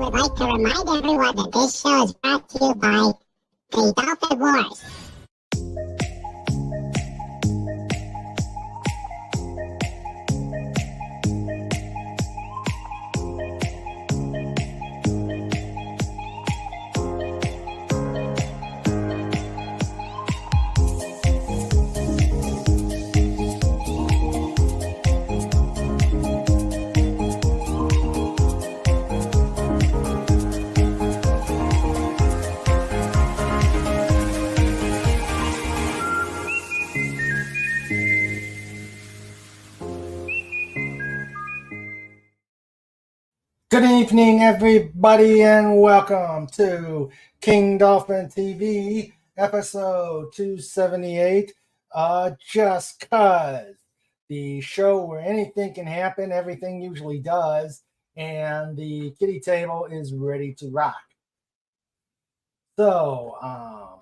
would like to remind everyone that this show is brought to you by the Dolphin Wars. Good evening, everybody, and welcome to King Dolphin TV, episode 278, Just Cuz, the show where anything can happen, everything usually does, and the kitty table is ready to rock. So,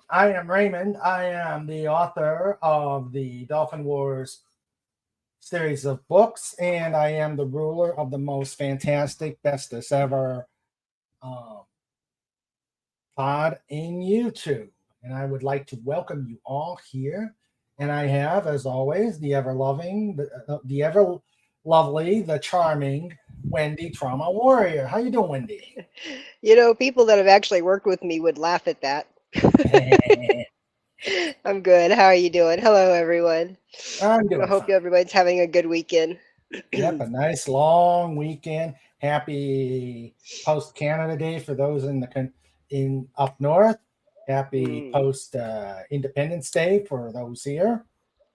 I am Raymond. I am the author of the Dolphin Wars series of books, and I am the ruler of the most fantastic, bestest ever pod in YouTube. And I would like to welcome you all here. And I have, as always, the ever loving, the ever lovely, the charming Wendy Trauma Warrior. How you doing, Wendy? You know, people that have actually worked with me would laugh at that. I'm good. How are you doing? Hello, everyone. I'm doing I hope fine. everybody's having a good weekend. Yep, a nice long weekend. Happy post Canada Day for those in up north. Happy post Independence Day for those here,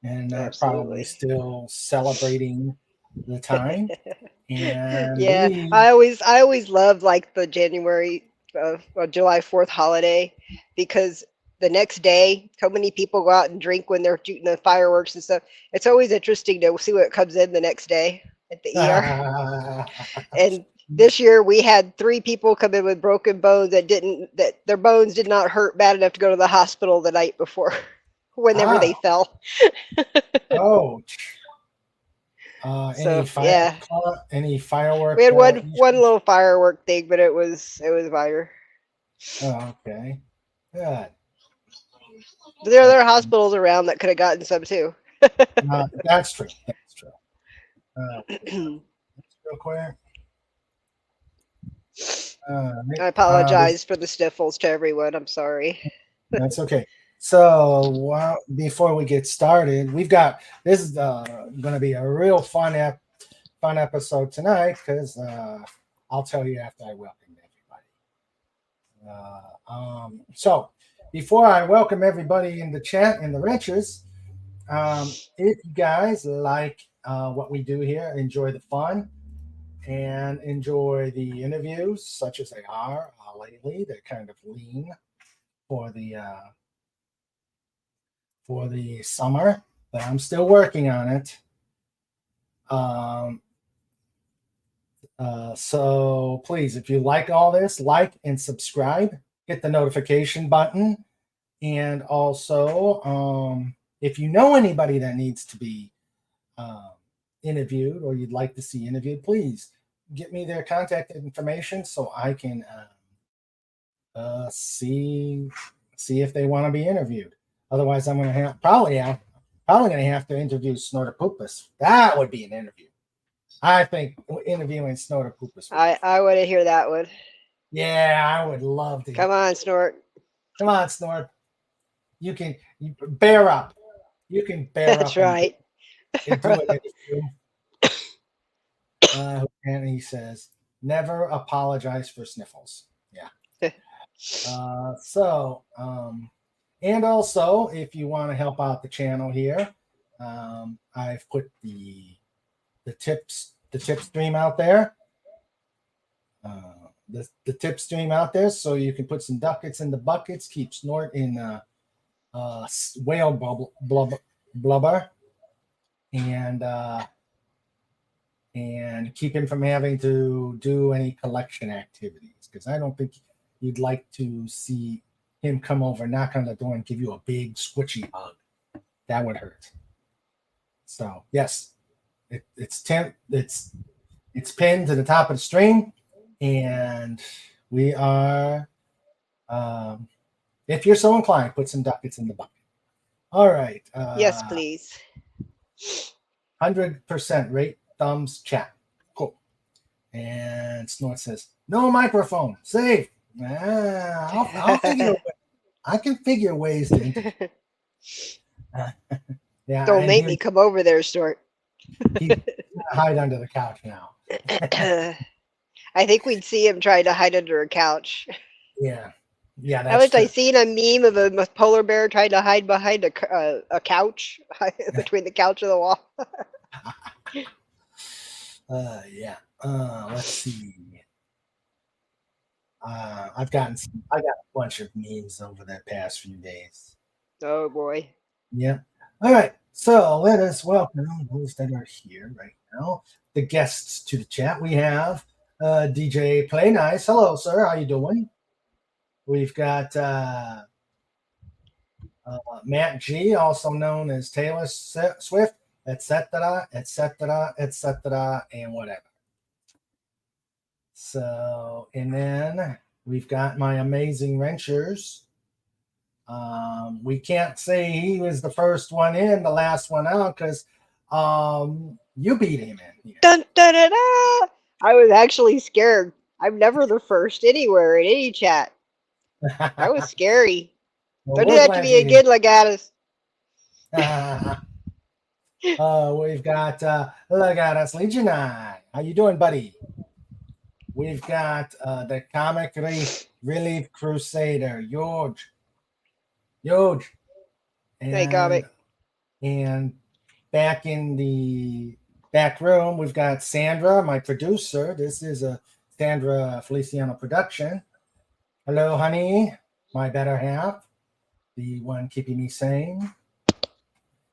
and they're probably Absolutely. still celebrating the time. And Yeah, we, I always loved like the July 4th holiday because the next day, so many people go out and drink when they're shooting the fireworks and stuff. It's always interesting to see what comes in the next day at the ER. And this year we had 3 people come in with broken bones that their bones did not hurt bad enough to go to the hospital the night before, whenever they fell. ouch. So yeah, Any firework? we had one little firework thing, but it was minor. Oh, okay, good. There are hospitals around that could have gotten some too. That's true. That's true. Real quick. I apologize for the sniffles to everyone. I'm sorry. That's okay. So before we get started, this is going to be a real fun episode tonight because I'll tell you after I welcome everybody. So before I welcome everybody in the chat and the wrenches, if you guys like what we do here, enjoy the fun and enjoy the interviews such as they are lately, they're kind of lean for the summer, but I'm still working on it. So please, if you like all this, like and subscribe, hit the notification button. And also, if you know anybody that needs to be interviewed or you'd like to see interviewed, please get me their contact information so I can see if they want to be interviewed. Otherwise, I'm going to probably going to have to interview Snortopoopus. That would be an interview. I think interviewing Snortopoopus. I want to hear that one. Yeah, I would love to. Come on, Snort. Come on, Snort. You bear up. You can bear That's up. That's right. And do it. And he says, never apologize for sniffles. Yeah. And also, if you want to help out the channel here, I've put the tip stream out there. The tip stream out there, so you can put some ducats in the buckets, keep Snort in whale blubber, and keep him from having to do any collection activities. Because I don't think you'd like to see him come over, knock on the door, and give you a big squishy hug. That would hurt. So yes, it's pinned to the top of the stream, and we are, if you're so inclined, put some ducats in the bucket. All right. Yes, please. 100% rate thumbs chat. Cool. And Snort says, no microphone. Save. I'll figure. I can figure ways to. Yeah. Don't and make me come over there, Snort. He's gonna hide under the couch now. I think we'd see him trying to hide under a couch. Yeah. Yeah. How That's much I true. seen a meme of a polar bear trying to hide behind a couch, between the couch and the wall. Yeah. Let's see. I got a bunch of memes over the past few days. Oh boy. Yeah. All right. So let us welcome those that are here right now. The guests to the chat. We have DJ Play Nice. Hello, sir. How you doing? We've got Matt G, also known as Taylor Swift, etc., etc., etc., and whatever. So, and then we've got my amazing wrenchers. We can't say he was the first one in, the last one out, because you beat him in here. Dun, dun, dun, dun. I was actually scared. I'm never the first anywhere in any chat. That was scary. Well, Don't do we're that to glad me you're again, Legatus. We've got Legatus Legion Eye. How you doing, buddy? We've got the Comic Relief Crusader, George. Hey, Comic. And back in the back room, we've got Sandra, my producer. This is a Sandra Feliciano production. Hello, honey, my better half, the one keeping me sane.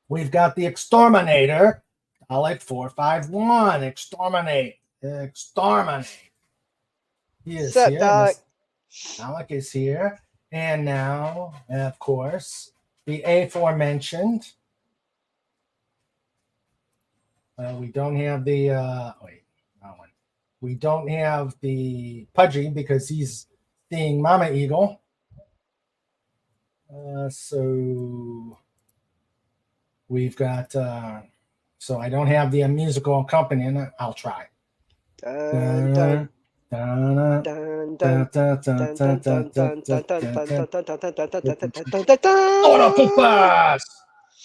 We've got the Exterminator, Alec 451. Exterminate. He is Sup, here. dog? Alec is here. And now, of course, the aforementioned. We don't have the we don't have the Pudgy because he's seeing Mama Eagle. So we've got so I don't have the musical accompaniment. I'll try. Dun, dun. Dun, dun, dun, dun, dun, dun, dun, dun, dun, dun, dun, dun, dun, dun, dun, dun.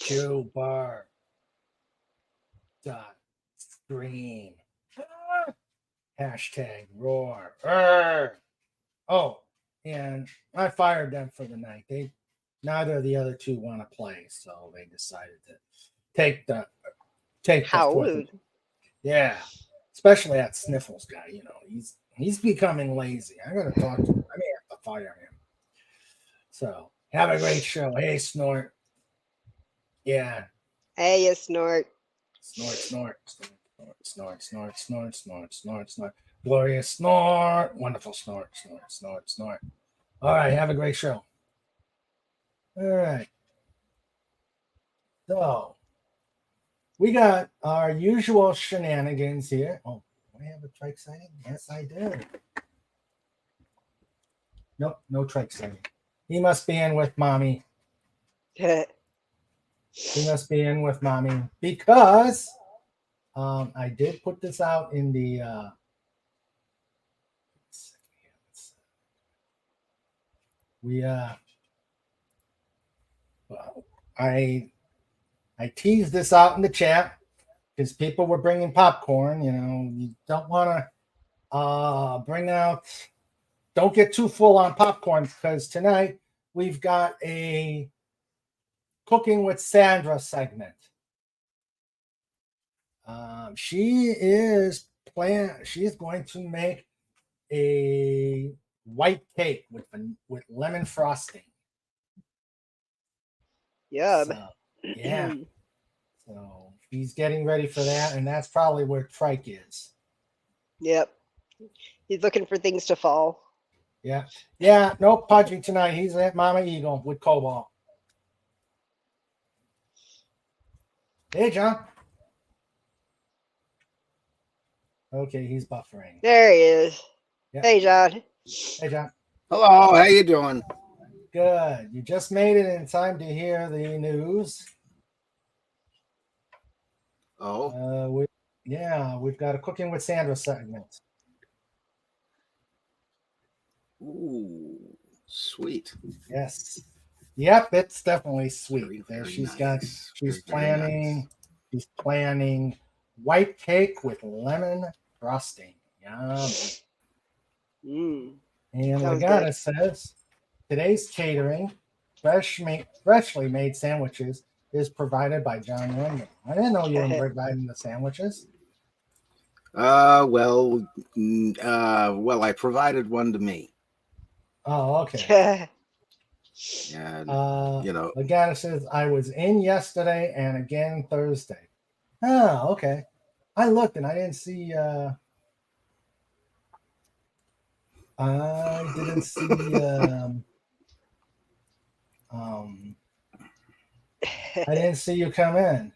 Cuber. Dot scream. Hashtag roar. Oh, and I fired them for the night. Neither of the other two want to play, so they decided to take the How fourth. rude. Yeah, especially that Sniffles guy. You know, he's becoming lazy. I gotta talk to him. I may have to fire him. So have a great show. Hey, Snort. Yeah. Hey, you Snort. Snort. Glorious snort. Wonderful snort. All right, have a great show. All right. So we got our usual shenanigans here. Oh, do I have a trike sighting? Yes, I do. Nope, no trike sighting. He must be in with mommy. He must be in with mommy because I did put this out in the I teased this out in the chat because people were bringing popcorn. You know, you don't want to bring out. Don't get too full on popcorn because tonight we've got a Cooking with Sandra segment. She is she's going to make a white cake with lemon frosting. Yum. So, yeah. So she's getting ready for that, and that's probably where Trike is. Yep. He's looking for things to fall. Yeah. Yeah, no Pudgy tonight. He's at Mama Eagle with Cobalt. Hey, John. Okay, he's buffering. There he is. Yep. Hey, John. Hey, John. Hello, how you doing? Good. You just made it in time to hear the news. Oh, We've got a Cooking with Sandra segment. ooh, sweet. Yes. Yep, it's definitely sweet. Very, There very she's nice. she's Very, very nice. planning white cake with lemon frosting. Yum. Mm. And Sounds Legata says today's catering, freshly made sandwiches, is provided by John Wendell. I didn't know you were providing the sandwiches. Well, I provided one to me. Oh, okay. And, Legata says I was in yesterday and again Thursday. Oh, okay. I looked and I didn't see. I didn't see. I didn't see you come in.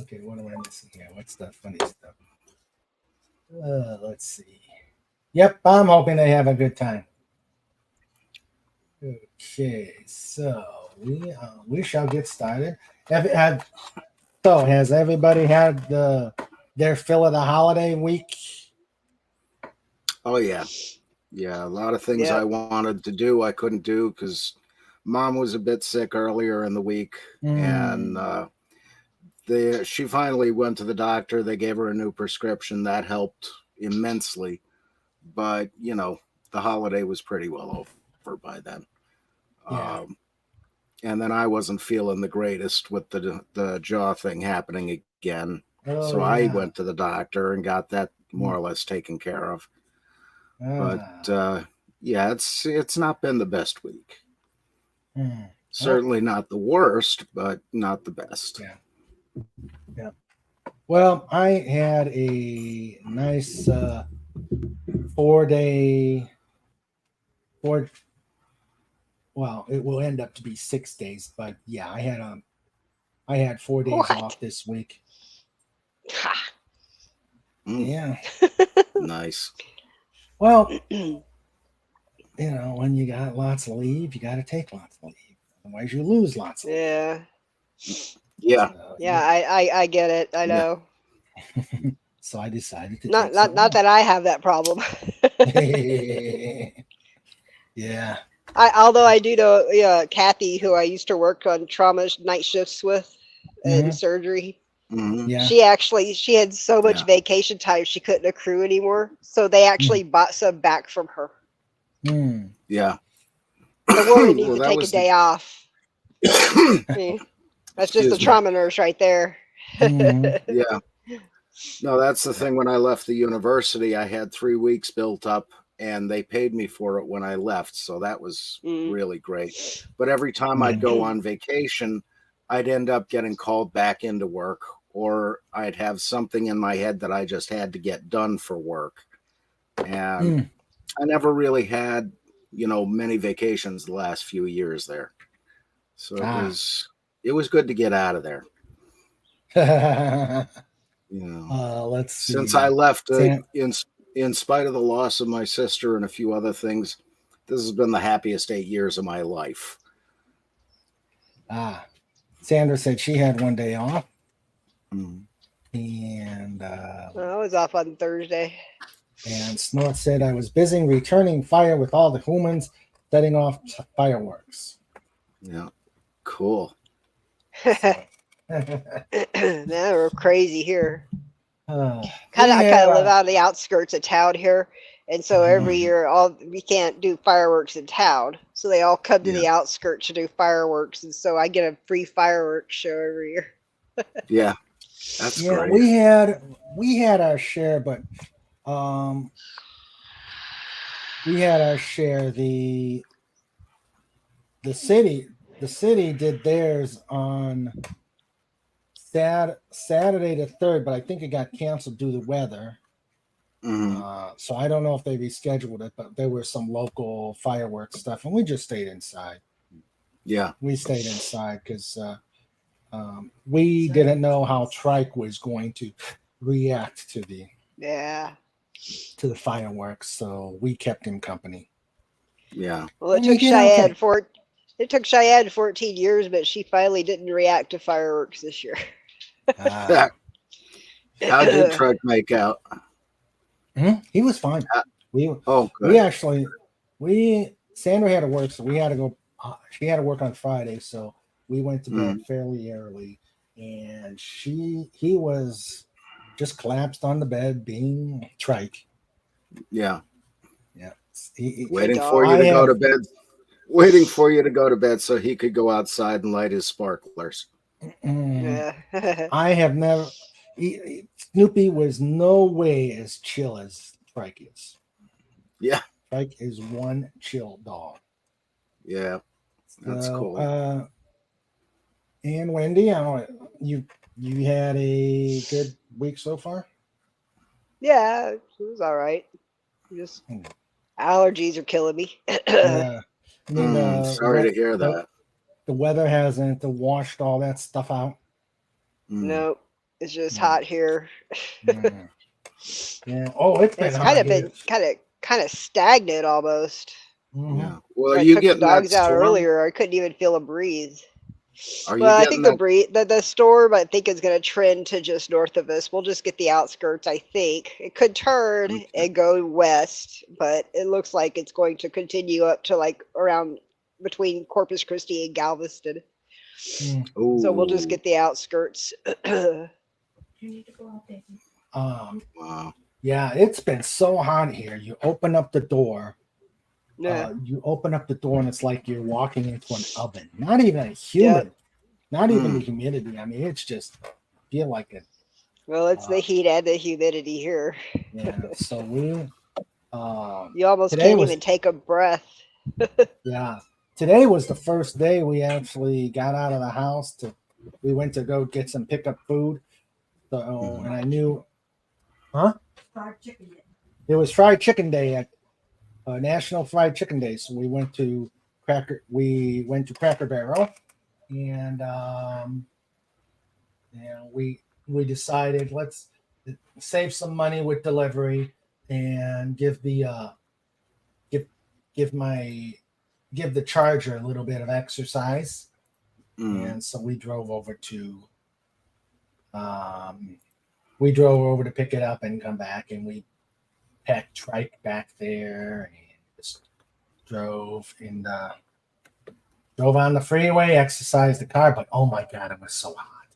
Okay, what am I missing here? What's the funny stuff? Let's see. Yep, I'm hoping they have a good time. Okay, so we shall get started. Has everybody had their fill of the holiday week? Oh yeah, a lot of things I wanted to do I couldn't do because Mom was a bit sick earlier in the week, and she finally went to the doctor. They gave her a new prescription that helped immensely, but the holiday was pretty well over by then. Yeah. And then I wasn't feeling the greatest with the jaw thing happening again. So I went to the doctor and got that more or less taken care of. But it's not been the best week. Certainly not the worst, but not the best. Yeah. Well, I had a nice 4-day. Well, it will end up to be 6 days, but yeah, I had 4 days off this week. Yeah. Nice. Well, when you got lots of leave, you got to take lots of leave. Otherwise, you lose lots of leave. Yeah. I get it. I know. So I decided to not that I have that problem. Yeah. Although I do know Kathy, who I used to work on trauma night shifts with in surgery. Mm-hmm. Yeah. She had so much vacation time she couldn't accrue anymore. So they actually bought some back from her. Yeah. The woman needs to take a day off. That's just the trauma nurse right there. Yeah. No, that's the thing. When I left the university, I had 3 weeks built up and they paid me for it when I left. So that was really great. But every time I'd go on vacation, I'd end up getting called back into work, or I'd have something in my head that I just had to get done for work. And I never really had, many vacations the last few years there. So it was good to get out of there. Let's see. Since I left, in spite of the loss of my sister and a few other things, this has been the happiest 8 years of my life. Sandra said she had 1 day off. And I was off on Thursday. And Snort said I was busy returning fire with all the humans setting off fireworks. Yeah, cool. Man, we're crazy here. I kind of live out of the outskirts of town here, and so every year we can't do fireworks in town, so they all come to the outskirts to do fireworks, and so I get a free fireworks show every year. Yeah, that's great. We had our share, but we had our share. The city did theirs on Saturday the 3rd, but I think it got canceled due to weather. So I don't know if they rescheduled it, but there were some local fireworks stuff, and we just stayed inside. Yeah, we stayed inside because we didn't know how Trike was going to react to the. Yeah. to the fireworks, so we kept him company. Yeah. Well, it And he took did Cheyenne okay. it took Cheyenne 14 years, but she finally didn't react to fireworks this year. Ah. How did Truck make out? He was fine. We Oh, we good. actually Sandra had to work, so we had to go. She had to work on Friday, so we went to bed fairly early, and he was just collapsed on the bed, being trike. Yeah. Yeah, Good Waiting for dog. you I to go have to bed. Waiting for you to go to bed so he could go outside and light his sparklers. mm, Yeah. I have never. Snoopy was no way as chill as Trike is. Yeah. Trike is one chill dog. Yeah. That's So, cool. and Wendy, I don't know, you had a good week so far. Yeah, it was all right. Just Hmm. allergies are killing me. Yeah, I mean Sorry to hear the that. the weather hasn't washed all that stuff out. Mm. Nope, it's just Yeah. hot here. Yeah. Yeah. Oh, it's been It's kind hot of here. been kind of stagnant almost. Mhm. Yeah. Well, are When I you took the getting that dogs out storm? earlier, I couldn't even feel a breeze. Are you Well, I getting think that? the storm I think is going to trend to just north of us. We'll just get the outskirts. I think it could turn Okay. and go west, but it looks like it's going to continue up to like around between Corpus Christi and Galveston. Mm. So we'll just Ooh. get the outskirts. Wow. Yeah, it's been so hot here. You open up the door. Yeah, You open up the door, and it's like you're walking into an oven. Not even a yeah. humid. Not even the humidity. I mean, it's just feel like it. Well, it's the heat and the humidity here. Yeah. So we You almost today can't was even take a breath. yeah. Today was the first day we actually got out of the house we went to go get some pickup food. So and I knew Fried chicken. it was fried chicken day at National Fried Chicken Day. So we went to Cracker Barrel and we decided let's save some money with delivery and give the give the charger a little bit of exercise. And so we drove over to pick it up and come back, and we packed Trike back there and just drove on the freeway, exercised the car, but oh my god, it was so hot.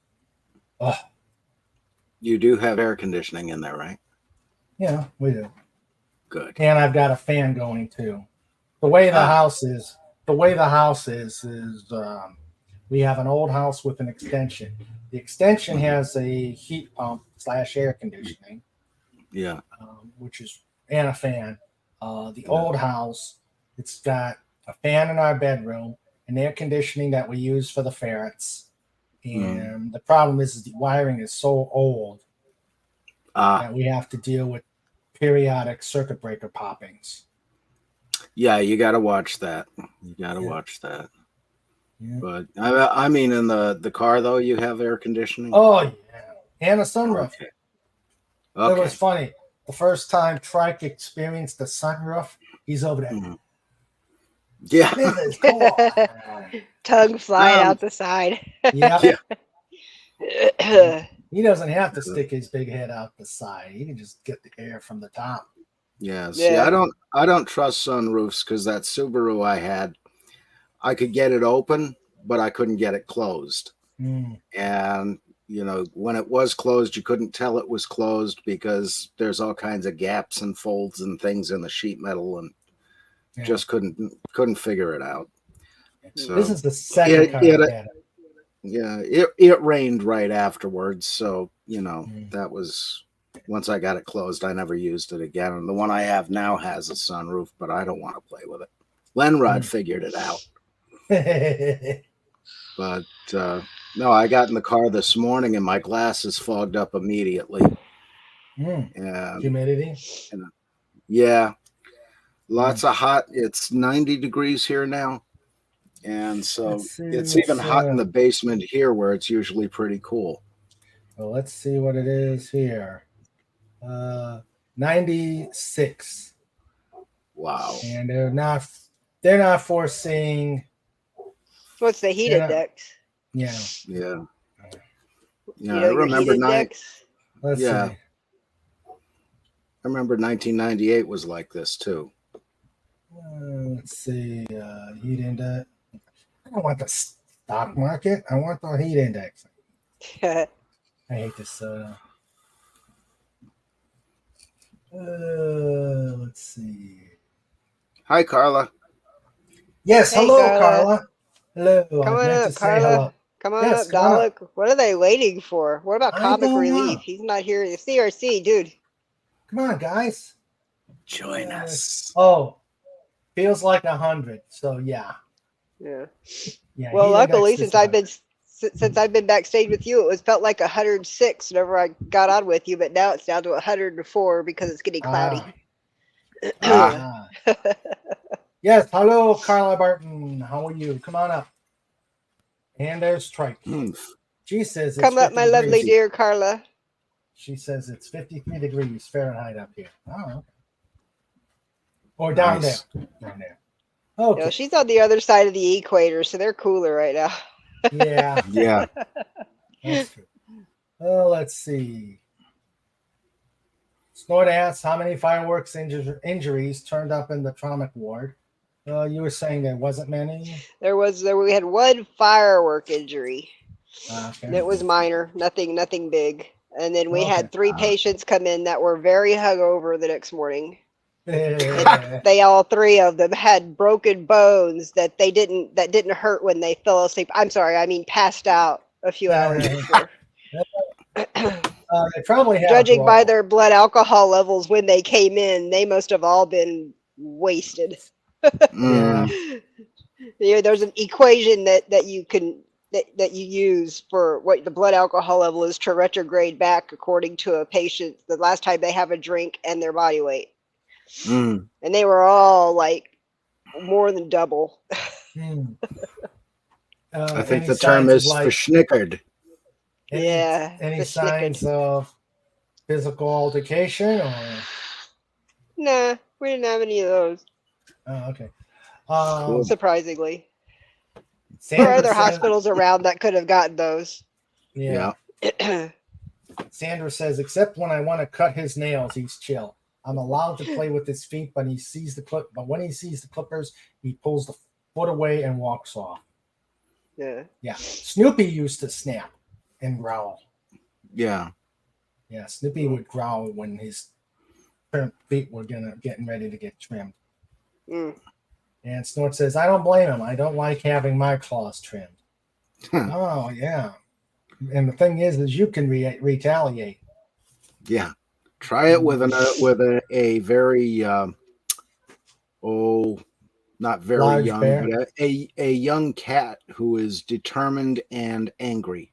Oh, You do have air conditioning in there, right? yeah, we do. Good. And I've got a fan going too. The way the house is, we have an old house with an extension. The extension has a heat pump / air conditioning, Yeah. which is and a fan. The old house, it's got a fan in our bedroom, an air conditioning that we use for the ferrets. And the problem is the wiring is so old that we have to deal with periodic circuit breaker poppings. Yeah, you got to watch that. You got to watch that. Yeah. But I mean, in the car though, you have air conditioning. Oh yeah, and a sunroof. Okay. It was funny. The first time Trike experienced the sunroof, he's over there. Mm-hmm. Yeah. Tongue flying out the side. Yeah. He doesn't have to stick his big head out the side. He can just get the air from the top. Yeah. See, I don't trust sunroofs because that Subaru I had, I could get it open, but I couldn't get it closed. And you know, when it was closed, you couldn't tell it was closed because there's all kinds of gaps and folds and things in the sheet metal, and just couldn't figure it out. So this is the second car I had. Yeah, it rained right afterwards, so you know that was once I got it closed. I never used it again, and the one I have now has a sunroof, but I don't want to play with it. Lenrod figured it out, but no, I got in the car this morning and my glasses fogged up immediately. And humidity. And, yeah, lots of hot. It's 90 degrees here now. And so it's even hot in the basement here where it's usually pretty cool. Well, let's see what it is here. 96, Wow. and they're not foreseeing. What's the heat Yeah. index? Yeah, Yeah. You Yeah. know I your heat remember index? let's Yeah. see. I remember 1998 was like this too. Let's see. Heat index. I don't want the stock market. I want the heat index. I hate this. Let's see. Hi, Carla. Yes, Hey, hello, Carla. Carla. Hello. Come I on meant up, to say Carla. hello. Come on Yes, up, come on up. Dalek. What are they waiting for? What about I comic don't relief? know. He's not here. CRC, dude. Come on, guys. Join us. Oh, feels like 100. So yeah. Yeah. Yeah. Well, heat luckily, index is since I've been backstage with you, it was felt like 106 whenever I got on with you, but now it's down to 104 because it's getting cloudy. Ah. Yes, hello, Carla Barton. How are you? Come on up. And there's Trike. She says it's Come up, 50 my lovely degrees. dear Carla. She says it's 53 degrees Fahrenheit up here. Oh, okay. Or down Nice. there. Down there. You Okay. know, she's on the other side of the equator, so they're cooler right now. Yeah, Yeah. that's true. Oh, let's see. Snort asks how many fireworks injuries turned up in the trauma ward. You were saying there wasn't many. We had one firework injury. Okay. It was minor, nothing big. And then we Okay. had 3 patients come in that were very hungover the next morning. Yeah. They all 3 of them had broken bones that didn't hurt when they fell asleep. I'm sorry, I mean passed out a few hours before. They probably had a Judging by brawl. their blood alcohol levels when they came in, they must have all been wasted. Yeah. You know, there's an equation that you use for what the blood alcohol level is to retrograde back according to a patient the last time they have a drink and their body weight. Mm. And they were all like more than double. I think Any the term signs of, is like, verschnickered. Yeah, Any the signs snickered. of physical altercation or? Nah, we didn't have any of those, Oh, okay. Cool. surprisingly. There are Sandra other says, hospitals around that could have gotten those. yeah. Sandra says, except when I want to cut his nails, he's chill. I'm allowed to play with his feet, but when he sees the clippers, he pulls the foot away and walks off. Yeah. Yeah. Snoopy used to snap and growl. Yeah. Yeah, Snoopy would growl when his feet were getting ready to get trimmed. Mm. And Snort says, I don't blame him. I don't like having my claws trimmed. Oh, yeah. And the thing is you can retaliate. Yeah. Try it with a very not very Large young, bear. but a young cat who is determined and angry.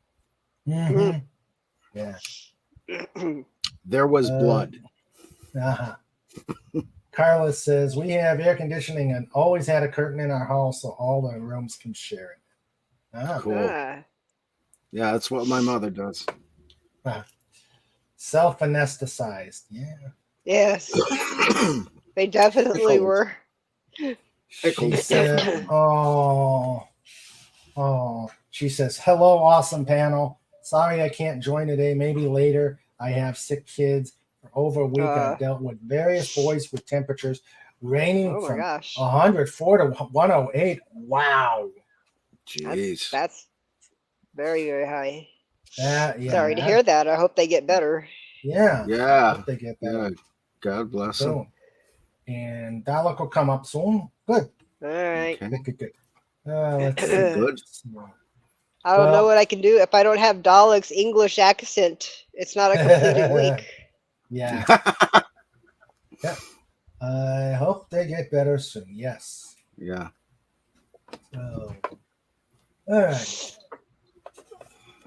Mm-hmm. Yeah. There was blood. Uh-huh. Carla says, we have air conditioning and always had a curtain in our house so all the rooms can share it. Cool. Yeah, that's what my mother does. Self-anesthetized. Yeah. Yes. They definitely were. She said, she says, hello, awesome panel. Sorry I can't join today. Maybe later. I have sick kids. For over a week, I've dealt with various boys with temperatures ranging from 104 to 108. Wow. Jeez. That's very, very high. Yeah, sorry to hear that. I hope they get better. Yeah. Yeah. Hope they get better. Yeah. God bless them. And Dalek will come up soon. Good. All right. Okay. Good. Let's see. Good. I don't know what I can do if I don't have Dalek's English accent. It's not a completed week. Yeah. Yeah. I hope they get better soon. Yes. Yeah. So, all right.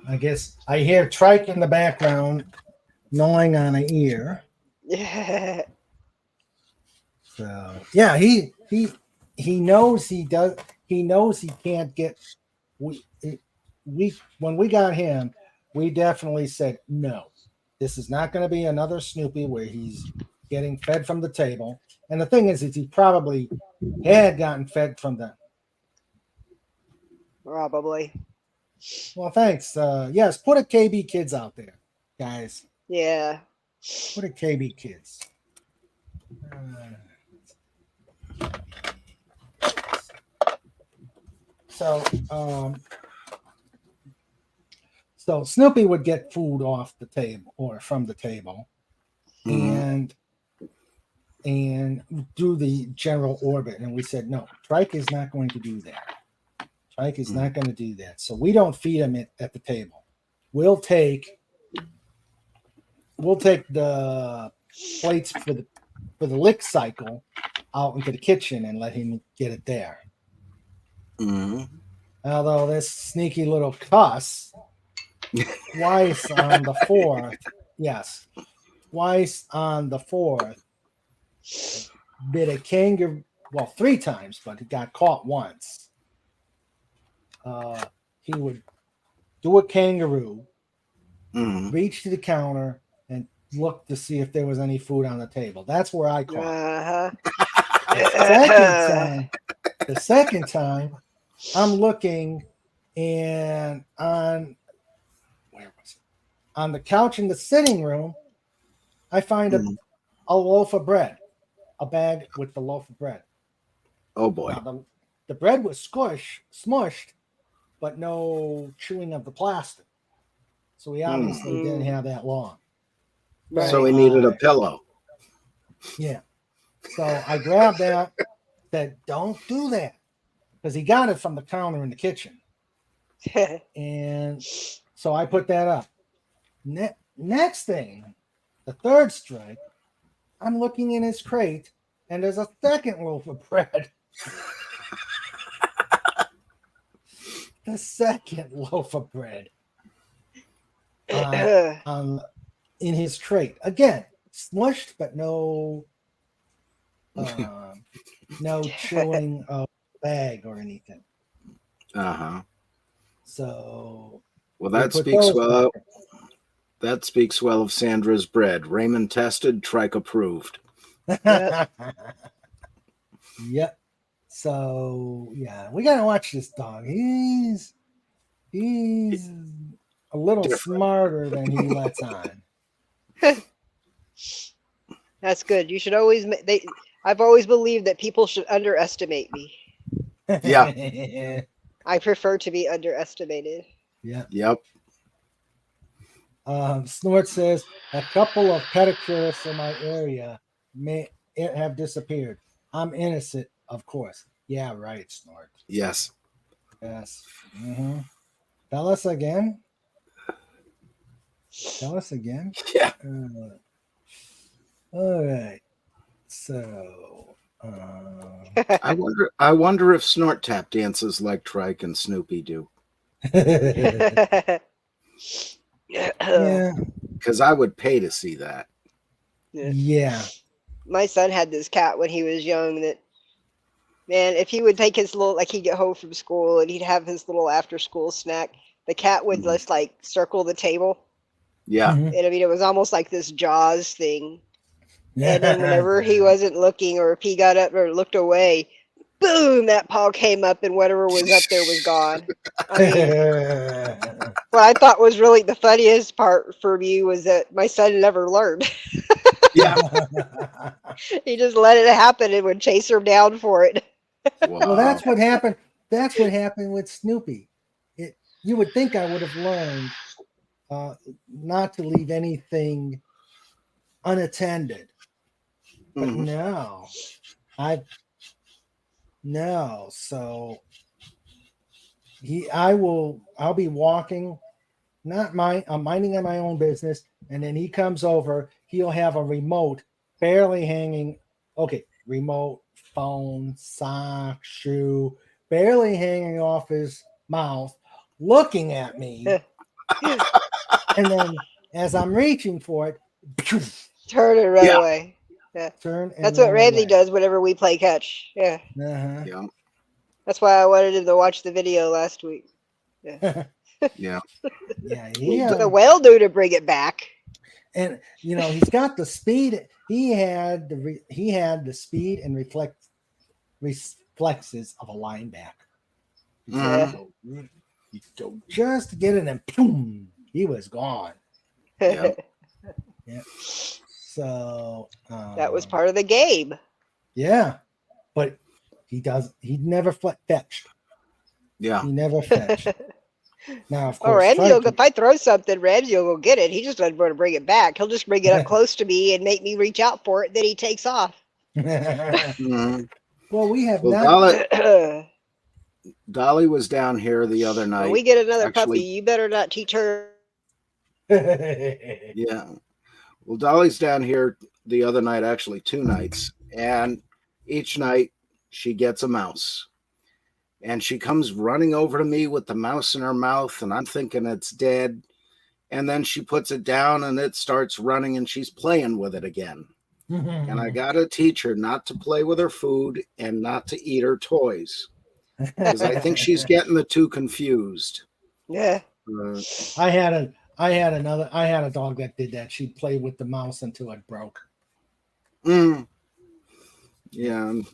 I guess I hear Trike in the background gnawing on an ear. Yeah. So yeah, he knows he does. He knows he can't get. We when we got him, we definitely said no. This is not going to be another Snoopy where he's getting fed from the table. And the thing is he probably had gotten fed from the. Probably. Well, thanks. Yes, put a KB Kids out there, guys. Yeah. Put a KB Kids. So, so Snoopy would get food off the table or from the table, and do the general orbit. And we said, no, Trike is not going to do that. Trike is not going to do that. So we don't feed him at the table. We'll take the plates for the lick cycle out into the kitchen and let him get it there. Although this sneaky little cuss twice on the fourth, bit a kangaroo. Well, 3 times, but he got caught once. He would do a kangaroo, reach to the counter, and look to see if there was any food on the table. That's where I caught him. The second time, I'm looking, and on the couch in the sitting room, I find a loaf of bread, a bag with the loaf of bread. Oh boy! Now, the bread was smushed, but no chewing of the plastic. So he obviously didn't have that long. Right. So he needed a pillow. Yeah. So I grabbed that, said, don't do that. Because he got it from the counter in the kitchen. And so I put that up. Next thing, the third strike, I'm looking in his crate, and there's a second loaf of bread. The second loaf of bread in his crate. Again, smushed, but no chewing of bag or anything. So that speaks well of Sandra's bread. Raymond tested, Trike approved. Yep. So yeah, we gotta watch this dog. He's a little smarter than he lets on. That's good. You should always. I've always believed that people should underestimate me. Yeah. I prefer to be underestimated. Yeah. Yep. Snort says a couple of pedicurists in my area may have disappeared. I'm innocent, of course. Yeah, right, Snort. Yes. Yes. Tell us again. Yeah. All right. So. I wonder if Snort Tap dances like Trike and Snoopy do. Yeah. Because I would pay to see that. Yeah. My son had this cat when he was young that, man, if he would take his little, like he'd get home from school and he'd have his little after school snack, the cat would just like circle the table. Yeah. Mhm. And I mean, it was almost like this Jaws thing. And then whenever he wasn't looking, or if he got up or looked away, boom, that paw came up and whatever was up there was gone. I mean, what I thought was really the funniest part for me was that my son never learned. Yeah. He just let it happen and would chase her down for it. Wow. Well, that's what happened. That's what happened with Snoopy. You would think I would have learned not to leave anything unattended, but no. So I'll be walking, I'm minding my own business, and then he comes over. He'll have a remote barely hanging. Okay, remote, phone, sock, shoe, barely hanging off his mouth, looking at me. And then as I'm reaching for it, Turn and run away. Yeah. That's what Ramsey does whenever we play catch. Yeah. Yeah. That's why I wanted him to watch the video last week. Yeah. Yeah. Yeah. The whale knew to bring it back. And he's got the speed. He had the speed and reflexes of a linebacker. Yeah. So just to get it and boom, he was gone. Yep. Yeah. So That was part of the game. yeah, but he never fetched. Yeah. He never fetched. Now, of Oh, course, Ramsey, Frankie- if I throw something, Ramsey will go get it. He just doesn't want to bring it back. He'll just bring it up close to me and make me reach out for it. Then he takes off. Mhm. Well, we have Well, not. Dolly was down here the other night. When we get another puppy, Actually, you better not teach her. yeah. Well, Dolly's down here the other night, actually 2 nights, and each night she gets a mouse. And she comes running over to me with the mouse in her mouth, and I'm thinking it's dead. And then she puts it down and it starts running and she's playing with it again. And I got to teach her not to play with her food and not to eat her toys, because I think she's getting the two confused. Yeah. I had a dog that did that. She'd play with the mouse until it broke. Yeah. And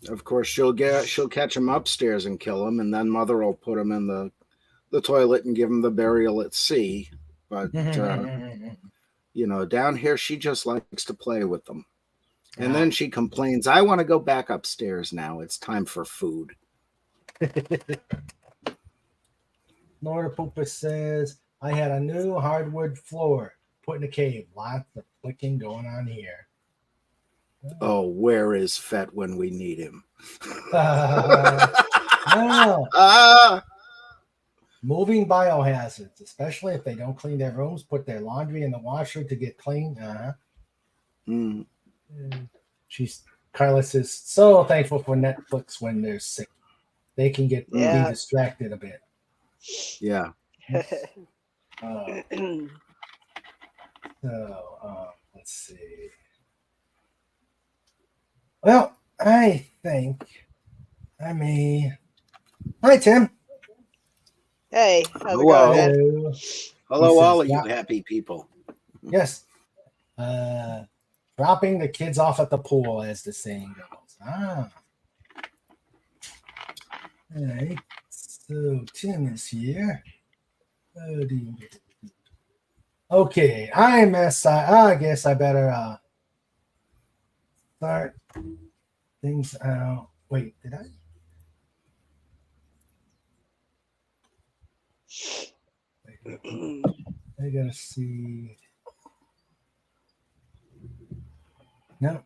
of course, she'll catch him upstairs and kill him, and then Mother will put him in the toilet and give him the burial at sea. But down here she just likes to play with them, and then she complains, "I want to go back upstairs now. It's time for food." Nora Poopa says, "I had a new hardwood floor put in the cave. Lots of clicking going on here." Oh, where is Fett when we need him? No. Moving biohazards, especially if they don't clean their rooms, put their laundry in the washer to get clean. Carla says, so thankful for Netflix when they're sick. They can be distracted a bit. Yeah. Let's see. Well, I think I may. Hi, Tim. Hey, how's it Hello. going, man? Hello, He all says, of you yeah. happy people. Yes. Dropping the kids off at the pool, as the saying goes. All right. So Tim is here. Okay, I guess I better start things out. Wait, did I? I gotta see. No.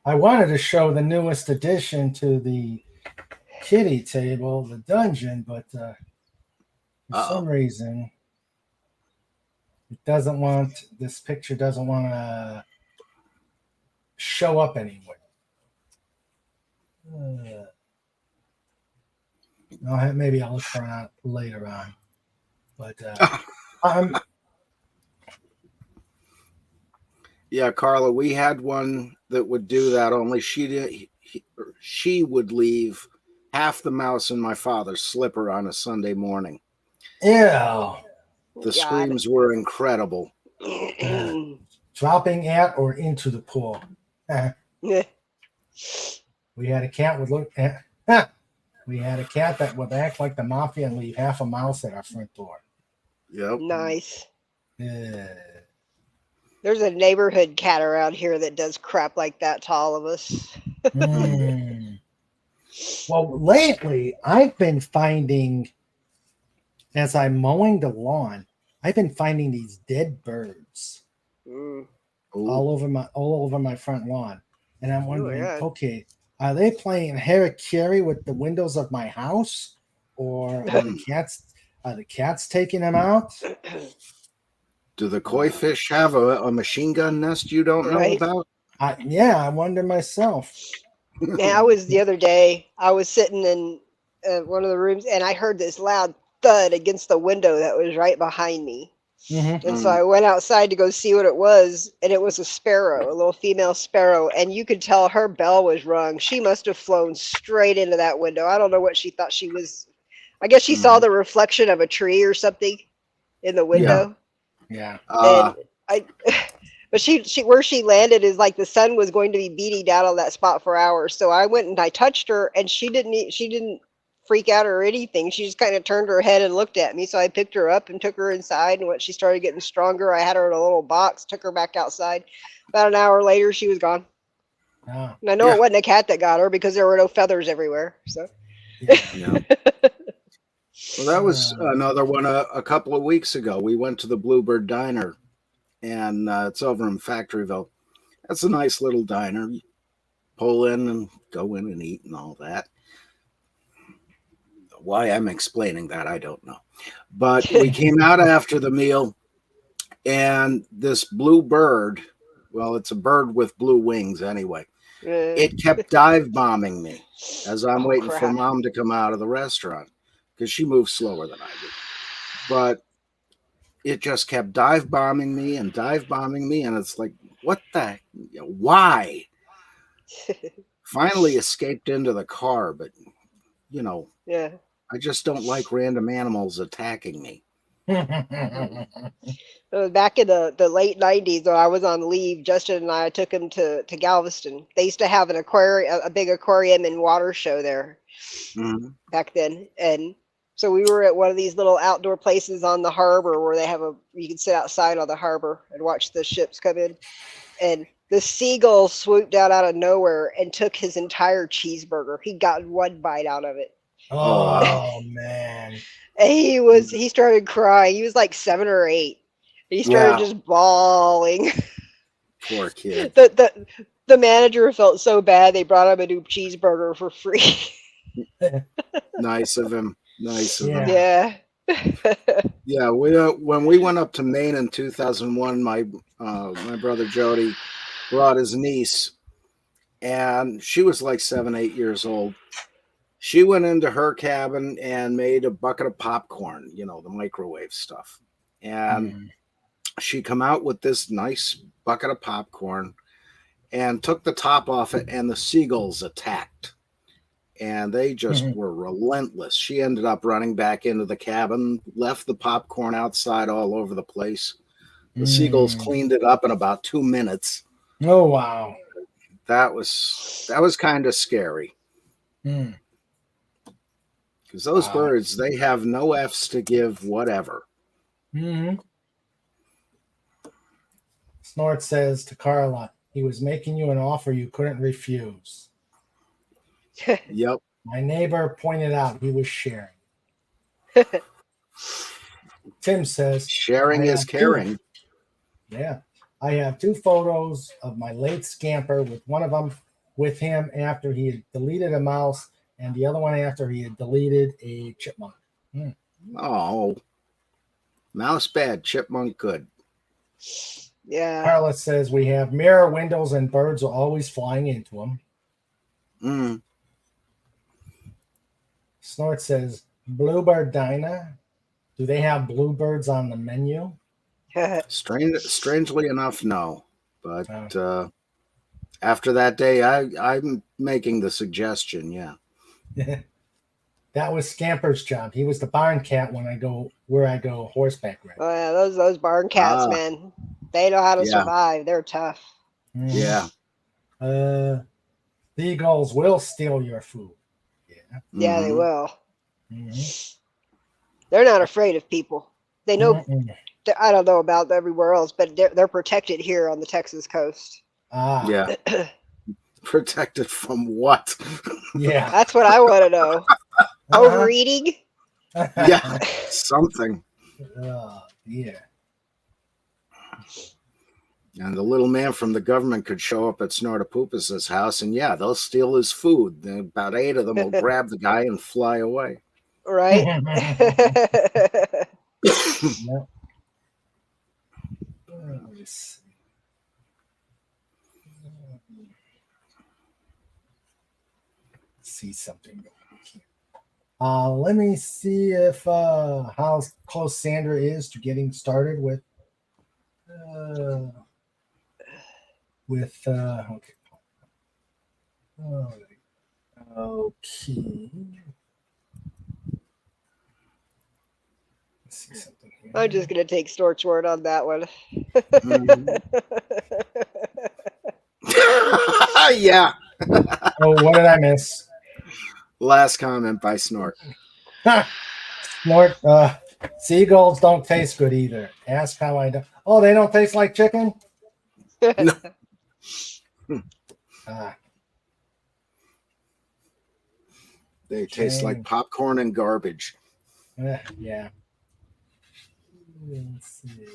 I wanted to show the newest addition to the kitty table, the dungeon, but for some reason this picture doesn't want to show up anywhere. Maybe I'll look for it later on. But yeah, Carla, we had one that would do that, only she would leave half the mouse in my father's slipper on a Sunday morning. Yeah. The screams were incredible. Dropping at or into the pool. We had a cat we had a cat that would act like the mafia and leave half a mouse at our front door. Yep. Nice. Yeah. There's a neighborhood cat around here that does crap like that to all of us. Well, lately I've been finding, as I'm mowing the lawn, I've been finding these dead birds all over my front lawn, and I'm wondering, okay, are they playing Harry with the windows of my house, or are the cats taking them out? Do the koi fish have a machine gun nest you don't know about? I wonder myself. Yeah, the other day, I was sitting in one of the rooms and I heard this loud thud against the window that was right behind me. And so I went outside to go see what it was, and it was a sparrow, a little female sparrow, and you could tell her bell was rung. She must have flown straight into that window. I don't know what she thought she was. I guess she saw the reflection of a tree or something, in the window. Yeah. Uh, And I, but she where she landed is like the sun was going to be beating down on that spot for hours. So I went and I touched her, and she didn't freak out or anything. She just kind of turned her head and looked at me. So I picked her up and took her inside. And when she started getting stronger, I had her in a little box, took her back outside. About an hour later, she was gone. Oh, And I know Yeah. it wasn't a cat that got her because there were no feathers everywhere. So yeah. yeah. Well, that was another one a couple of weeks ago. We went to the Bluebird Diner, and it's over in Factoryville. That's a nice little diner. You pull in and go in and eat and all that. Why I'm explaining that, I don't know. But we came out after the meal, and this blue bird, well, it's a bird with blue wings anyway, it kept dive bombing me as I'm Oh, waiting for crap. Mom to come out of the restaurant because she moves slower than I do. But it just kept dive bombing me, and it's like, what the, why? Finally escaped into the car, but you know, Yeah. I just don't like random animals attacking me. Back in the late 90s, though, I was on leave. Justin and I took him to Galveston. They used to have an aquarium, a big aquarium and water show there Mhm. back then. And so we were at one of these little outdoor places on the harbor where they have you can sit outside on the harbor and watch the ships come in. And the seagull swooped down out of nowhere and took his entire cheeseburger. He'd gotten one bite out of it. Oh man. And he started crying. He was like 7 or 8. He started Yeah. just bawling. Poor kid. The manager felt so bad they brought him a new cheeseburger for free. Nice of him. Nice of him. Yeah. Yeah, we when we went up to Maine in 2001, my brother Jody brought his niece, and she was like 7, 8 years old. She went into her cabin and made a bucket of popcorn, you know, the microwave stuff. And she come out with this nice bucket of popcorn and took the top off it, and the seagulls attacked. And they just were relentless. She ended up running back into the cabin, left the popcorn outside all over the place. The seagulls cleaned it up in about 2 minutes. Oh wow. That was kind of scary. Mm. Because those Wow. birds, they have no F's to give whatever. Mm-hmm. Snort says to Carla, he was making you an offer you couldn't refuse. Yep. My neighbor pointed out he was sharing. Tim says, Sharing I is have caring. Yeah. I have 2 photos of my late scamper, with one of them with him after he had deleted a mouse and the other one after he had deleted a chipmunk. Oh. Mouse bad, chipmunk good. Yeah. Carla says we have mirror windows and birds are always flying into them. Mm. Snort says, Bluebird Diner. Do they have bluebirds on the menu? Strangely enough, no. But after that day, I'm making the suggestion, yeah. That was Scamper's job. He was the barn cat when I go horseback riding. Oh, yeah, those barn cats, man. They know how to Yeah. survive. They're tough. Yeah. The eagles will steal your food. Yeah. Yeah, they Mhm. will. Mhm. They're not afraid of people. They know. Mm-mm. I don't know about everywhere else, but they're protected here on the Texas coast. Ah, Yeah. Protected from what? yeah. That's what I want to know. Overeating? Yeah. Something. Oh, yeah. And the little man from the government could show up at Snortopupus's house, and yeah, they'll steal his food. Then about 8 of them will grab the guy and fly away. Right? Yep. Let's see. See something. Let me see if how close Sandra is to getting started with okay. Okay. Let's see something here. I'm just gonna take Stork's word on that one. Mhm. Yeah. Oh, what did I miss? Last comment by Snort. Snort. Seagulls don't taste good either. Ask how I do. Oh, they don't taste like chicken? No. Ah, They taste like shame. popcorn and garbage. Yeah. Let's see.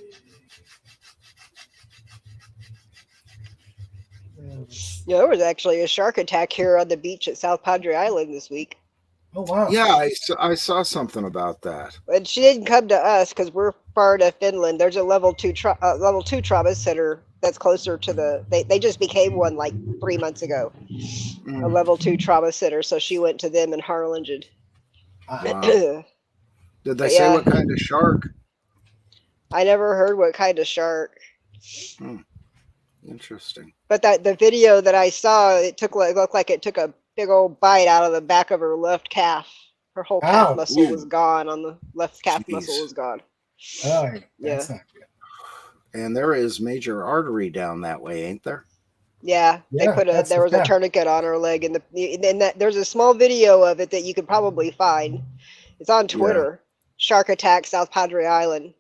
There was actually a shark attack here on the beach at South Padre Island this week. Oh wow. Yeah, I saw something about that. And she didn't come to us because we're far to Finland. There's a level two trauma center that's closer to the. They just became one like 3 months ago. A Mm, level 2 trauma center. So she went to them in Harlingen. wow. I Did they But say yeah. what kind of shark? never heard what kind of shark. Interesting. But that the video that I saw, it looked like it took a big old bite out of the back of her left calf. Her whole calf Ow. muscle Ooh. was gone. On the left calf Jeez. muscle was gone. Oh, Yeah. that's not good. And there is major artery down that way, ain't there? Yeah, Yeah, that's there the was a calf. tourniquet on her leg, and there's a small video of it that you could probably find. It's on Twitter. Shark attack South Padre Island.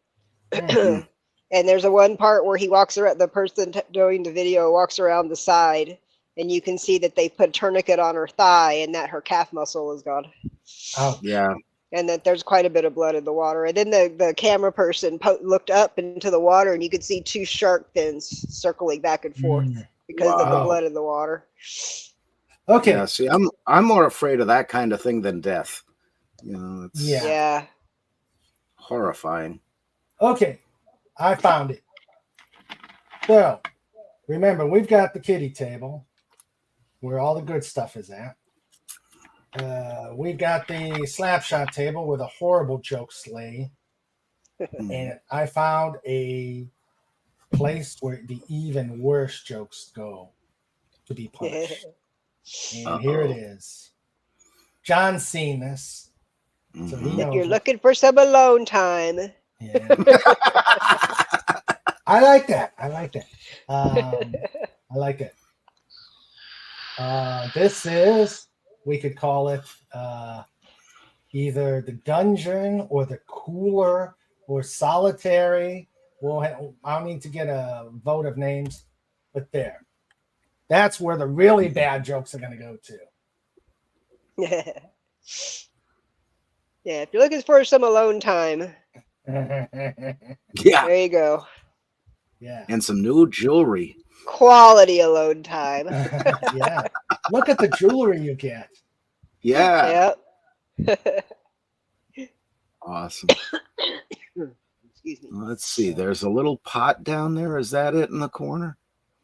Mhm. And there's a one part where he walks around. The person doing the video walks around the side, and you can see that they put a tourniquet on her thigh, and that her calf muscle is gone, Ouch. Yeah. and that there's quite a bit of blood in the water. And then the camera person looked up into the water, and you could see 2 shark fins circling back and forth Mm. because of the Wow. blood in the water. Okay. Yeah. See, I'm more afraid of that kind of thing than death. You know, it's Yeah. Yeah. horrifying. Okay. I found it. So, remember, we've got the kiddie table where all the good stuff is at. We've got the slapshot table with a horrible joke sleigh. And I found a place where the even worse jokes go to be punished. And here it is. John's seen this. So he Mhm. knows If you're what- looking for some alone time. Yeah. I like that. I like that. This is, we could call it either the dungeon or the cooler or solitary. I'll need to get a vote of names, but there. That's where the really bad jokes are going to go to. Yeah, if you're looking for some alone time, Yeah. there you go. Yeah. And some new jewelry. Quality alone time. Yeah. Look at the jewelry you get. Yeah. Yep. Awesome. Excuse me. Let's see. There's a little pot down there. Is that it in the corner?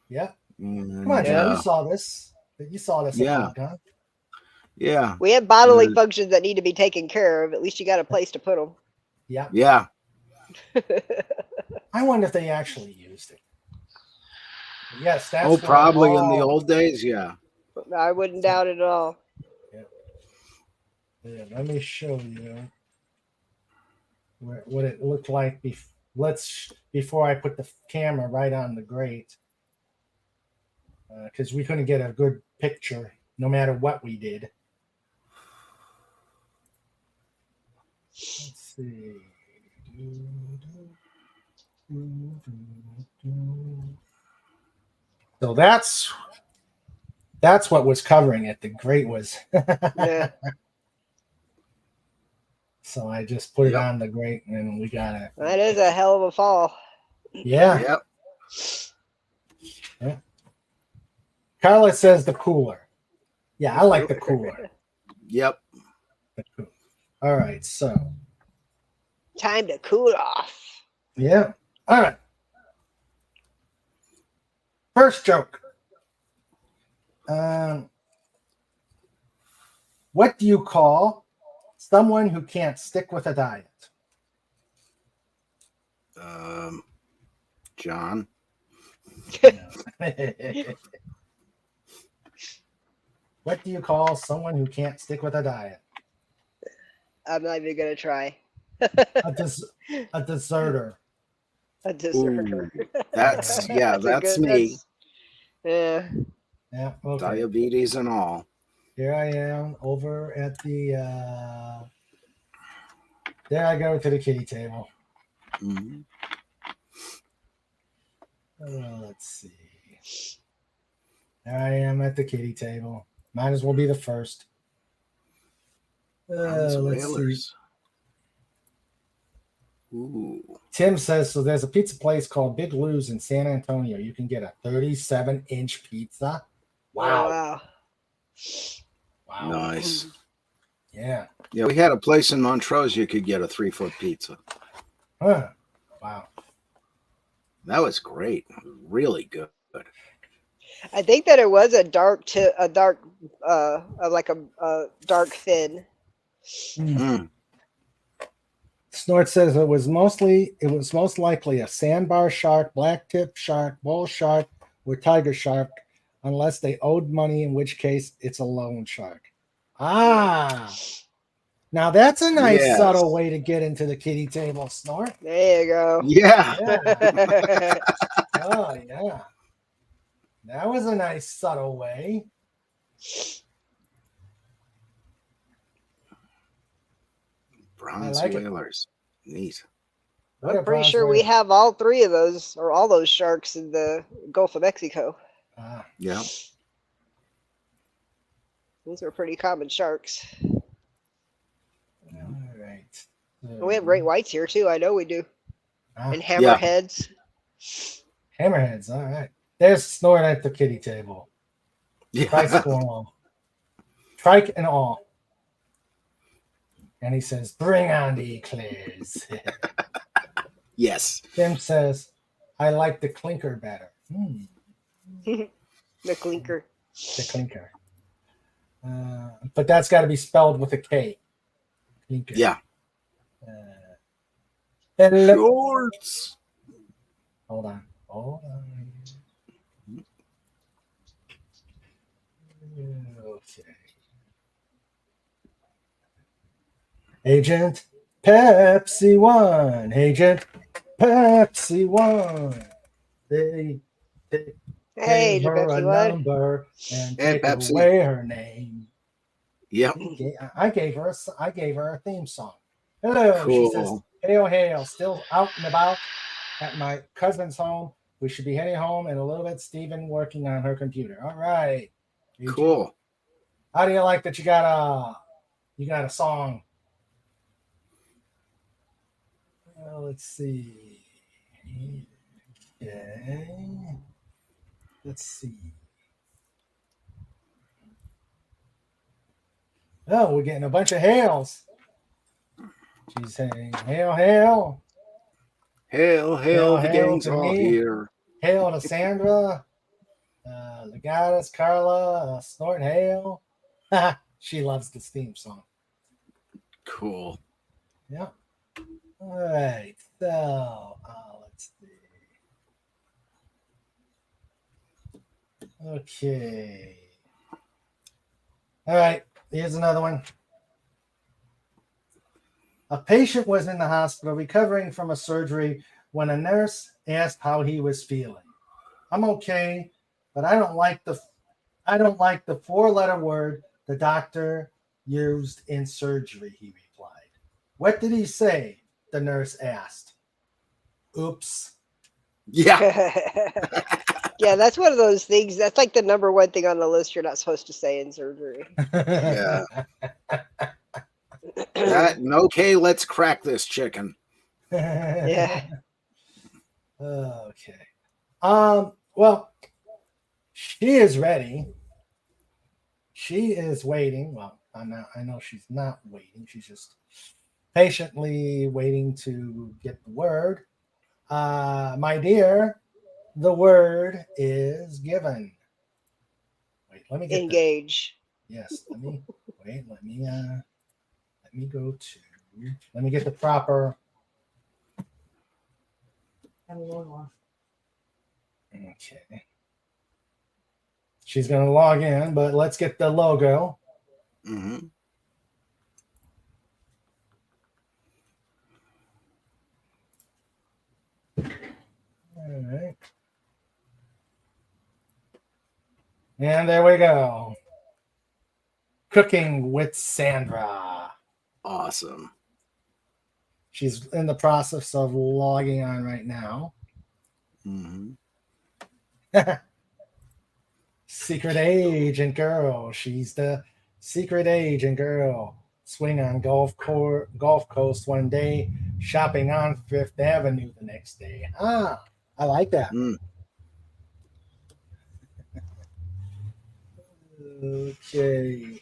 Yeah. And, Come on, John. Yeah. You saw this. You saw this. Yeah. Huh? Yeah. We have bodily Mm. functions that need to be taken care of. At least you got a place to put them. Yeah. Yeah. I wonder if they actually used it. Yes, that's Oh, what probably in the all- old days. Yeah. I wouldn't doubt it at all. Yeah, let me show you what it looked like before I put the camera right on the grate, because we couldn't get a good picture no matter what we did. Let's see. So that's what was covering it. The grate was. Yeah. So I just put it Yep. on the grate and we got it. That is a hell of a fall. Yeah. Yep. Carla says the cooler. Yeah, I like the cooler. Yep. The cooler. All right. So, Time to cool off. yeah. All right. First joke. What do you call someone who can't stick with a diet? John. What do you call someone who can't stick with a diet? I'm not even gonna try. A deserter. A deserter. Ooh, that's That's a that's good. me. Yeah. Yeah. Okay. Diabetes and all. Here I am over at the. There I go to the kitty table. Mhm. Let's see. There I am at the kitty table. Might as well be the first. Bronze Let's see. whalers. Ooh. Tim says so. There's a pizza place called Big Lou's in San Antonio. You can get a 37-inch pizza. Oh, wow. Wow. Nice. Yeah. Yeah, we had a place in Montrose you could get a 3-foot pizza. Huh. Wow. That was great. Really good. I think that it was a dark, like a dark thin. Mm. Snort says it was most likely a sandbar shark, black tip shark, bull shark, or tiger shark, unless they owed money, in which case it's a loan shark. Ah, now that's a nice Yes. subtle way to get into the kitty table, Snort. There you go. Yeah. Yeah. Oh yeah, that was a nice subtle way. Bronze like it. whalers. Neat. What a I'm pretty bronze sure we whale. have all three of those, or all those sharks in the Gulf of Mexico. Ah, Yeah. Those are pretty common sharks. all right. We have great whites here too. I know we do. Ah, And hammerheads. hammerheads. All right. There's Snort at the kitty table. Yeah. Tricycle and all. Trike and all. And he says, bring on the eclairs. Yes. Tim says, I like the clinker better. The clinker. The clinker. But that's got to be spelled with a K. Clinker. Yeah. Hello. Shorts. Hold on. Okay. Agent Pepsi 1. Agent Pepsi 1. They Hey, gave her a Pepsi, what? number and Hey, take Pepsi. away her name. Yep. I gave her a theme song. Hello, she says, Cool. hail, hail, still out and about at my cousin's home. We should be heading home in a little bit. Stephen working on her computer. All right. Agent. Cool. How do you like that you got a song? Well, let's see. Okay. Let's see. Oh, we're getting a bunch of hails. She's saying, hail, hail. Hail, Hail, the hail gang's to all me. here. Hail to Sandra. Legatus, Carla, Snort, hail. She loves this theme song. Cool. Yep. All right. So, let's see. Okay. All right. Here's another one. A patient was in the hospital recovering from a surgery when a nurse asked how he was feeling. I'm okay, but I don't like the 4-letter word the doctor used in surgery, he replied. What did he say? The nurse asked. Oops. Yeah. Yeah, that's one of those things. That's like the number one thing on the list you're not supposed to say in surgery. Yeah. Okay, let's crack this chicken. Yeah. Okay. Well, she is ready. She is waiting. Well, I know she's not waiting. She's just patiently waiting to get the word. My dear, the word is given. Wait, let me get Engage. Yes, let me let me get the proper. Okay. She's gonna log in, but let's get the logo. Mm-hmm. And there we go. Cooking with Sandra. Awesome. She's in the process of logging on right now. Hmm. Secret agent girl. She's the secret agent girl. Swing on Gulf Coast one day, shopping on Fifth Avenue the next day. Ah, I like that. Mm. Okay.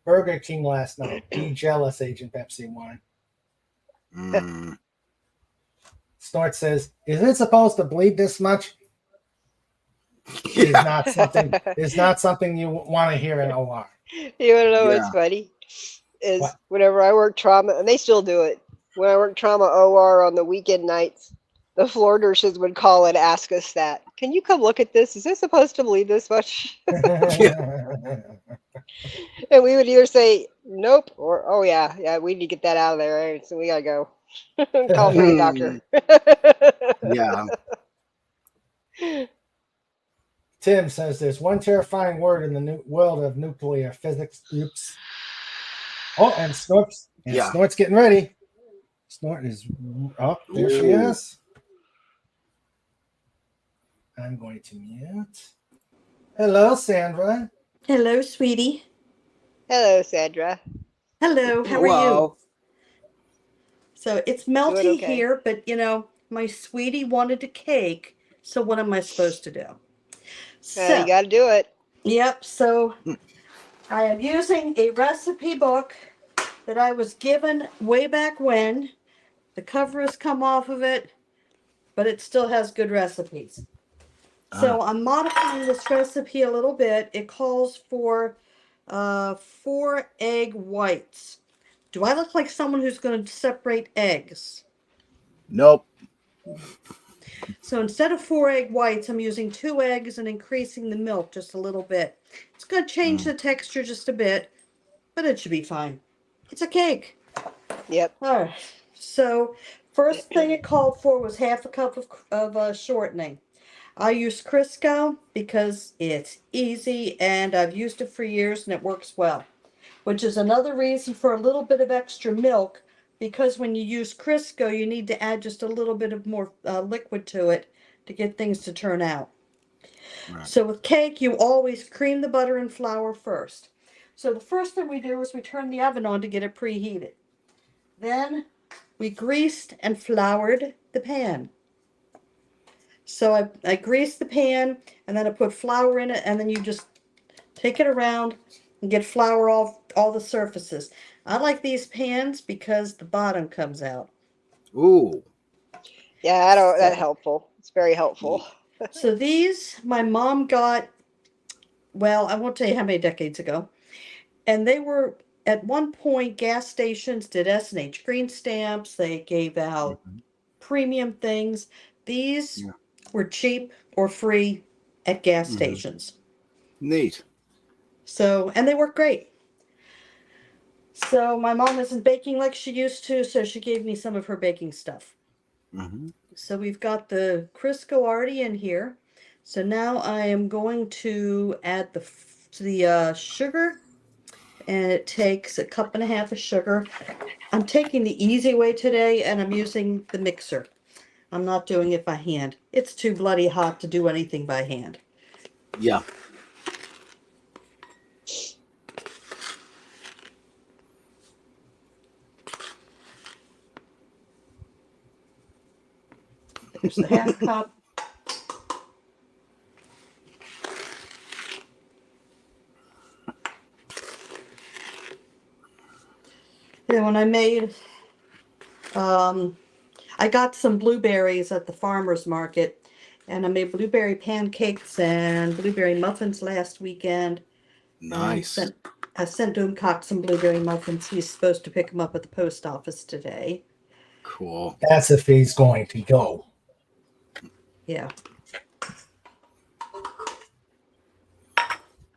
Burger King last night. Be jealous, Agent Pepsi won. Mm. Snort says, "Is it supposed to bleed this much?" Is not something you want to hear in OR. You want to know what's Yeah. funny? Is What? whenever I work trauma, and they still do it. When I work trauma OR on the weekend nights, the floor nurses would call and ask us that. Can you come look at this? Is this supposed to bleed this much? And we would either say nope or oh yeah, we need to get that out of there. So we gotta go. Call for the doctor. Yeah. Tim says there's one terrifying word in the new world of nuclear physics. Oops. Oh, and Snort's Yeah. Snort's getting ready. Snort is oh, there she Ooh. is. I'm going to mute. Hello, Sandra. Hello, sweetie. Hello, Sandra. Hello, how are you? Hello. So it's melty Doing okay. here, but my sweetie wanted a cake. So what am I supposed to do? So, You gotta do it. yep. So I am using a recipe book that I was given way back when. The cover has come off of it, but it still has good recipes. So I'm modifying this recipe a little bit. It calls for 4 egg whites. Do I look like someone who's going to separate eggs? Nope. So instead of 4 egg whites, I'm using 2 eggs and increasing the milk just a little bit. It's going to change the texture just a bit, but it should be fine. It's a cake. Yep. All right. So first thing it called for was half a cup of shortening. I use Crisco because it's easy and I've used it for years and it works well, which is another reason for a little bit of extra milk, because when you use Crisco, you need to add just a little bit of more liquid to it to get things to turn out. Right. So with cake, you always cream the butter and flour first. So the first thing we do is we turn the oven on to get it preheated. Then we greased and floured the pan. So I greased the pan and then I put flour in it, and then you just take it around and get flour off all the surfaces. I like these pans because the bottom comes out. Ooh. Yeah, I don't. That's helpful. It's very helpful. So these my mom got, well, I won't tell you how many decades ago. And they were, at one point, gas stations did S&H green stamps. They gave out premium things. These were cheap or free at gas stations. Neat. So, and they work great. So my mom isn't baking like she used to, so she gave me some of her baking stuff. So we've got the Crisco already in here. So now I am going to add the sugar, and it takes 1.5 cups of sugar. I'm taking the easy way today, and I'm using the mixer. I'm not doing it by hand. It's too bloody hot to do anything by hand. Yeah. There's the 1/2 cup. Then when I made, I got some blueberries at the farmer's market, and I made blueberry pancakes and blueberry muffins last weekend. Nice. Mm-hmm. I sent Doomcock some blueberry muffins. He's supposed to pick them up at the post office today. Cool. That's if he's going to go. Yeah.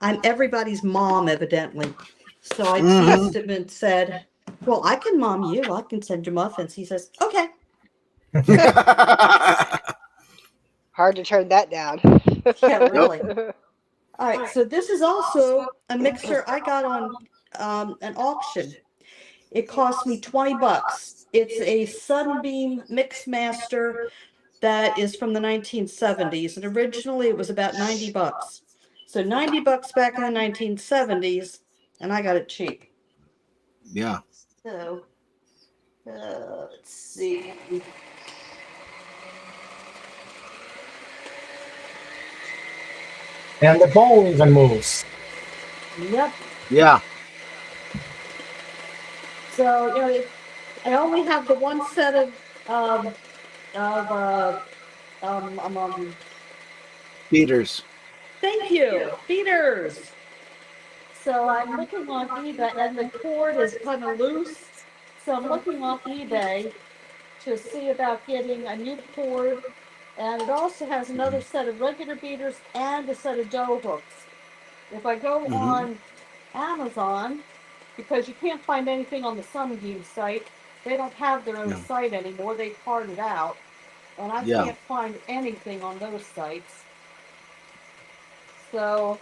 I'm everybody's mom, evidently. So I teased him and said, well, I can mom you. I can send you muffins. He says, okay. Hard to turn that down. Yeah, really. All right, so this is also a mixer I got on an auction. It cost me 20 bucks. It's a Sunbeam Mixmaster that is from the 1970s, and originally it was about 90 bucks. So 90 bucks back in the 1970s, and I got it cheap. Yeah. So, let's see. And the bowl even moves. Yep. Yeah. So, I only have the one set of uh, Beaters. thank you, feeders. So I'm looking on eBay, and the cord is kind of loose. So I'm looking on eBay to see about getting a new cord, and it also has another set of regular beaters and a set of dough hooks. If I go on Amazon, because you can't find anything on the Sunbeam site, they don't have their own site anymore. They parted out, and I can't find anything on those sites. So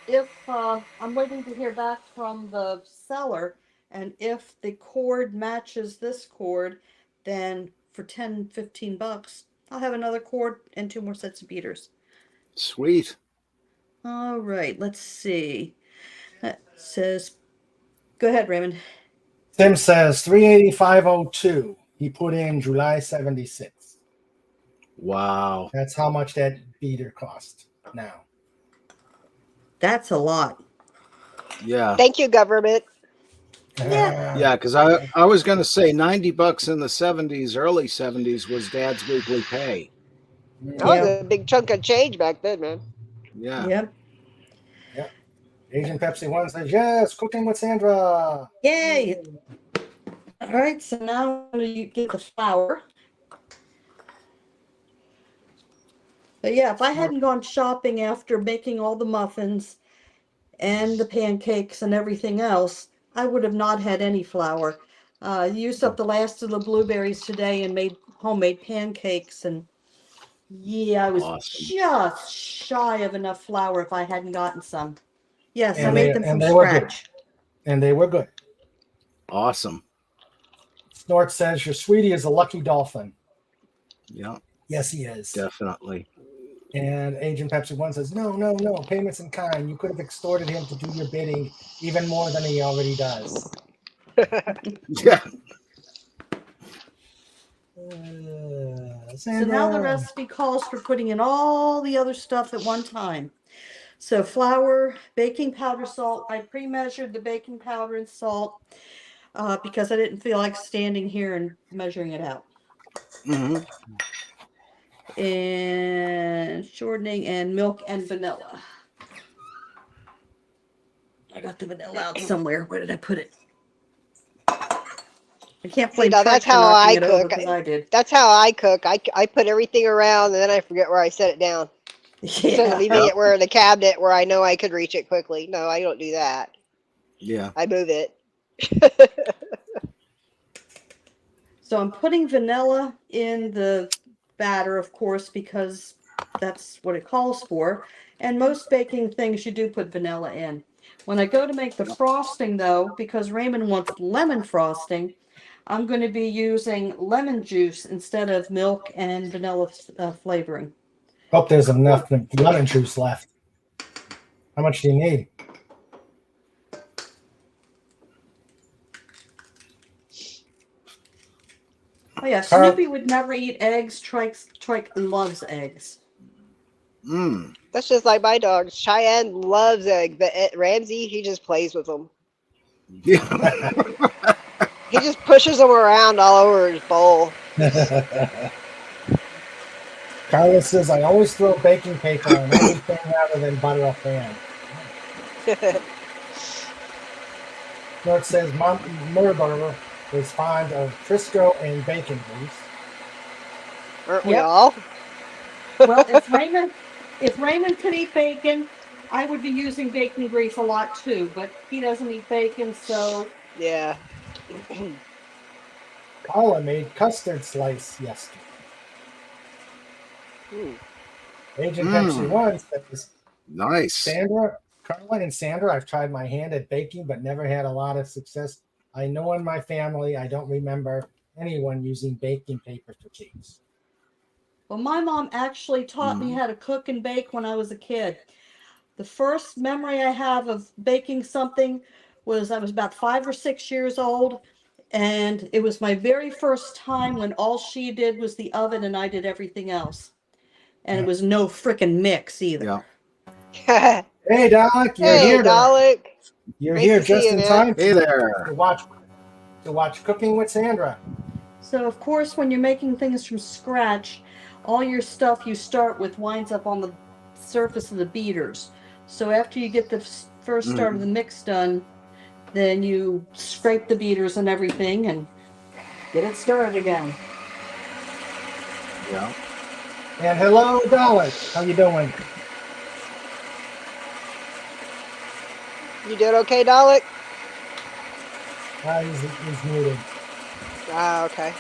if I'm waiting to hear back from the seller, and if the cord matches this cord, then for 10-15 bucks, I'll have another cord and 2 more sets of beaters. Sweet. All right, let's see. That says, go ahead, Raymond. Tim says 385.02. He put in July 76. Wow. That's how much that beater cost now. That's a lot. Yeah. Thank you, government. Yeah, because I was going to say 90 bucks in the 70s, early 70s was Dad's weekly pay. That was a big chunk of change back then, man. Yeah. Yep. Asian Pepsi 1 says, yes, cooking with Sandra. Yay. All right, so now you get the flour. But yeah, if I hadn't gone shopping after making all the muffins and the pancakes and everything else, I would have not had any flour. Used up the last of the blueberries today and made homemade pancakes, and yeah, I was just shy of enough flour if I hadn't gotten some. Yes, I made them from scratch. And they were good. Awesome. Snort says your sweetie is a lucky dolphin. Yeah. Yes, he is. Definitely. And Agent Pepsi 1 says, no, payments in kind. You could have extorted him to do your bidding even more than he already does. Yeah. So now the recipe calls for putting in all the other stuff at one time. So flour, baking powder, salt. I pre-measured the baking powder and salt because I didn't feel like standing here and measuring it out. And shortening and milk and vanilla. I got the vanilla out somewhere. Where did I put it? I can't blame Trent that's for how knocking I it over cook. 'cause I did. That's how I cook. I put everything around and then I forget where I set it down. Instead of leaving it where in the cabinet where I know I could reach it quickly. No, I don't do that. Yeah. I move it. So I'm putting vanilla in the batter, of course, because that's what it calls for. And most baking things you do put vanilla in. When I go to make the frosting, though, because Raymond wants lemon frosting, I'm going to be using lemon juice instead of milk and vanilla flavoring. Hope there's enough lemon juice left. How much do you need? Oh yeah, Snoopy would never eat eggs. Trike loves eggs. That's just like my dog. Cheyenne loves eggs, but Ramsey, he just plays with them. Yeah. He just pushes them around all over his bowl. Carlos says, I always throw baking paper on everything rather than butter a pan. Snort says, Murder is fond of Crisco and bacon grease. Aren't we all? Well, if Raymond could eat bacon, I would be using bacon grease a lot too, but he doesn't eat bacon, so... Yeah. Paula made custard slice yesterday. Agent Pepsi One says, Nice. Sandra, Carlin, and Sandra, I've tried my hand at baking, but never had a lot of success. I know in my family, I don't remember anyone using baking paper for cakes. Well, my mom actually taught me how to cook and bake when I was a kid. The first memory I have of baking something was I was about 5 or 6 years old, and it was my very first time when all she did was the oven and I did everything else. And it was no frickin' mix either. Yeah. Hey, Doc, you're Hey, here. Dalek. You're Nice here to see just you, in man. time Hey there. to watch Cooking with Sandra. So, of course, when you're making things from scratch, all your stuff you start with winds up on the surface of the beaters. So after you get the first start of the mix done, then you scrape the beaters and everything and get it started again. Yeah. And hello, Dalek. How you doing? You doing okay, Dalek? He's muted. Ah, okay.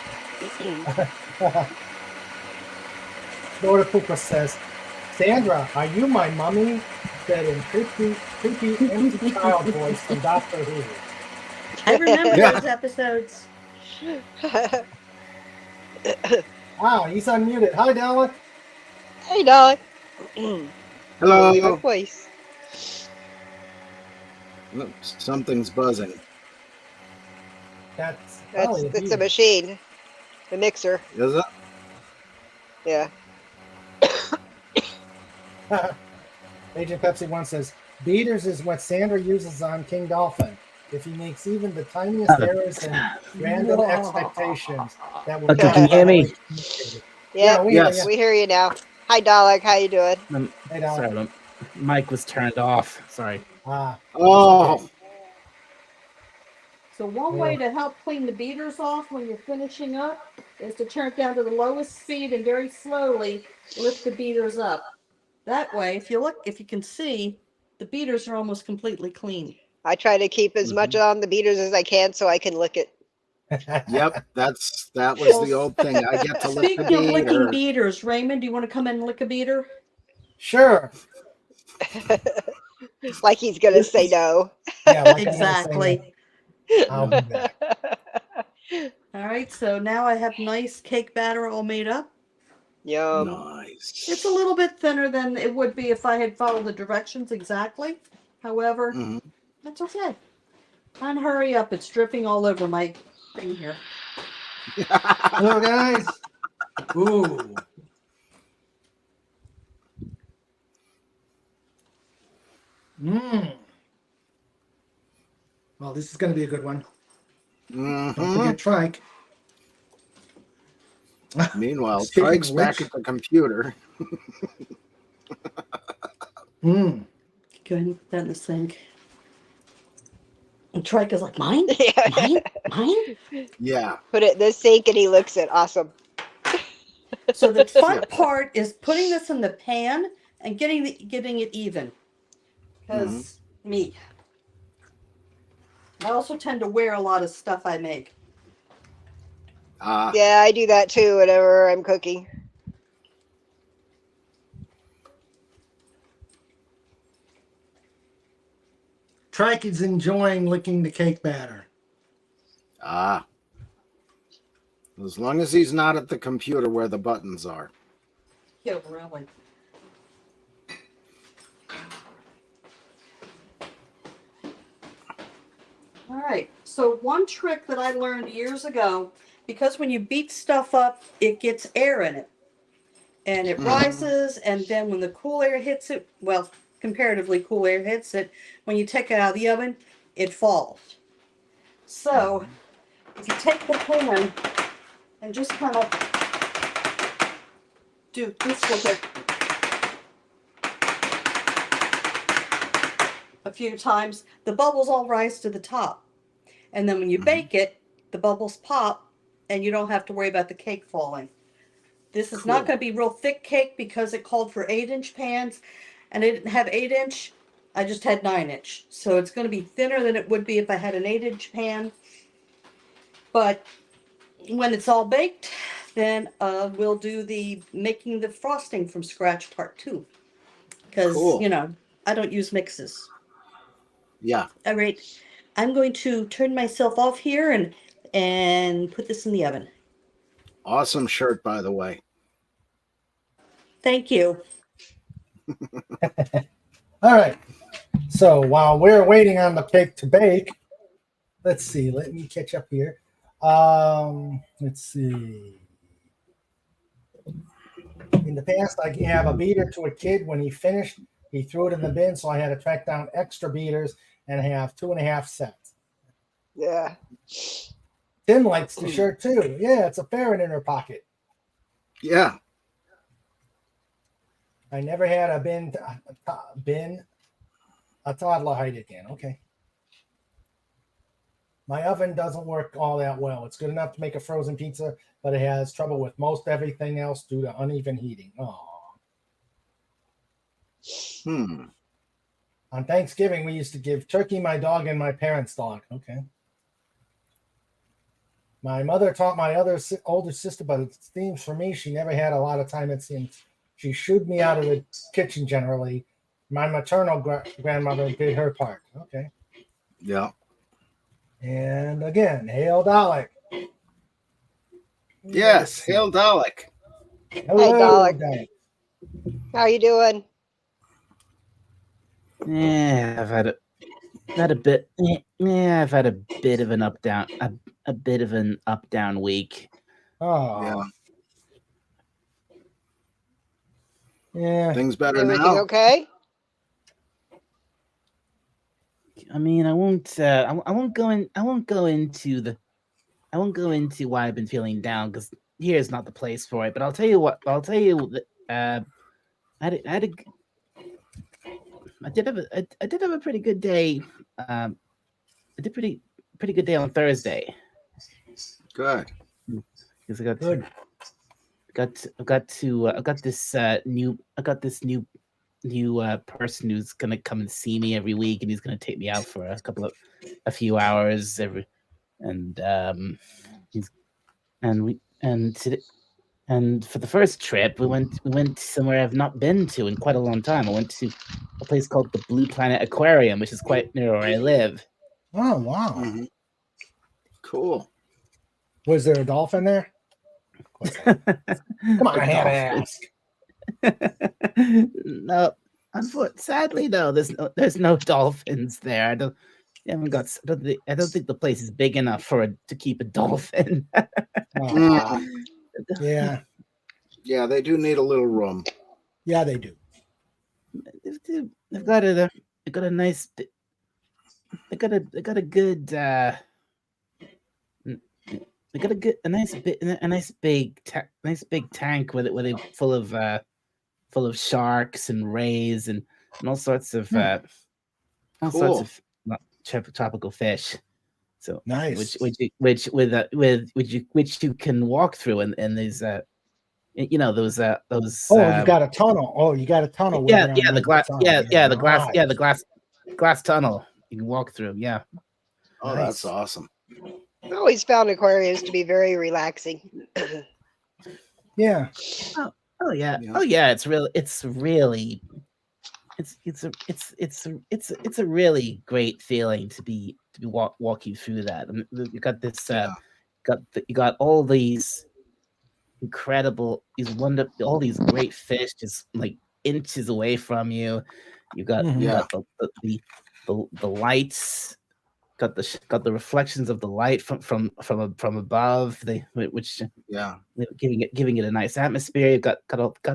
Florida Pupa says, Sandra, are you my mummy? Said in creepy, empty child voice from Doctor Who. I remember Yeah. those episodes. Ah, he's unmuted. Hi, Dalek. Hey, Dalek. Hello. Leave my voice. Look, something's buzzing. That's It's a beater. machine. The mixer. Is it? Yeah. Agent Pepsi One says, beaters is what Sandra uses on King Dolphin. If he makes even the tiniest errors and random expectations, that will Can you hear me? Yeah, we hear Yes. you. We hear you now. Hi, Dalek. How you doing? Hey, Dalek. Sorry, the mic was turned off. Sorry. Ah, Oh, So one way to help clean the beaters off when you're finishing up is to turn it down to the lowest speed and very slowly lift the beaters up. That way, if you can see, the beaters are almost completely clean. I try to keep as much on the beaters as I can so I can lick it. yep. That was the old thing. I get to lick the Speaking of licking beater. beaters, Raymond, do you want to come in and lick a beater? sure. Like he's gonna say no. Yeah, like Exactly. I'll be back. All right, so now I have nice cake batter all made up. Nice. It's a little bit thinner than it would be if I had followed the directions exactly. However, that's okay. And hurry up, it's dripping all over my thing here. Hello, guys. Ooh. Well, this is going to be a good one. Don't forget Trike. Meanwhile, Speaking of Trike's back which- at the computer. Go ahead and put that in the sink. And Trike is like, mine? Mine? Mine? Yeah. Put it in the sink and he licks it. Awesome. So the fun part is putting this in the pan and getting it even. Because me. I also tend to wear a lot of stuff I make. Yeah, I do that too whenever I'm cooking. Trike is enjoying licking the cake batter. As long as he's not at the computer where the buttons are. Yeah, really. All right, so one trick that I learned years ago, because when you beat stuff up, it gets air in it. And it rises, and then when the cool air hits it, well, comparatively cool air hits it, when you take it out of the oven, it falls. So, if you take the pan and just kind of do this with it a few times, the bubbles all rise to the top. And then when you bake it, the bubbles pop, and you don't have to worry about the cake falling. This is not going to be real thick cake because it called for 8-inch pans, and I didn't have 8-inch. I just had 9-inch. So it's going to be thinner than it would be if I had an 8-inch pan. But when it's all baked, then we'll do the making the frosting from scratch part too. Because, Cool. I don't use mixes. Yeah. All right. I'm going to turn myself off here and put this in the oven. Awesome shirt, by the way. Thank you. All right. So while we're waiting on the cake to bake, let's see. Let me catch up here. Let's see. In the past, I gave a beater to a kid. When he finished, he threw it in the bin, so I had to track down extra beaters and have 2.5 sets. Yeah. Tim likes the shirt too. Yeah, it's a ferret in her pocket. Yeah. I never had a toddler height again. Okay. My oven doesn't work all that well. It's good enough to make a frozen pizza, but it has trouble with most everything else due to uneven heating. Oh. On Thanksgiving, we used to give turkey, my dog, and my parents' dog. Okay. My mother taught my older sister, but it seems for me she never had a lot of time. It seems she shooed me out of the kitchen generally. My maternal grandmother did her part. Okay. Yeah. And again, hail Dalek. Yes. Hail Dalek. Hello, Dalek. Dalek. How you doing? Yeah, I've had a bit. Yeah, I've had a bit of an up down, a bit of an up down week. Oh. Yeah. Yeah. Things better Everything now. okay? I mean, I won't go into why I've been feeling down, because here's not the place for it. But I'll tell you what. I'll tell you that I did have a pretty good day. I did pretty good day on Thursday. Good. Because I Good. got this new person who's gonna come and see me every week, and he's gonna take me out for a few hours every, and for the first trip we went somewhere I've not been to in quite a long time. I went to a place called the Blue Planet Aquarium, which is quite near where I live. Oh, wow. Mm-hmm. Cool. Was there a dolphin there? Come on, I had to ask. No, sadly, no. There's no dolphins there. I don't think the place is big enough to keep a dolphin. Oh, yeah. Yeah, they do need a little room. Yeah, they do. They've got a nice. They got a good. They got a nice big tank with it full of sharks and rays and all sorts of tropical fish. So nice. which you can walk through, and there's those. You got a tunnel. Oh, you got a tunnel. The glass tunnel you can walk through. Yeah. Oh, Nice. That's awesome. I always found aquariums to be very relaxing. Yeah. Oh yeah. It's a really great feeling to be walking through that. And you got this. You got all these incredible, all these great fish just like inches away from you. You got the lights. Got the reflections of the light from above, giving it a nice atmosphere. You've got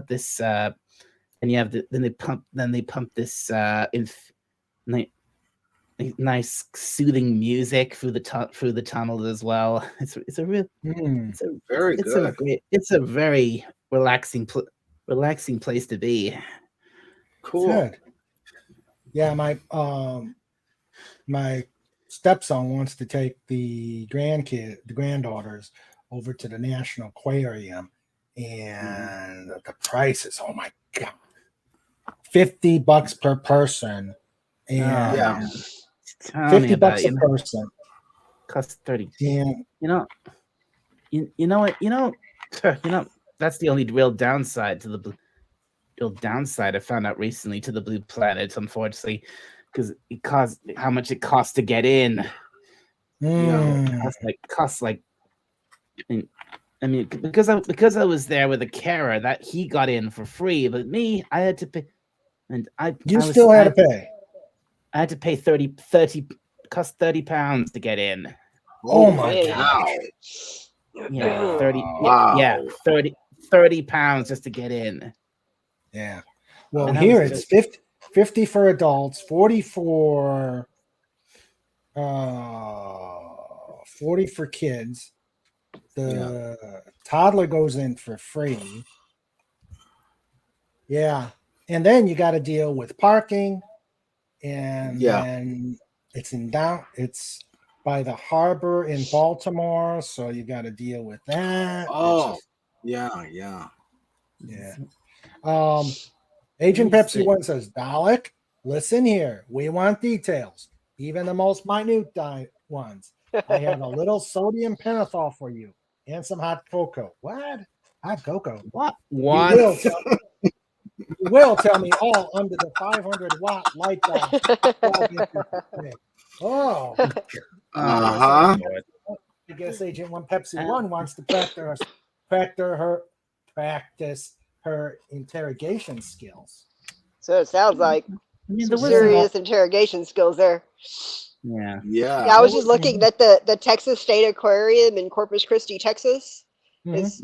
this, and you have then they pump this nice soothing music through the tunnel as well. It's a very relaxing place to be. Cool. Good. Yeah, my stepson wants to take the granddaughters over to the National Aquarium, and the price is, oh my god, $50 per person, and $50 a person costs 30. And you know what? You know, that's the only real downside to the real downside I found out recently to the Blue Planet, unfortunately, because it costs how much it costs to get in. Mm. Costs like I mean, because I was there with a carer, that he got in for free, but me, I had to pay, and You still had to pay. I had to pay 30 cost £30 to get in. Oh my Hey. gosh. Yeah, Wow. 30 pounds just to get in. Yeah. Well, And that here was it's 50 for adults, 40 for 40 for kids. The toddler goes in for free. Yeah. And then you got to deal with parking, and then it's by the harbor in Baltimore, so you got to deal with that. Oh, yeah. Yeah. Agent Pepsi One says, Dalek, listen here. We want details, even the most minute ones. I have a little sodium pentothal for you and some hot cocoa. What? Hot cocoa? What? You will tell me all under the 500-watt light bulb. Oh. Uh-huh. I guess Agent One Pepsi One wants to practice her interrogation skills. So it sounds like some serious interrogation skills there. Yeah. Yeah, I was just looking at the Texas State Aquarium in Corpus Christi, Texas. Is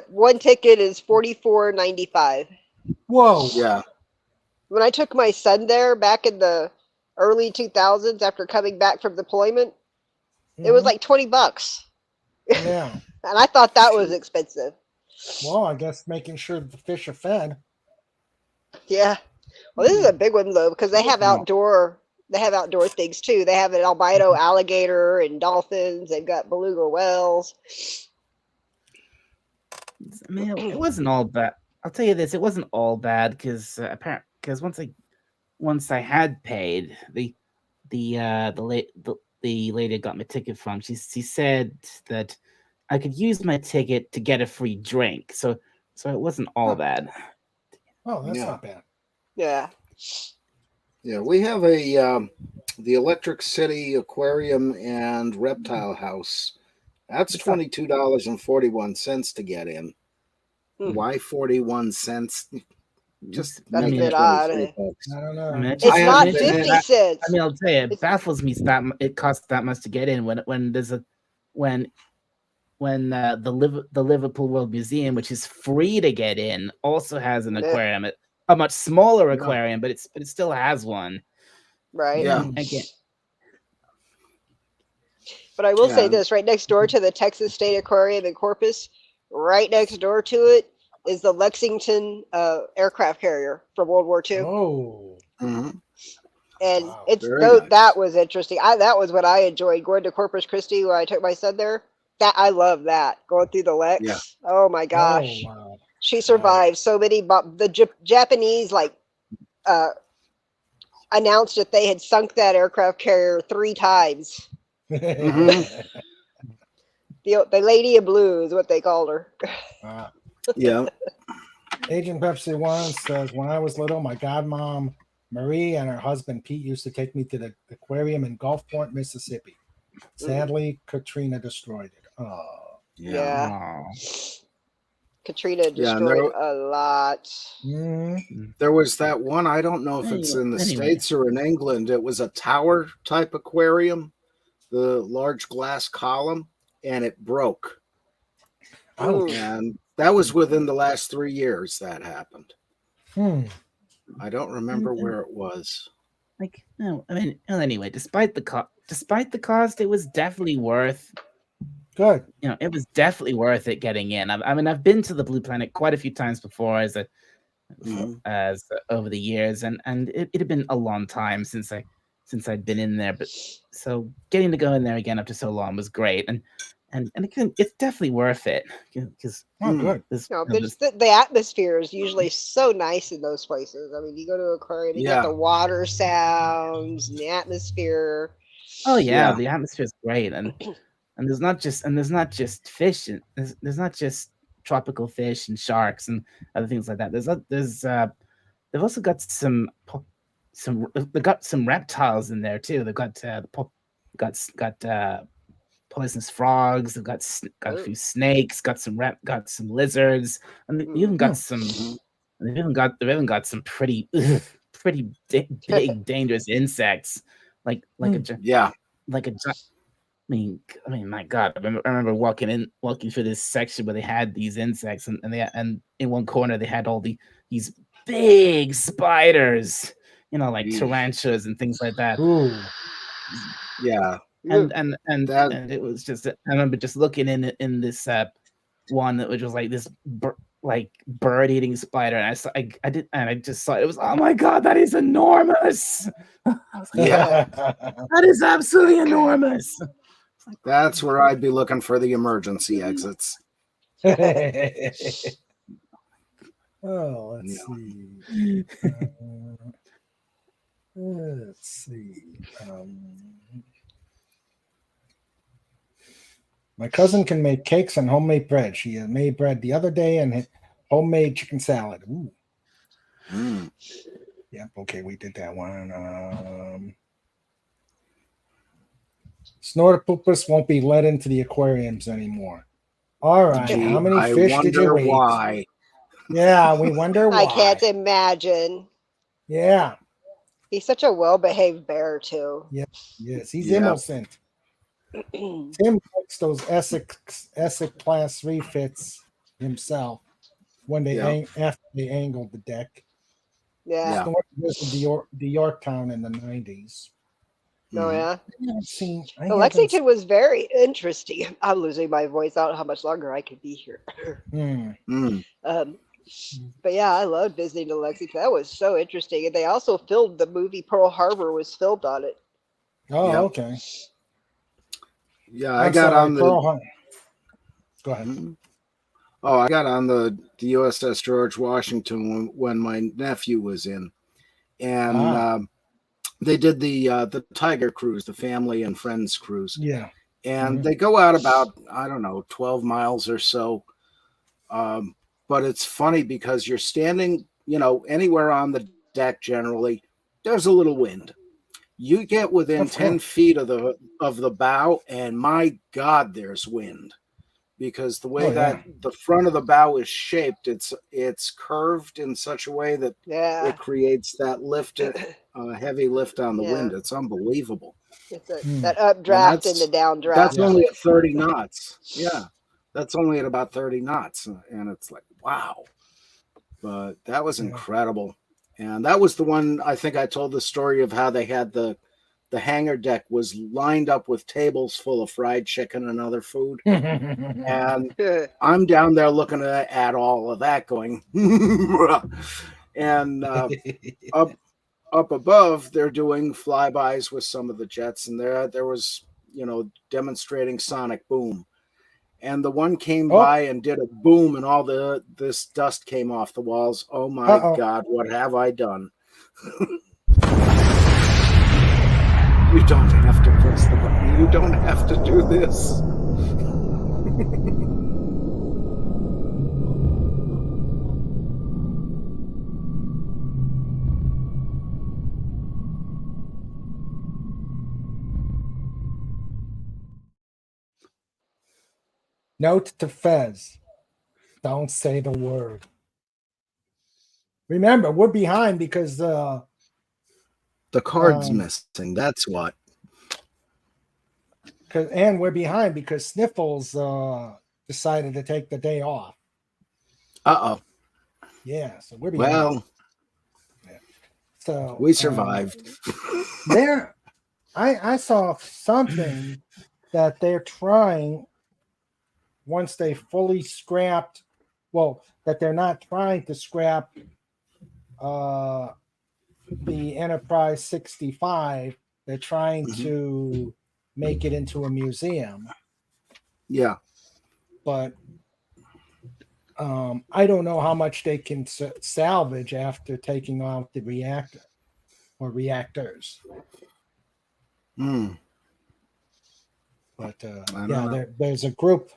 one ticket is $44.95. Whoa. Yeah. When I took my son there back in the early 2000s after coming back from deployment, it was like $20. Yeah. And I thought that was expensive. Well, I guess making sure the fish are fed. Yeah. Well, this is a big one though, because they have outdoor things too. They have an albino alligator and dolphins. They've got beluga whales. I mean, it wasn't all bad. I'll tell you this: it wasn't all bad because once I had paid, the lady I got my ticket from, she said that I could use my ticket to get a free drink. So it wasn't all bad. Oh, that's not bad. Yeah. Yeah, we have the Electric City Aquarium and Reptile House. That's $22.41 to get in. Why 41 cents? Just that's a bit odd. I don't know. I mean, it's not 50 cents. I mean, I'll tell you, it baffles me that it costs that much to get in when there's the Liverpool World Museum, which is free to get in, also has an aquarium, a much smaller aquarium, but it still has one. Right. Yeah. Again. But I will say this: right next door to the Texas State Aquarium in Corpus, right next door to it is the Lexington aircraft carrier from World War II. Oh. Mm-hmm. And nice. That was interesting. That was what I enjoyed going to Corpus Christi when I took my son there. I love that, going through the Lex. Yeah. Oh my gosh. Oh, wow. She survived so many. The Japanese announced that they had sunk that aircraft carrier 3 times. Mm-hmm. The Lady in Blue is what they called her. Yeah. Agent Pepsi One says, when I was little, my godmom Marie and her husband Pete used to take me to the aquarium in Gulfport, Mississippi. Sadly, Katrina destroyed it. Oh. Yeah. Katrina destroyed a lot. Mm-hmm. There was that one, I don't know if it's in the States or in England. It was a tower type aquarium, the large glass column, and it broke. Oh. And that was within the last 3 years that happened. I don't remember where it was. Anyway, despite the cost, it was definitely worth. Good. It was definitely worth it getting in. I've been to the Blue Planet quite a few times before as over the years, and it had been a long time since I'd been in there. But so getting to go in there again after so long was great, and it's definitely worth it because good. The atmosphere is usually so nice in those places. I mean, you go to an aquarium, you got the water sounds and the atmosphere. Oh yeah, the atmosphere is great, and there's not just fish, and there's not just tropical fish and sharks and other things like that. They've also got they've got some reptiles in there too. They've got poisonous frogs. They've got a few snakes. Got some lizards, and they've even got some pretty big dangerous insects like Yeah. like a gi- I mean, my God! I remember walking through this section where they had these insects, and in one corner they had all these big spiders, like Eesh. tarantulas and things like that. Ooh. Yeah. And That- it was just, I remember just looking in this one that was like this bird eating spider, and I just saw it was, oh my God, that is enormous. I was like, Yeah. that is absolutely enormous. That's where I'd be looking for the emergency exits. Oh, let's see. Let's see. My cousin can make cakes and homemade bread. She made bread the other day and homemade chicken salad. Ooh. Mm. Yep. Okay, we did that one. Snortopus won't be let into the aquariums anymore. All right. How many fish did you eat? Why? Yeah, we wonder why. I can't imagine. Yeah. He's such a well-behaved bear too. Yes, he's Yeah. innocent. Tim likes those Essex class 3 fits himself when they after they angled the deck. Yeah. Snort visited the Yorktown in the 90s. Oh yeah. Lexington was very interesting. I'm losing my voice. I don't know how much longer I could be here. Mm. But yeah, I loved visiting to Lexington. That was so interesting. And they also filmed the movie Pearl Harbor was filmed on it. Oh, Yep. okay. Yeah, I got on the. Pearl Harbor. Go ahead. Oh, I got on the USS George Washington when my nephew was in, and they did the Tiger Cruise, the family and friends cruise. Yeah. And they go out about, I don't know, 12 miles or so. But it's funny because you're standing, anywhere on the deck generally, there's a little wind. You get within 10 feet of the bow, and my God, there's wind. Because the way that the front of the bow is shaped, it's curved in such a way that it creates that heavy lift on the wind. It's unbelievable. It's that updraft and the downdraft. That's only at 30 knots. Yeah, that's only at about 30 knots, and it's like, wow. But that was incredible, and that was the one I think I told the story of how they had the hangar deck was lined up with tables full of fried chicken and other food. And I'm down there looking at all of that going, and up above, they're doing flybys with some of the jets, and there was, demonstrating sonic boom. And the one came by and did a boom, and all this dust came off the walls. Oh my God, what have I done? You don't have to press the button. You don't have to do this. Note to Fez. Don't say the word. Remember, we're behind because the card's missing. That's what. And we're behind because Sniffles decided to take the day off. Yeah, so we're behind. Well, so we survived. I saw something that they're trying once they fully scrapped. Well, that they're not trying to scrap the Enterprise 65. They're trying to make it into a museum. Yeah. But I don't know how much they can salvage after taking out the reactor or reactors. But there's a group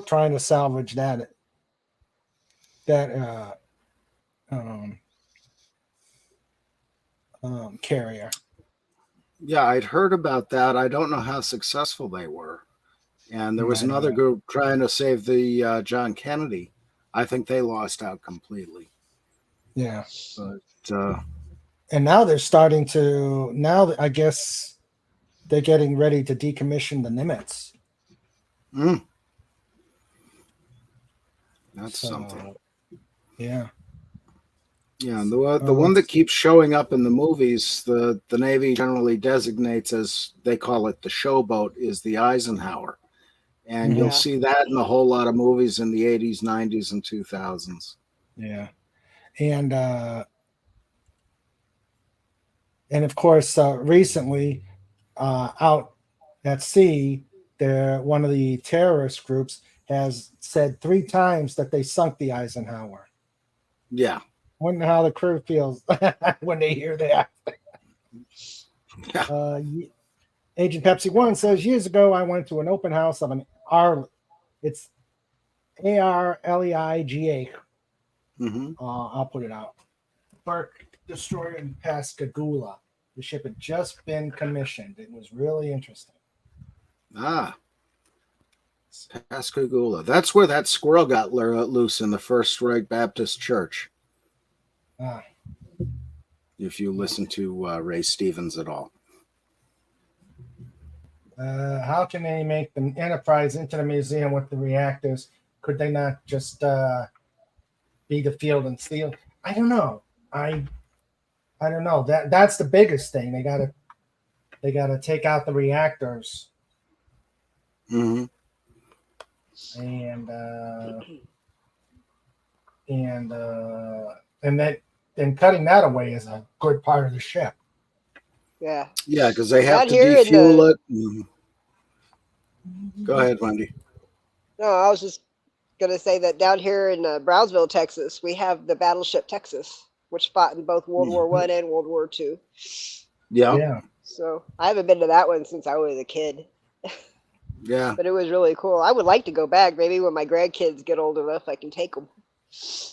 trying to salvage that that carrier. Yeah, I'd heard about that. I don't know how successful they were. And there was I don't another know. group trying to save the John Kennedy. I think they lost out completely. Yeah. But And now they're starting to. Now I guess they're getting ready to decommission the Nimitz. That's So, something. yeah. Yeah, and the one that keeps showing up in the movies, the Navy generally designates as, they call it the showboat, is the Eisenhower. And you'll Yeah. see that in a whole lot of movies in the 80s, 90s, and 2000s. Yeah. And of course, recently out at sea, one of the terrorist groups has said 3 times that they sunk the Eisenhower. Yeah. Wonder how the crew feels when they hear that. Agent Pepsi 1 says, years ago, I went to an open house of an it's Arleiga. I'll put it out. Bark destroyer in Pascagoula. The ship had just been commissioned. It was really interesting. Pascagoula. That's where that squirrel got loose in the First Reich Baptist Church. If you listen to Ray Stevens at all. How can they make the Enterprise into the museum with the reactors? Could they not just be the field and steel? I don't know. I don't know. That's the biggest thing. They gotta take out the reactors. And cutting that away is a good part of the ship. Yeah. Yeah, because they have Out to here in defuel it. Go ahead, Wendy. No, I was just gonna say that down here in Brownsville, Texas, we have the battleship Texas, which fought in both World War I and World War II. Yeah. So I haven't been to that one since I was a kid. Yeah. But it was really cool. I would like to go back. Maybe when my grandkids get old enough, I can take them.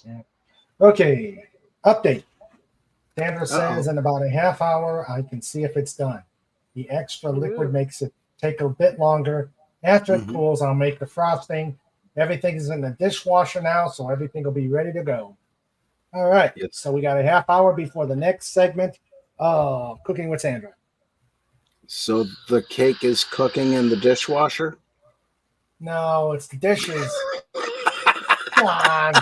Yeah. Okay. Update. Sandra says in about a half hour, I can see if it's done. The extra liquid makes it take a bit longer. After it cools, I'll make the frosting. Everything is in the dishwasher now, so everything will be ready to go. All right. Yes. So we got a half hour before the next segment of Cooking with Sandra. So the cake is cooking in the dishwasher? No, it's the dishes. Come on.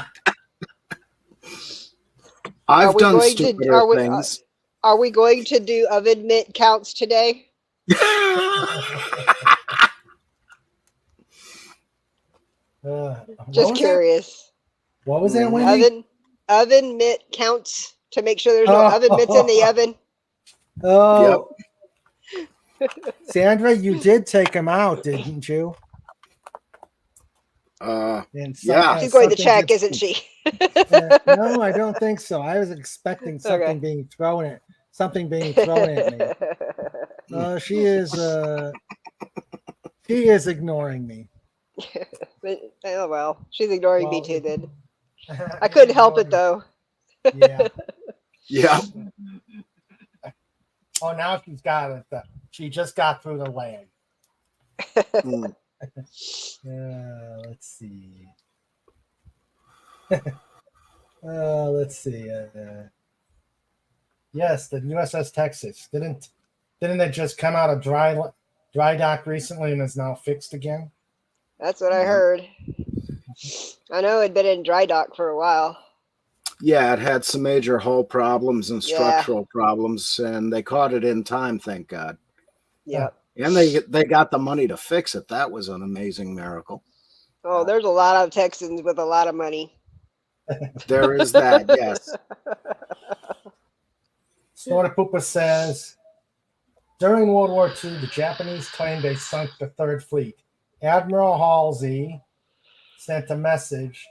I've done stupider things. Are we going to do oven mitt counts today? Just curious. What was that, Wendy? Oven mitt counts to make sure there's no oven mitts in the oven. Oh. Yep. Sandra, you did take them out, didn't you? Yeah. She's going to check, isn't she? No, I don't think so. I was expecting something being thrown at me. She is ignoring me. Oh well, she's ignoring me too. Then I couldn't help it though. Yeah. Yeah. Oh, now she's got it. She just got through the leg. Let's see. Let's see. Yes, the USS Texas didn't it just come out of dry dock recently and is now fixed again? That's what I heard. I know it'd been in dry dock for a while. Yeah, it had some major hull problems and structural problems, and they caught it in time, thank God. Yep. And they got the money to fix it. That was an amazing miracle. Oh, there's a lot of Texans with a lot of money. There is that, yes. Snorta Poopa says, during World War II, the Japanese claimed they sunk the Third Fleet. Admiral Halsey sent a message.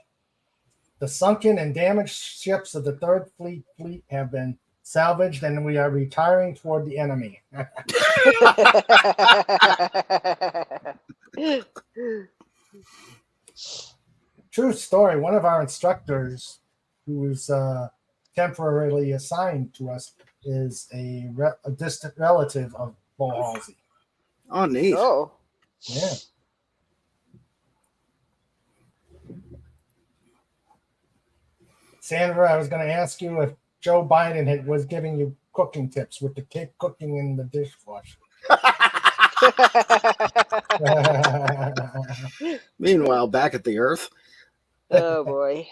The sunken and damaged ships of the Third Fleet have been salvaged, and we are retiring toward the enemy. true story. One of our instructors, who was temporarily assigned to us, is a distant relative of Bo Halsey. Oh, neat. Oh. Yeah. Sandra, I was going to ask you if Joe Biden was giving you cooking tips with the cake cooking in the dishwasher. Meanwhile, back at the Earth. Oh boy.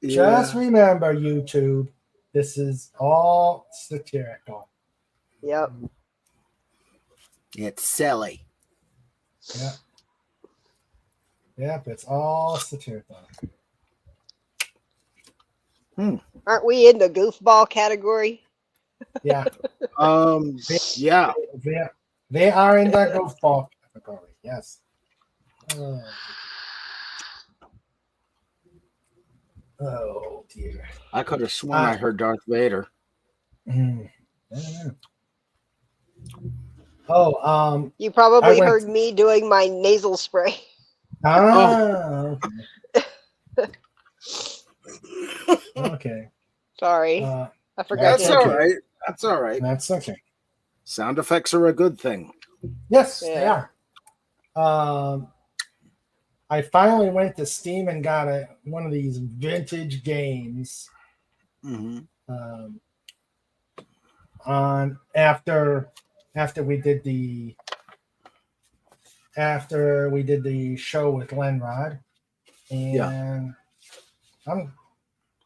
Just Yeah. remember, YouTube, this is all satirical. Yep. It's silly. Yeah. Yep, it's all satirical. Aren't we in the goofball category? Yeah. Yeah. They are in that goofball category. Yes. Oh dear. I could have sworn I heard Darth Vader. Oh, You probably went- heard me doing my nasal spray. Okay. Sorry. Uh, I forgot That's to. all right. That's all right. that's okay. Sound effects are a good thing. Yes, they Yeah. are. I finally went to Steam and got one of these vintage games. On after we did the show with Lenrod, and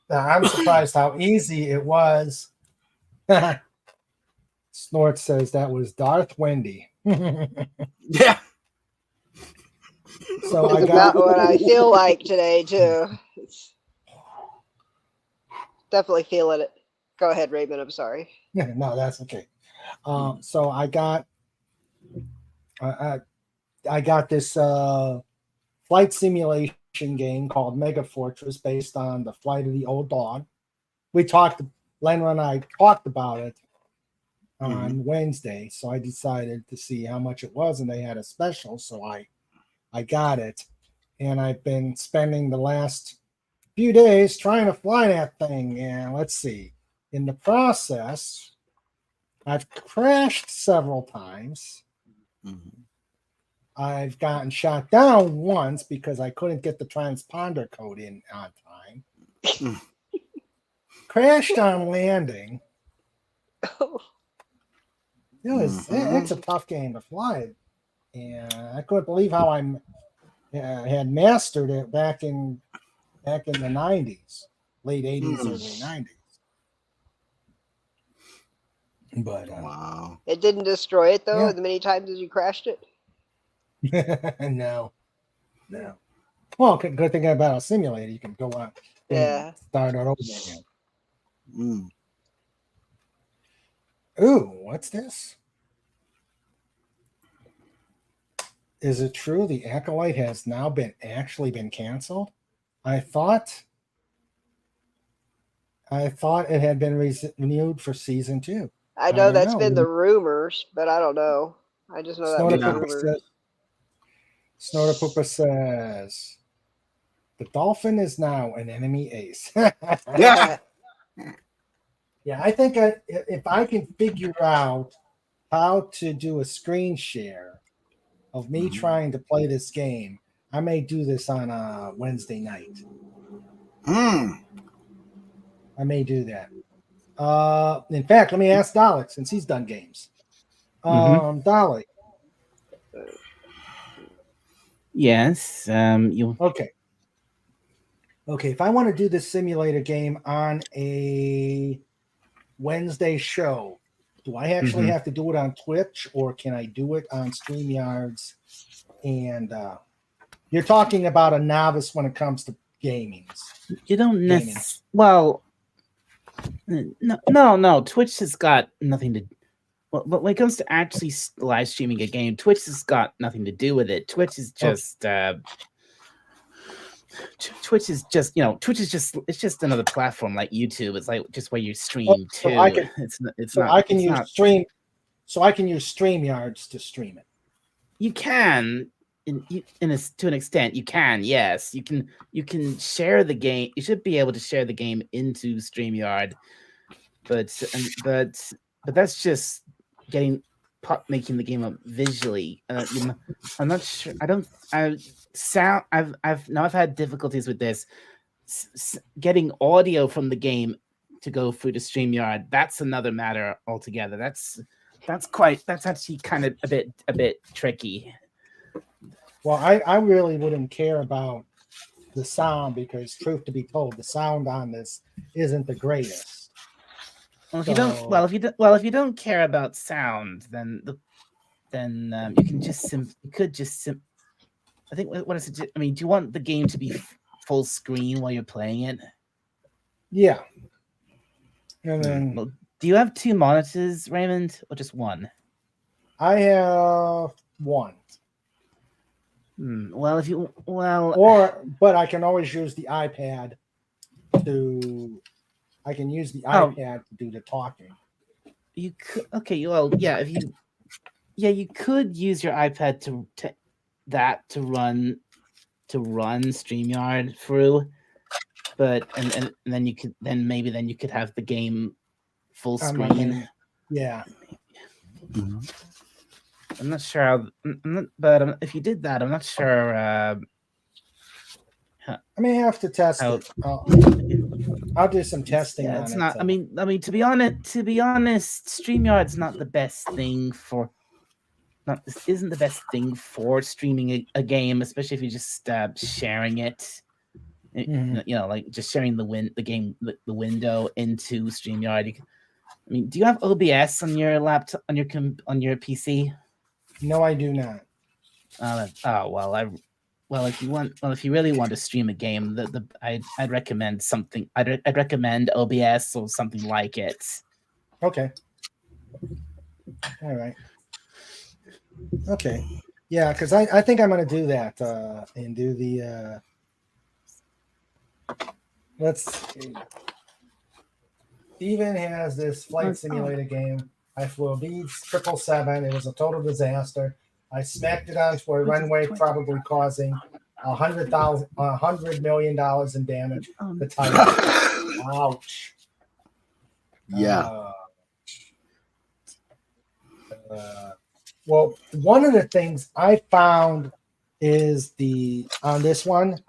I'm surprised how easy it was. Snort says that was Darth Wendy. Yeah. So I It's got about what I feel like today too. Definitely feeling it. Go ahead, Raymond. I'm sorry. no, that's okay. So I got I got this flight simulation game called Mega Fortress based on the Flight of the Old Dog. Lenra and I talked about it on Wednesday, so I decided to see how much it was, and they had a special, so I got it, and I've been spending the last few days trying to fly that thing, and let's see. In the process, I've crashed several times. I've gotten shot down once because I couldn't get the transponder code in on time. Crashed on landing. It's a tough game to fly, and I couldn't believe how I had mastered it back in the 90s, late 80s, early 90s. But Wow. It didn't destroy it though. Yeah. As many times as you crashed it. no. Well, good thing about a simulator, you can go on and start it over again. Ooh, what's this? Is it true the Acolyte has now actually been canceled? I thought it had been renewed for season 2. I know that's been the rumors, but I don't know. I just know that was rumors. Snortapoopa says the dolphin is now an enemy ace. Yeah. Yeah, I think if I can figure out how to do a screen share of me trying to play this game, I may do this on a Wednesday night. I may do that. In fact, let me ask Dalek since he's done games. Dalek. Yes. You. Okay. If I want to do this simulator game on a Wednesday show, do I actually have to do it on Twitch, or can I do it on StreamYards? And you're talking about a novice when it comes to gaming. You don't necessarily. Well, no. Twitch has got nothing to. But when it comes to actually live streaming a game, Twitch has got nothing to do with it. Twitch is just. Twitch is just it's just another platform like YouTube. It's like just where you stream too. I can use StreamYards to stream it. You can, to an extent you can. Yes, you can share the game. You should be able to share the game into StreamYard, but that's just making the game up visually. I'm not sure. I've had difficulties with this. Getting audio from the game to go through the StreamYard, that's another matter altogether. That's actually kind of a bit tricky. Well, I really wouldn't care about the sound because, truth to be told, the sound on this isn't the greatest. Well, if you don't care about sound, then you can just I think what is it? I mean, do you want the game to be full screen while you're playing it? Yeah. And then, well, do you have 2 monitors, Raymond, or just one? I have one. Well, but I can always use the iPad to. I can use the iPad to do the talking. You could. Okay. Well, yeah. You could use your iPad to run StreamYard through, but and then you could have the game full screen. Yeah. Mm-hmm. I'm not sure, but if you did that, I'm not sure. I may have to test it. I'll do some testing. Yeah, it's not. I mean, to be honest, StreamYard's not the best thing for. Isn't the best thing for streaming a game, especially if you're just sharing it. Mm-hmm. Like just sharing the window into StreamYard. I mean, do you have OBS on your laptop, on your PC? No, I do not. If you really want to stream a game, I'd recommend something. I'd recommend OBS or something like it. Okay. All right. Okay. Yeah, because I think I'm going to do that and do the. Let's see. Steven has this flight simulator game. I flew a Beech 777. It was a total disaster. I smacked it onto a runway, probably causing $100 million in damage. The type. Ouch. Yeah. Well, one of the things I found is on this one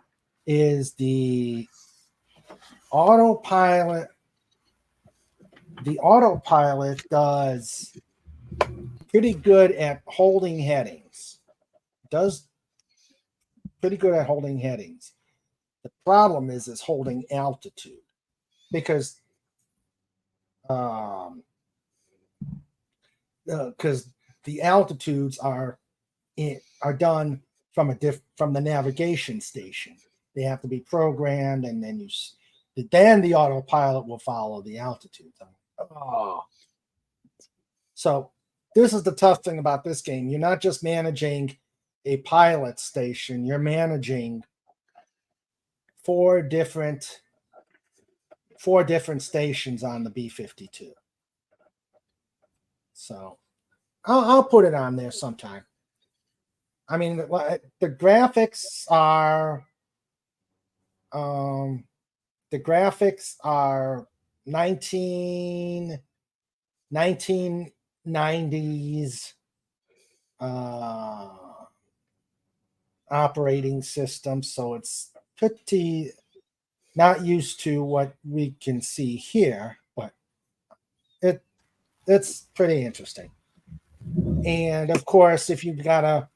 is the autopilot. The autopilot does pretty good at holding headings. The problem is holding altitude because the altitudes are done from the navigation station. They have to be programmed, and then the autopilot will follow the altitude. So this is the tough thing about this game. You're not just managing a pilot station. You're managing four different stations on the B-52. So I'll put it on there sometime. I mean, the graphics are 1990s operating system, so it's pretty not used to what we can see here, but it's pretty interesting. And of course, if you've got a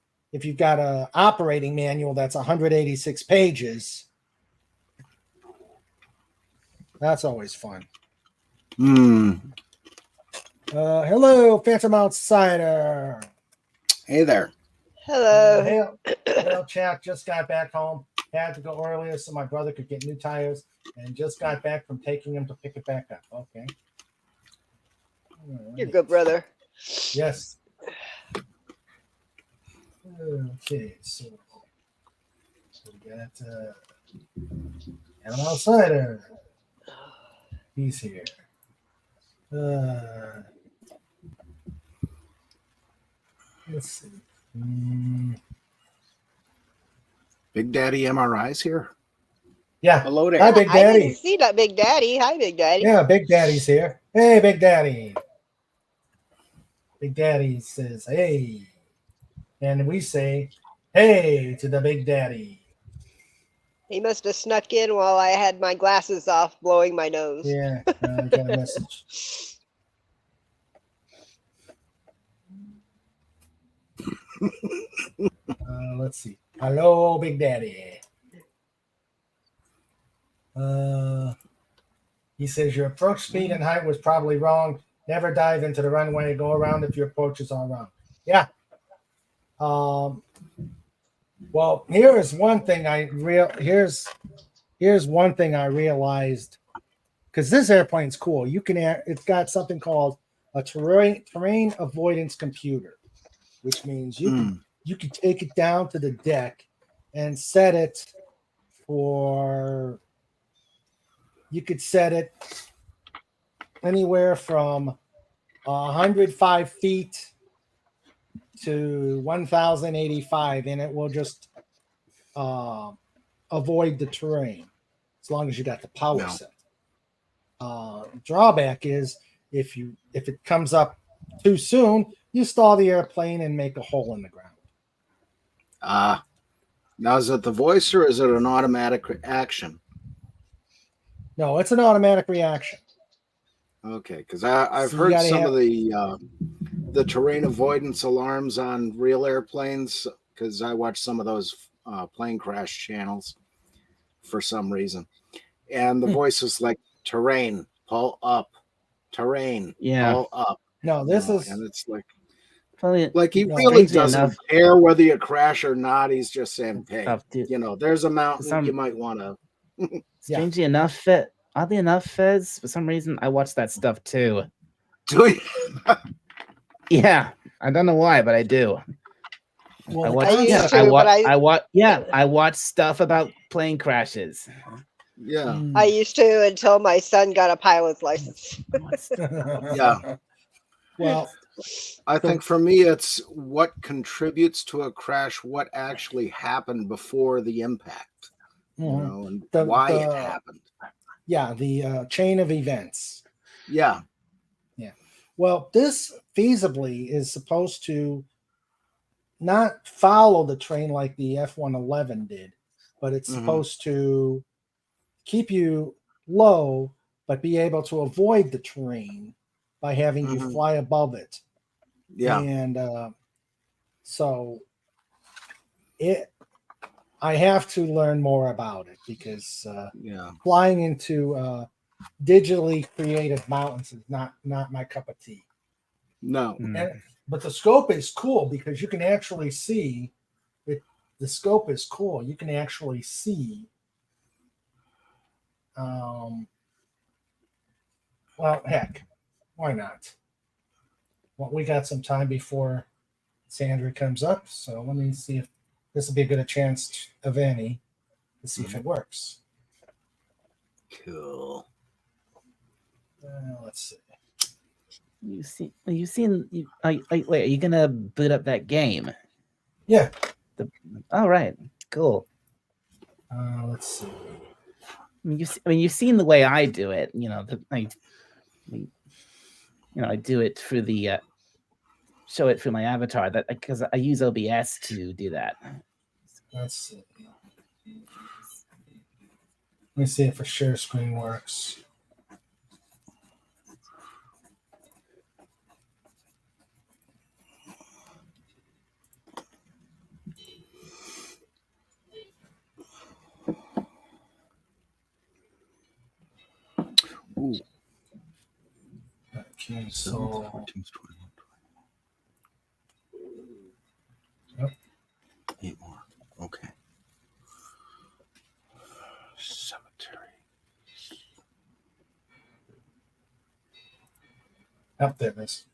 operating manual that's 186 pages, that's always fun. Hello, Phantom Outsider. Hey there. Hello. Well, chat, just got back home. Had to go earlier so my brother could get new tires, and just got back from taking him to pick it back up. Okay. You're a good brother. Yes. Okay, so we got an outsider. He's here. Let's see. Big Daddy MRI's here. Yeah. Hello there. Hi, Big I didn't Daddy. see that Big Daddy. Hi, Big Daddy. Yeah, Big Daddy's here. Hey, Big Daddy. Big Daddy says, hey. And we say, hey to the Big Daddy. He must have snuck in while I had my glasses off, blowing my nose. Yeah, I got a message. Let's see. Hello, Big Daddy. He says your approach speed and height was probably wrong. Never dive into the runway. Go around if your approaches are wrong. Yeah. Well, here is one thing here's one thing I realized, because this airplane's cool. It's got something called a terrain avoidance computer, which means you can take it down to the deck and set it for. You could set it anywhere from 105 feet to 1,085, and it will just avoid the terrain as long as you got the power set. Drawback is if it comes up too soon, you stall the airplane and make a hole in the ground. Now is it the voice or is it an automatic action? No, it's an automatic reaction. Okay, because I've heard some of the terrain avoidance alarms on real airplanes, because I watch some of those plane crash channels for some reason, and the voice is like terrain, pull up, terrain, pull up. No, this is, and it's like Probably, he no, really strangely doesn't enough- care whether you crash or not. He's just saying, hey, Tough, dude. there's a mountain you might want to. Strangely enough, oddly enough, Fez, for some reason, I watch that stuff too. Do you? Yeah, I don't know why, but I do. well, I watch. I used Yeah, to, I but watch. I- I watch. Yeah, I watch stuff about plane crashes. Yeah. I used to until my son got a pilot's license. Yeah. Well, I think for me, it's what contributes to a crash, what actually happened before the impact, and why it happened. Yeah, the chain of events. Yeah. Yeah. Well, this feasibly is supposed to not follow the train like the F-111 did, but it's supposed to keep you low, but be able to avoid the terrain by having you fly above it. Yeah. And so I have to learn more about it, because flying into digitally created mountains is not my cup of tea. No. But the scope is cool because you can actually see it. The scope is cool. You can actually see. Well, heck, why not? Well, we got some time before Sandra comes up, so let me see if this will be a good chance of any to see if it works. Cool. Let's see. Wait, are you gonna boot up that game? Yeah. All right, cool. Let's see. You've seen the way I do it. I do it through the show it through my avatar. That because I use OBS to do that. Let's see. Let me see if a share screen works. Ooh. Okay, so yep. 8 more. Okay. Cemetery. Up there it is.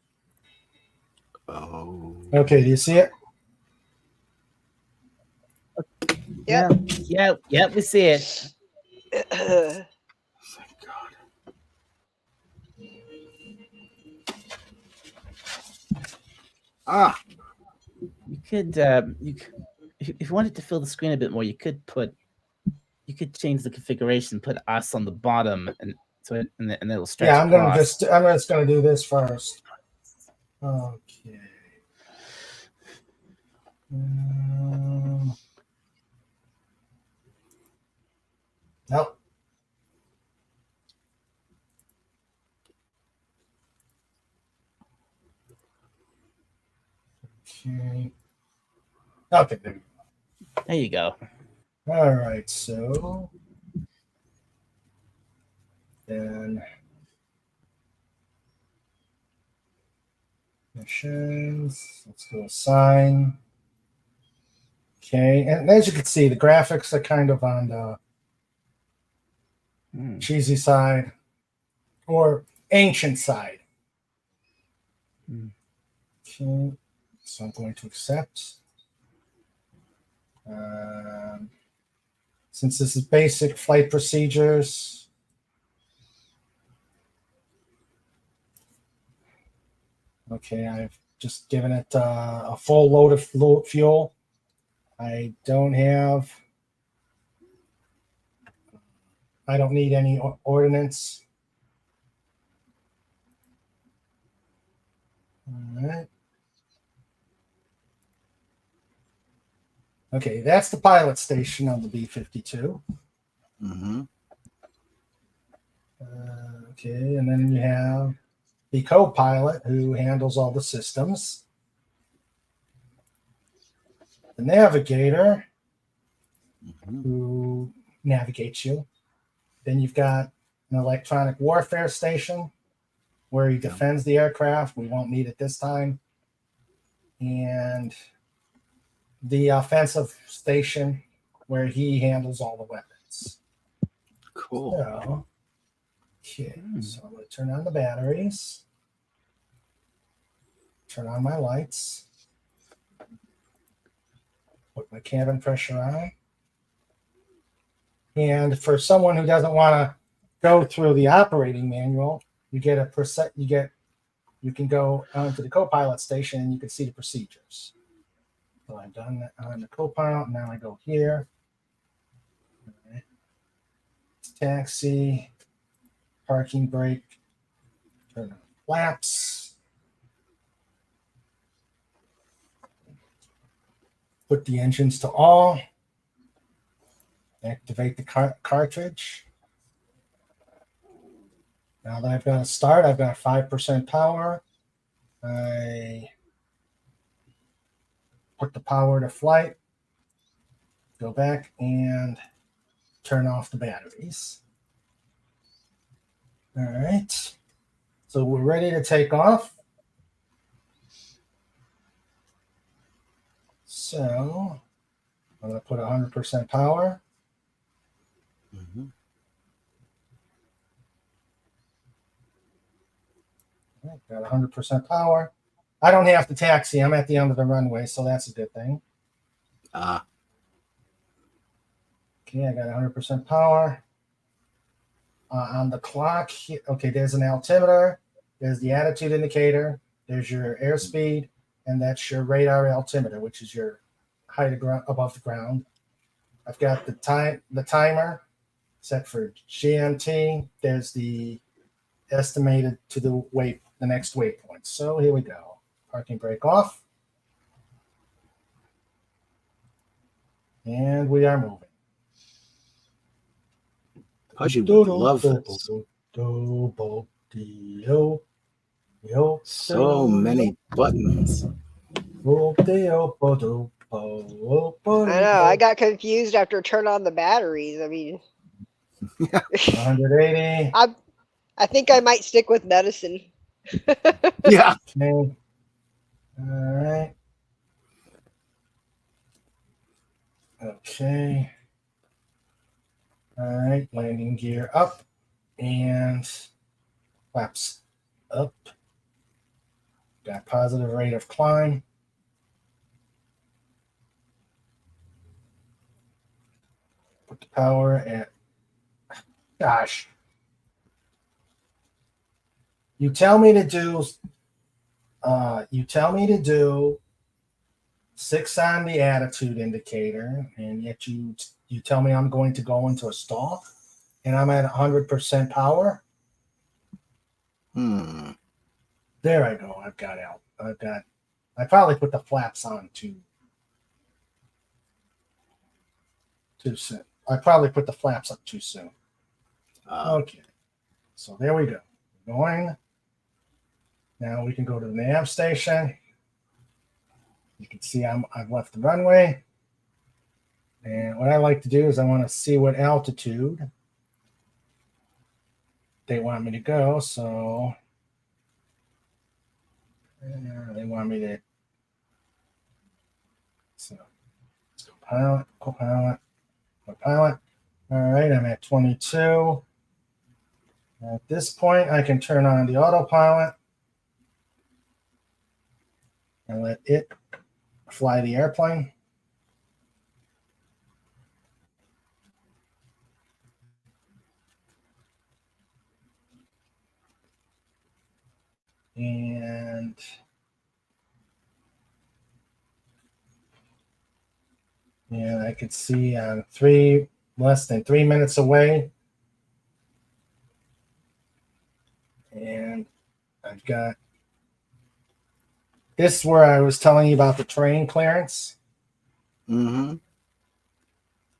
Oh. Okay, do you see it? Yep. Yeah, we see it. Thank God. You could if you wanted to fill the screen a bit more, you could change the configuration, put us on the bottom, and so and it'll stretch Yeah, I'm across. just gonna do this first. Okay. Nope. Okay. Okay, there. There you go. All right, so then missions. Let's go assign. Okay, and as you can see, the graphics are kind of on the cheesy side or ancient side. Okay, so I'm going to accept. Since this is basic flight procedures, okay, I've just given it a full load of fuel. I don't need any ordnance. All right. Okay, that's the pilot station on the B-52. Mm-hmm. Okay, and then you have the co-pilot who handles all the systems. The navigator who navigates you. Then you've got an electronic warfare station where he defends the aircraft. We won't need it this time. And the offensive station where he handles all the weapons. Cool. So, okay, so I'm going to turn on the batteries. Turn on my lights. Put my cabin pressure on. And for someone who doesn't want to go through the operating manual, you get a preset. You can go onto the co-pilot station and you can see the procedures. So I've done that on the co-pilot. Now I go here. All right. Taxi, parking brake, turn on flaps. Put the engines to all. Activate the cartridge. Now that I've got a start, I've got 5% power. I put the power to flight. Go back and turn off the batteries. All right. So we're ready to take off. So I'm going to put 100% power. Mm-hmm. Right, got 100% power. I don't have to taxi. I'm at the end of the runway, so that's a good thing. Okay, I got 100% power. On the clock, okay, there's an altimeter. There's the attitude indicator. There's your airspeed, and that's your radar altimeter, which is your height above the ground. I've got the timer set for GMT. There's the estimated to the next waypoint. So here we go. Parking brake off. And we are moving. Pudgy would love this. So many buttons. I know. I got confused after turn on the batteries. I mean, 180. I think I might stick with medicine. Yeah. Okay. All right. Okay. All right. Landing gear up and flaps up. Got positive rate of climb. Put the power at, gosh. You tell me to do 6 on the attitude indicator, and yet you tell me I'm going to go into a stall, and I'm at 100% power. There I go. I've got out. I probably put the flaps on too soon. I probably put the flaps up too soon. Okay. So there we go. Going. Now we can go to the nav station. You can see I've left the runway. And what I like to do is I want to see what altitude they want me to go. So they want me to. So let's go pilot, co-pilot, co-pilot. All right, I'm at 22. At this point, I can turn on the autopilot and let it fly the airplane. And I could see I'm less than 3 minutes away. And I've got this where I was telling you about the terrain clearance.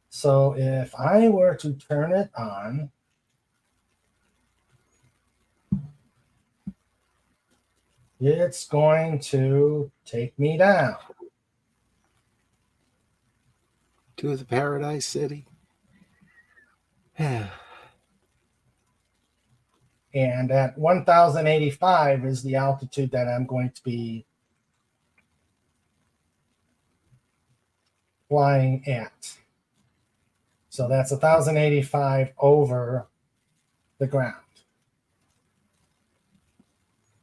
So if I were to turn it on, it's going to take me down to the Paradise City. And at 1,085 is the altitude that I'm going to be flying at. So that's 1,085 over the ground,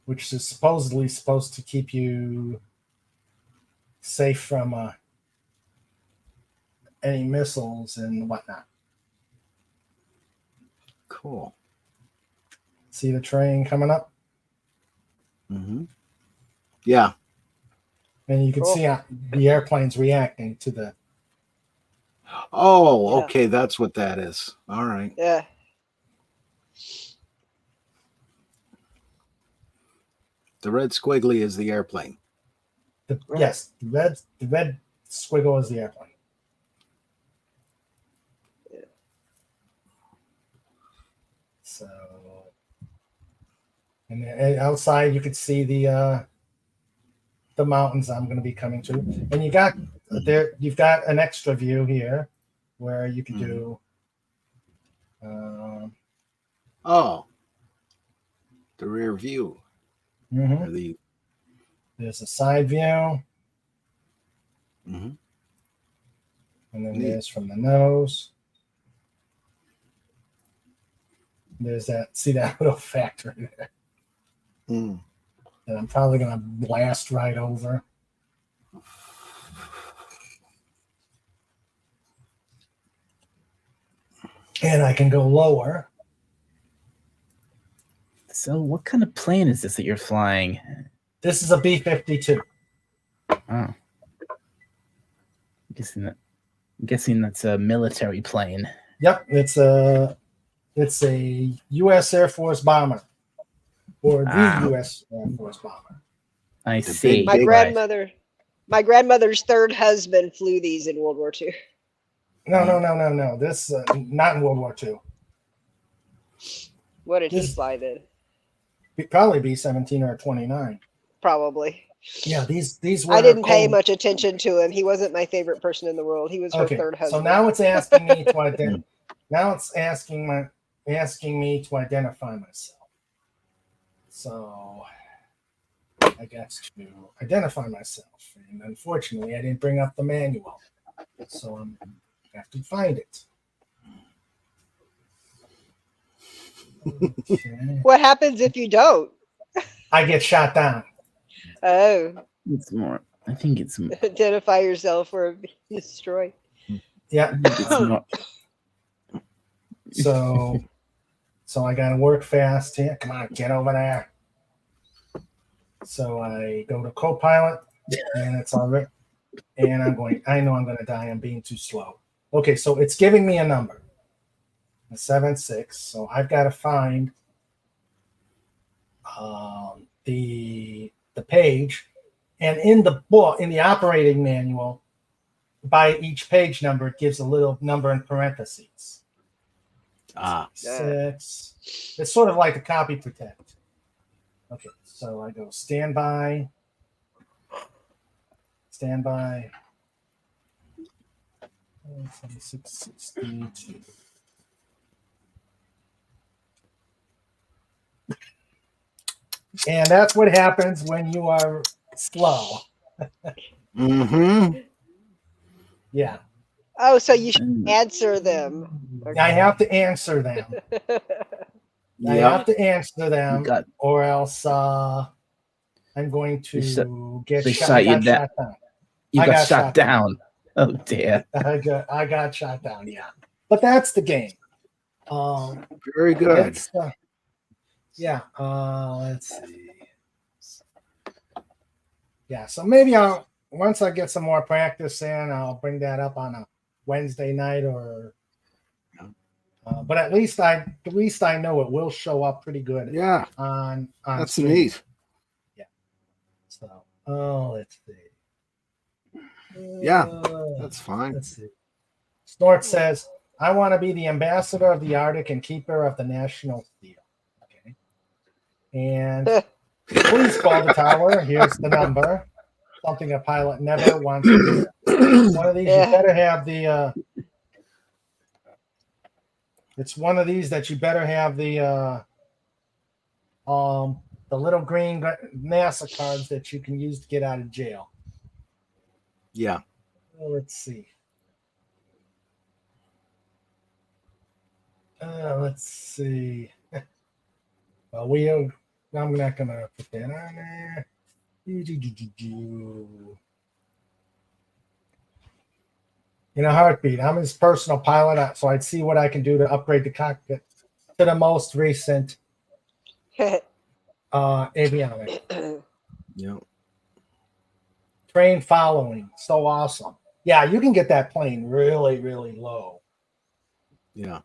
which is supposedly supposed to keep you safe from any missiles and whatnot. Cool. See the train coming up? Yeah. And you can see the airplanes reacting to the. Oh, okay. That's what that is. All right. Yeah. The red squiggly is the airplane. Yes, the red squiggle is the airplane. Yeah. So, and then outside you could see the mountains I'm going to be coming to, and you've got an extra view here where you can do. The rear view. There's a side view, and then there's from the nose. There's see that little factory there. That I'm probably going to blast right over. And I can go lower. So what kind of plane is this that you're flying? This is a B-52. Oh. I'm guessing that's a military plane. Yep, it's a U.S. Air Force bomber. Or the U.S. Air Force bomber. I see. My grandmother's third husband flew these in World War II. No. This not in World War II. What did he fly then? Probably B-17 or 29. Probably. Yeah, these were. I didn't pay much attention to him. He wasn't my favorite person in the world. He was her third husband. So now it's asking me to identify. Now it's asking me to identify myself. So I got to identify myself, and unfortunately, I didn't bring up the manual, so I have to find it. Okay. What happens if you don't? I get shot down. Oh. It's more. I think it's more. Identify yourself or be destroyed. Yeah. So I gotta work fast here. Come on, get over there. So I go to co-pilot, and it's already And I know I'm going to die. I'm being too slow. Okay, so it's giving me a number. A 7-6. So I've got to find the page. And in the book, in the operating manual, by each page number, it gives a little number in parentheses. Ah. 6. It's sort of like a copy protect. Okay, so I go standby. 7662. And that's what happens when you are slow. Mm-hmm. Yeah. Oh, so you should answer them. I have to answer them. I Yeah. have to answer them, You got or else I'm going to get they shot. shot I you got down. shot down. You I got, got shot shot down. Oh dear. I got shot down. Yeah, but that's the game. Very good. It's, yeah. Let's see. Yeah. So maybe once I get some more practice in, I'll bring that up on a Wednesday night or. But at least I know it will show up pretty good. Yeah. On That's stream. neat. Yeah. So let's see. Yeah, that's fine. Let's see. Snort says, I want to be the ambassador of the Arctic and keeper of the national seal. Okay. And please call the tower. Here's the number. Something a pilot never wants to hear. One of these, you better have the it's one of these that you better have the little green NASA cards that you can use to get out of jail. Yeah. Well, let's see. Let's see. Well, I'm not gonna put that on there. In a heartbeat, I'm his personal pilot, so I'd see what I can do to upgrade the cockpit to the most recent avionics. Yeah. Train following, so awesome. Yeah, you can get that plane really, really low. Yeah.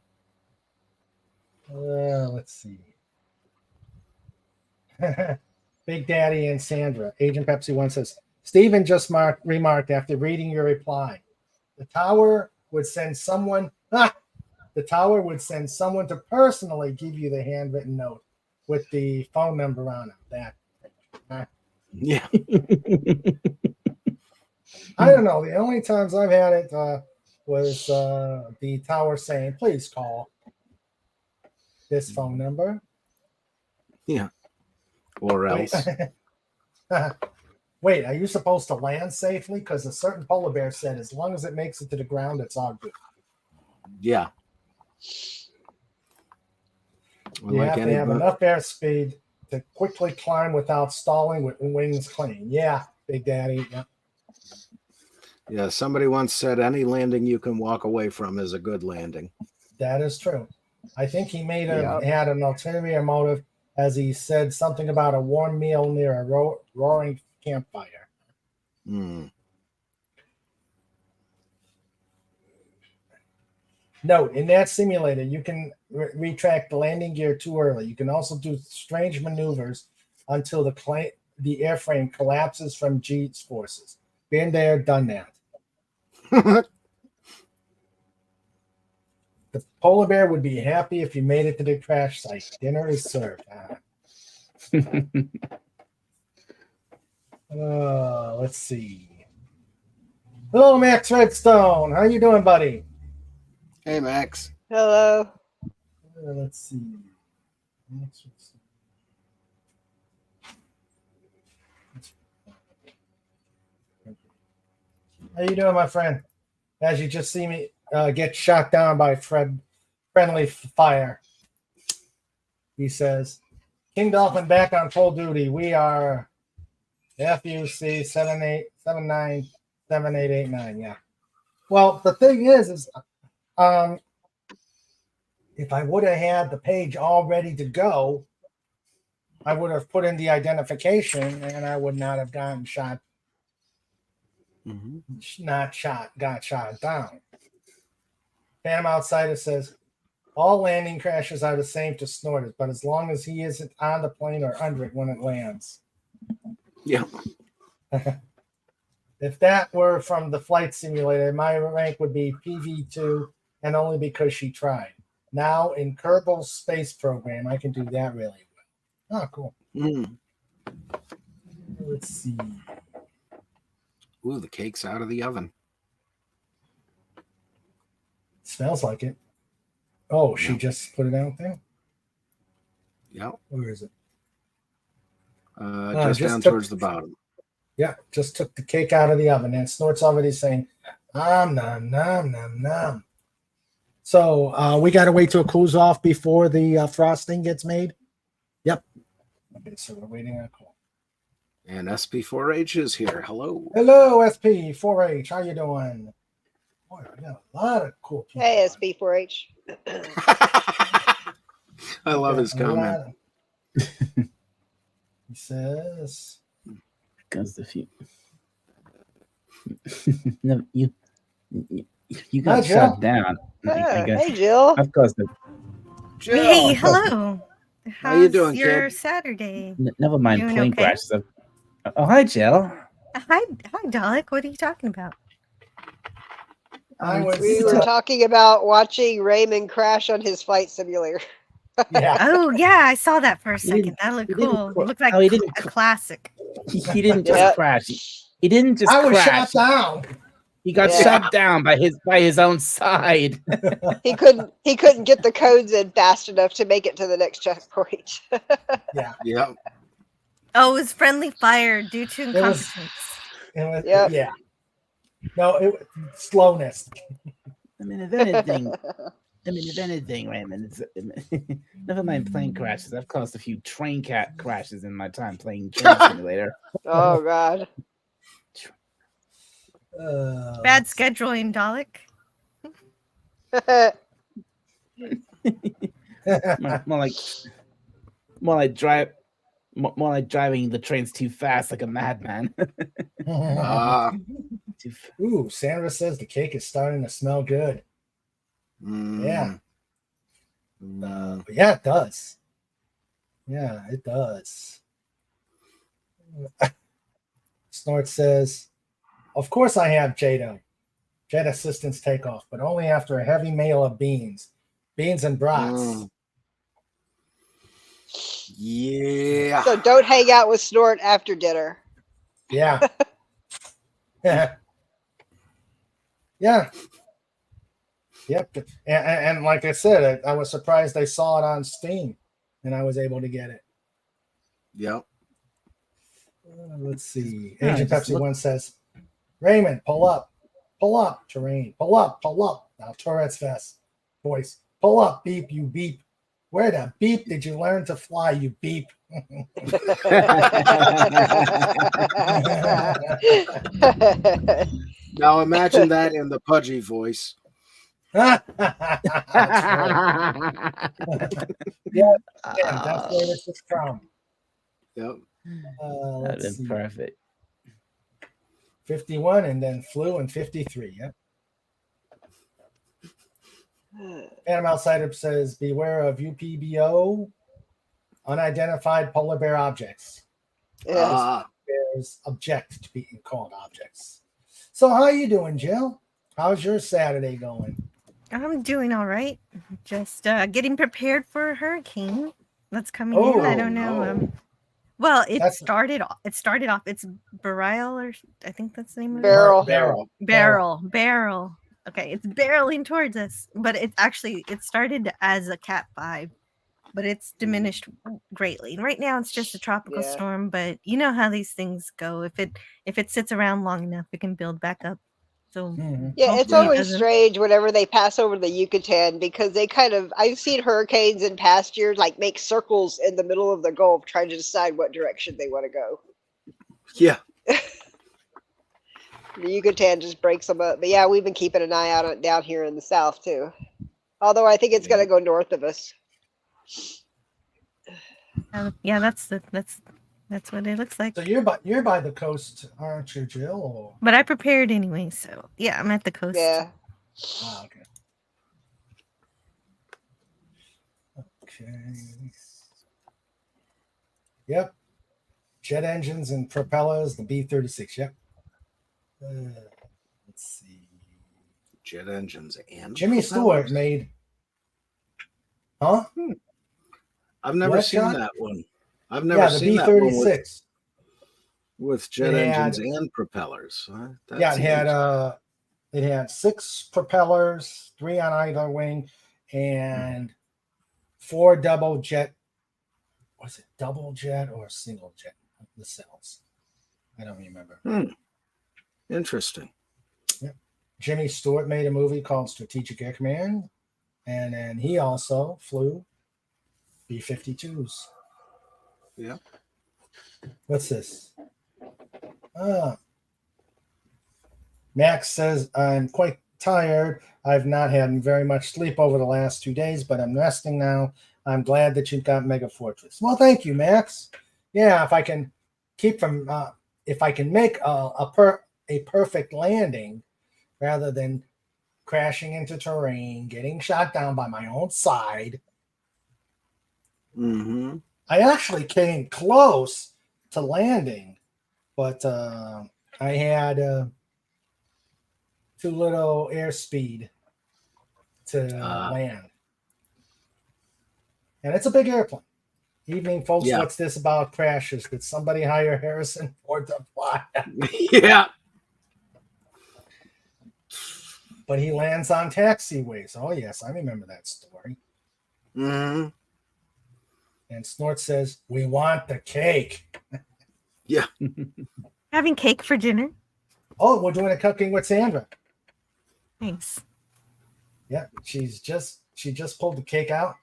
Let's see. Big Daddy and Sandra. Agent Pepsi 1 says, Stephen just remarked after reading your reply, the tower would send someone to personally give you the handwritten note with the phone number on it. Yeah. I don't know. The only times I've had it was the tower saying, please call this phone number. Yeah. Or else. Wait, are you supposed to land safely? Because a certain polar bear said as long as it makes it to the ground, it's all good. Yeah. Well, You like have to have enough airspeed to quickly climb without stalling with wings clean. Yeah, Big Daddy. Yeah. Yeah, somebody once said any landing you can walk away from is a good landing. That is true. I think he had an ulterior motive, as he said something about a warm meal near a roaring campfire. Mm. Note, in that simulator, you can retract the landing gear too early. You can also do strange maneuvers until the airframe collapses from G's forces. Been there, done that. The polar bear would be happy if you made it to the crash site. Dinner is served. Let's see. Hello, Max Redstone. How you doing, buddy? Hey, Max. Hello. Let's see. How you doing, my friend? As you just see me get shot down by friendly fire. He says, King Dolphin back on full duty. We are FUC 78797889. Yeah. Well, the thing is if I would have had the page all ready to go, I would have put in the identification and I would not have gotten shot Not shot, got shot down. Phantom Outsider says, all landing crashes are the same to Snorted, but as long as he isn't on the plane or under it when it lands. Yeah. If that were from the flight simulator, my rank would be PV2, and only because she tried. Now in Kerbal Space Program, I can do that really well. Oh, cool. Let's see. Ooh, the cake's out of the oven. Smells like it. Oh, she just put it out there? Yep. Where is it? Just down towards the bottom. Yeah, just took the cake out of the oven, and Snort's already saying, nom, nom, nom, nom, nom. So we got to wait till it cools off before the frosting gets made? Yep. Okay, so we're waiting on a call. And SP4H is here. Hello. Hello, SP4H. How you doing? Boy, we got a lot of cool people. Hey, SB4H. I love his comment. He says, Because the few. No, you Hi, got Jill. shut down. Ah, I guess. hey, Jill. Of course, the, Jill. Hey, hello. How you How's doing, your kid? Saturday? never mind Doing plane okay? crashes. Oh, hi, Jill. Hi, Dalek. What are you talking about? I was, We were talking about watching Raymond crash on his flight simulator. yeah. Oh, yeah, I saw that for a He second. didn't- That looked he didn't cool. cra- It looked like oh, he didn't a cra- classic. He didn't just Yep. crash. He didn't just I was crash. shot down. He got Yeah. shut down by his own side. He couldn't get the codes in fast enough to make it to the next checkpoint. Yep. Oh, it was friendly fire due to was- incompetence. It was, Yep. Yeah. No, it was slowness. I mean, if anything, Raymond, never mind plane crashes. I've caused a few train crashes in my time playing Train Simulator. Oh God. Bad scheduling, Dalek. More like driving the trains too fast, like a madman. Too f- Ooh, Sandra says the cake is starting to smell good. Yeah. But yeah, it does. Yeah, it does. Snort says, of course I have JATO. Jet assistance takeoff, but only after a heavy meal of beans. Beans and brats. Yeah. So don't hang out with Snort after dinner. Yeah. Yeah. Yeah. Yep. And like I said, I was surprised I saw it on Steam and I was able to get it. Yep. Let's see. Yeah, Agent just Pepsi look- 1 says, Raymond, pull up, terrain, pull up. Now, Tourette's vest voice, pull up, beep, you beep. Where the beep did you learn to fly, you beep? Now imagine that in the pudgy voice. That's right. Yeah, that's where this is from. Yep. That'd Let's been see. perfect. 51 and then flew in 53. Yep. Phantom Outsider says, beware of UPBO, unidentified polar bear objects. Yeah. Bears object to being called objects. So how you doing, Jill? How's your Saturday going? I'm doing all right. Just getting prepared for a hurricane that's coming in. I don't know. no. Well, it That's- started off. It's Beryl, or I think that's the name of Barrel. it. Barrel. Okay, it's barreling towards us, but it started as a Cat 5, but it's diminished greatly. And right now, it's just a tropical Yeah. storm. But you know how these things go. If it sits around long enough, it can build back up. So Mhm. Yeah, it's hopefully it always doesn't- strange whenever they pass over the Yucatan because I've seen hurricanes in past years like make circles in the middle of the Gulf trying to decide what direction they want to go. Yeah. The Yucatan just breaks them up. But yeah, we've been keeping an eye out on it down here in the south too. Although I think it's going to go north of us. yeah, that's That's what it looks like. So you're by the coast, aren't you, Jill? Or... But I prepared anyway, so yeah, I'm at the coast. Yeah. Ah, okay. Okay. Yep. Jet engines and propellers, the B-36. Yep. Let's see. Jet engines and Jimmy Stewart propellers. made. Huh? I've never What, seen John? that one. I've never Yeah, the seen that one B-36. with jet It had- engines and propellers. That's Yeah, neat. it had 6 propellers, 3 on either wing, and 4 double jet. Was it double jet or single jet nacelles? I don't remember. Interesting. Jimmy Stewart made a movie called Strategic Air Command, and then he also flew B-52s. Yeah. What's this? Max says, I'm quite tired. I've not had very much sleep over the last 2 days, but I'm resting now. I'm glad that you've got Mega Fortress. Well, thank you, Max. Yeah, if I can if I can make a perfect landing rather than crashing into terrain, getting shot down by my own side. Mm-hmm. I actually came close to landing, but I had too little airspeed to land. And it's a big airplane. Evening, folks. Yeah. What's this about crashes? Did somebody hire Harrison Ford to fly? Yeah. But he lands on taxiways. Oh, yes, I remember that story. Mm-hmm. And Snort says, we want the cake. Yeah. Having cake for dinner. Oh, we're doing a cooking with Sandra. Thanks. Yeah, she just pulled the cake out.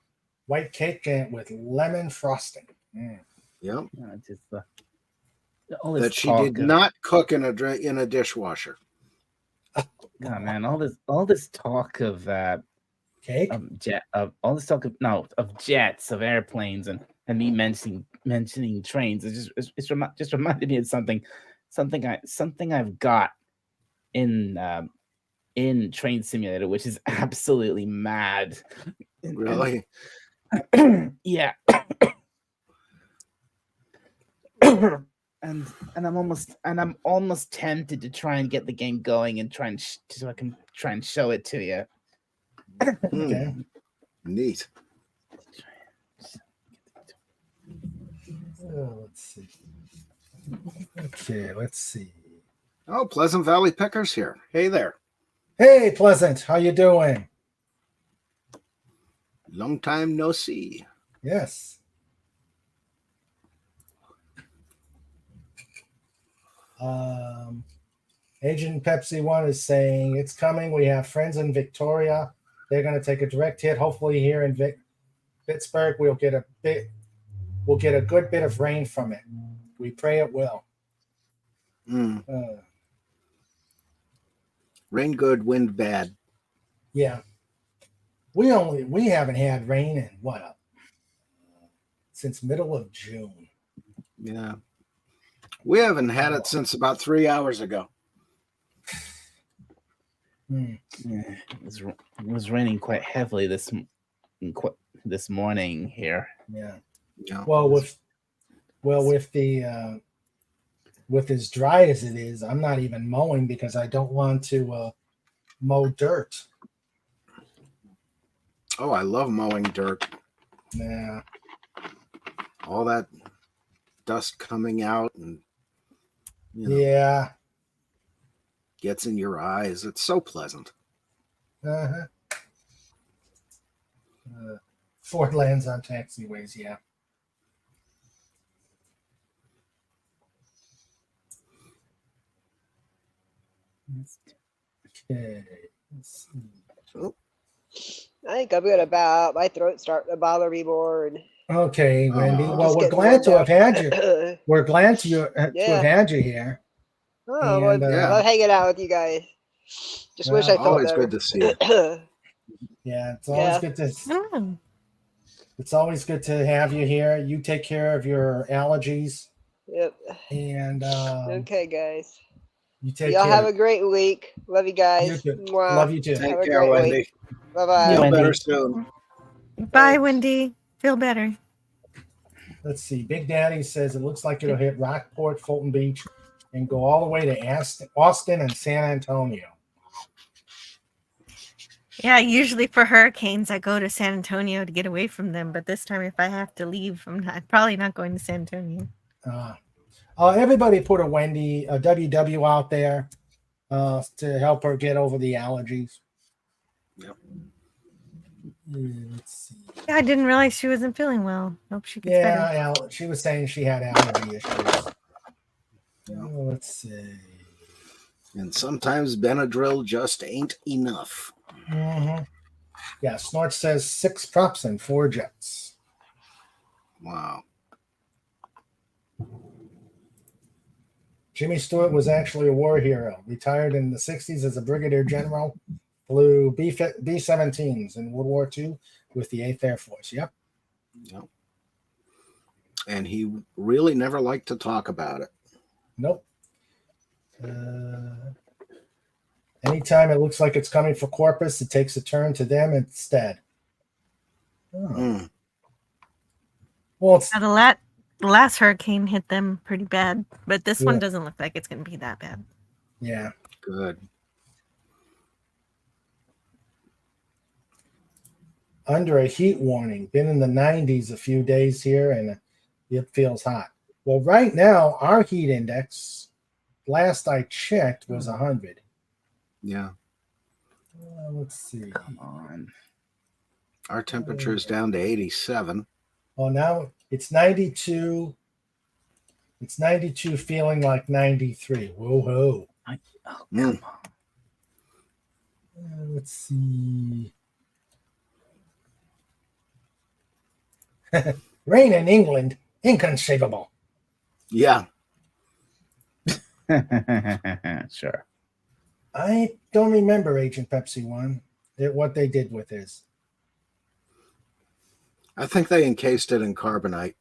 White cake with lemon frosting. Mm. Yep. Just all this That she talk did of- not cook in a dishwasher. God, man, all this talk of Cake? all this talk of jets, of airplanes, and me mentioning trains. It's just reminded me of something I've got in Train Simulator, which is absolutely mad. Really? Yeah. and I'm almost tempted to try and get the game going and so I can try and show it to you. Okay. Neat. Let's see. Okay, let's see. Oh, Pleasant Valley Pickers here. Hey there. Hey, Pleasant, how you doing? Long time no see. Yes. Agent Pepsi 1 is saying it's coming. We have friends in Victoria. They're going to take a direct hit. Hopefully here in Pittsburgh, we'll get a good bit of rain from it. We pray it will. Rain good, wind bad. Yeah. We haven't had rain in since middle of June. Yeah. We haven't had it since about 3 hours ago. Hmm. Yeah, it was raining quite heavily this morning here. Yeah. Yeah. Well, with as dry as it is, I'm not even mowing because I don't want to mow dirt. Oh, I love mowing dirt. Yeah. All that dust coming out and Yeah. gets in your eyes. It's so pleasant. Uh-huh. Ford lands on taxiways, yeah. Okay. Let's see. Oh, I think I'm good about my throat starting to bother me more. And Okay, Wendy. Oh. Well, just we're getting glad to warmed have had you. up. We're glad to have Yeah. had you here. Oh, well, And, yeah. I love hanging out with you guys. Just wish I Well, felt always better. good to see you. Yeah, it's always Yeah. good to Oh, it's always good to have you here. You take care of your allergies Yep. And Okay, guys. you take Y'all care. have a great week. Love you guys. You too. Mwah. Love you too. Have Take a care, great Wendy. week. Bye-bye. Feel Wendy. better soon. Bye, Thanks. Wendy. Feel better. Let's see. Big Daddy says it looks like it'll hit Rockport, Fulton Beach, and go all the way to Austin and San Antonio. Yeah, usually for hurricanes, I go to San Antonio to get away from them. But this time, if I have to leave, I'm probably not going to San Antonio. Everybody put a WW out there to help her get over the allergies. Yep. Let's see. Yeah, I didn't realize she wasn't feeling well. Hope she gets better. Yeah, she was saying she had allergy issues. Let's see. And sometimes Benadryl just ain't enough. Mm-hmm. Yeah, Snort says 6 trucks and 4 jets. Wow. Jimmy Stewart was actually a war hero. Retired in the 60s as a brigadier general. Flew B-17s in World War II with the 8th Air Force. Yep. Yep. And he really never liked to talk about it. Nope. Anytime it looks like it's coming for Corpus, it takes a turn to them instead. Oh. Well, it's, The last hurricane hit them pretty bad, but this Yeah. one doesn't look like it's going to be that bad. yeah. Good. Under a heat warning. Been in the 90s a few days here, and it feels hot. Well, right now, our heat index, last I checked, was 100. Yeah. Let's see. Come on. Our temperature's down to 87. Oh, now it's 92. It's 92, feeling like 93. Whoa, ho. Oh, come Mm. on. Let's see. Rain in England, inconceivable. Yeah. Sure. I don't remember Agent Pepsi 1, what they did with his. I think they encased it in carbonite.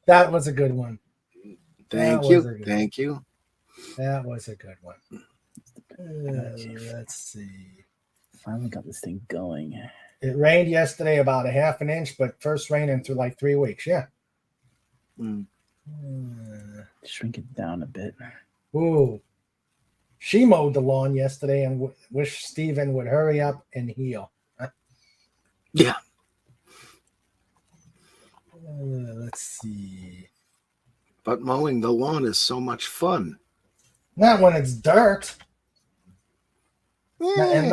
That was a good one. Thank That you. was a good Thank you. That was a good one. Let's see. Finally got this thing going. It rained yesterday about a half an inch, but first raining through like 3 weeks. Yeah. Mm. Shrink it down a bit. Ooh. She mowed the lawn yesterday and wish Steven would hurry up and heal. Yeah. Let's see. But mowing the lawn is so much fun. Not when it's dirt. And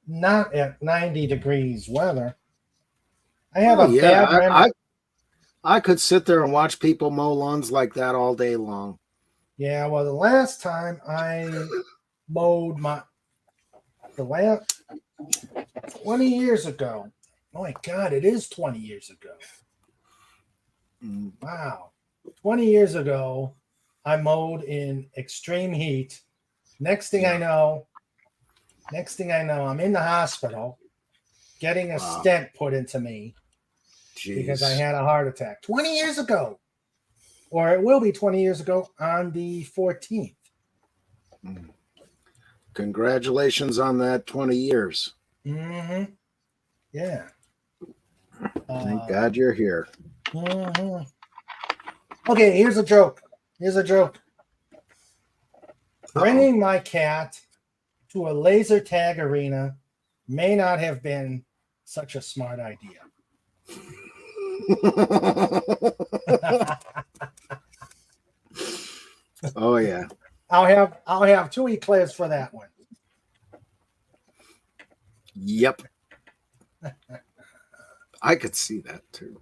not at 90 degrees weather. I have Oh, a yeah. bad memory. I could sit there and watch people mow lawns like that all day long. Yeah, well, the last time I mowed the last 20 years ago. Oh my God, it is 20 years ago. Mm. Wow. 20 years ago, I mowed in extreme heat. Next thing I know, I'm in the hospital getting a stent put into me. Jeez. Because I had a heart attack 20 years ago. Or it will be 20 years ago on the 14th. Mm. Congratulations on that 20 years. Mm-hmm. Yeah. Thank God you're here. Mm-hmm. Okay, here's a joke. Bringing my cat to a laser tag arena may not have been such a smart idea. Oh yeah. I'll have 2 eclairs for that one. Yep. I could see that too.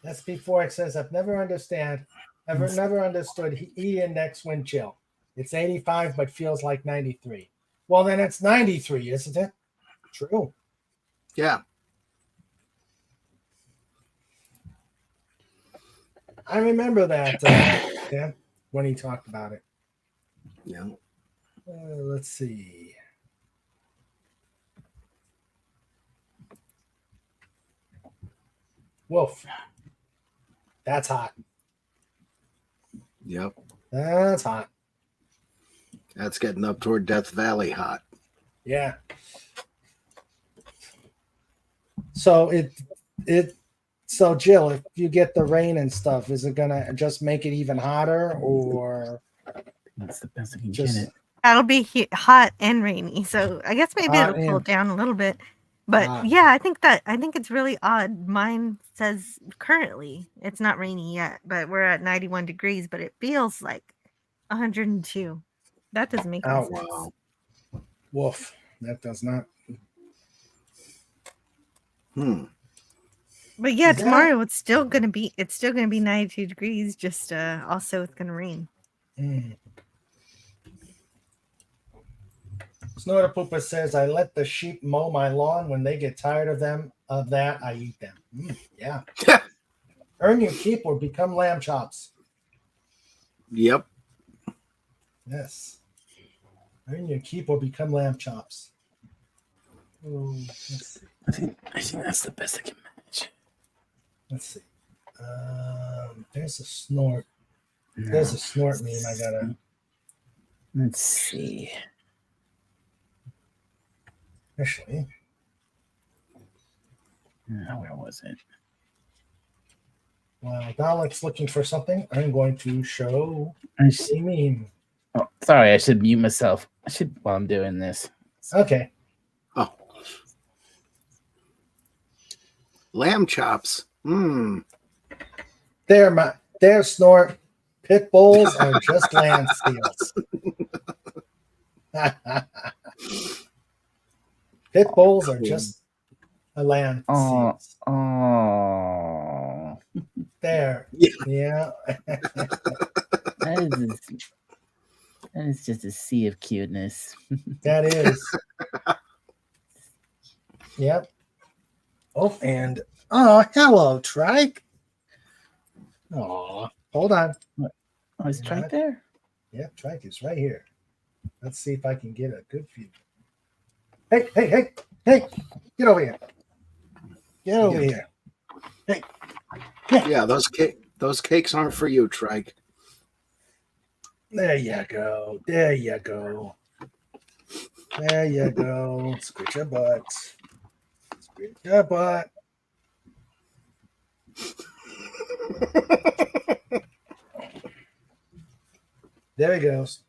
SP4 says I've never understood E index wind chill. It's 85 but feels like 93. Well, then it's 93, isn't it? True. Yeah. I remember that Dan, when he talked about it. Yeah. Let's see. Woof. That's hot. Yep. That's hot. That's getting up toward Death Valley hot. Yeah. So so Jill, if you get the rain and stuff, is it gonna just make it even hotter, or That's the best I can just get it. That'll be hot and rainy, so I guess maybe Hot it'll cool and- down a little bit. But Ah. yeah, I think it's really odd. Mine says currently it's not rainy yet, but we're at 91 degrees, but it feels like 102. That doesn't make any Oh, sense. wow. woof? That does not. But yeah, Is that- tomorrow it's still gonna be 92 degrees. Just also it's gonna rain. Mm. Snorter Pooper says, I let the sheep mow my lawn. When they get tired of that, I eat them. Yeah. Earn your keep or become lamb chops. Yep. Yes. Earn your keep or become lamb chops. Oh, let's see. I think that's the best I can manage. Let's see. There's a snort. There's a snort meme. I gotta. Let's see. Actually, Where was it? while Dalek's looking for something, I'm going to show I a should, meme. oh, sorry, I should mute myself. I should while I'm doing this. Okay. Oh. Lamb chops. There, snort. Pit bulls are just land steals. Pit bulls are just a land Oh. steals. Oh, There. Yeah. that is just a sea of cuteness. That is. Yep. Oh, and hello, Trike. Oh, hold on. Oh, is Trike there? Yep, Trike is right here. Let's see if I can get a good view. Hey! Get over here. Get over here. Hey. Yeah, those cakes aren't for you, Trike. There you go. There you go. There you go. Scratch your butt. Scratch your butt. There he goes.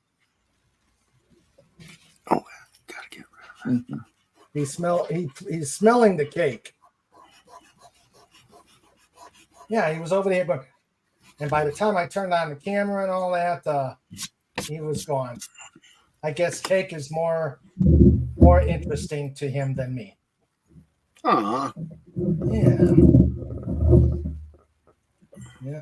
Oh, gotta get rid of that. He's smelling the cake. Yeah, he was over there, but and by the time I turned on the camera and all that, he was gone. I guess cake is more interesting to him than me. Aw. Yeah. Yeah.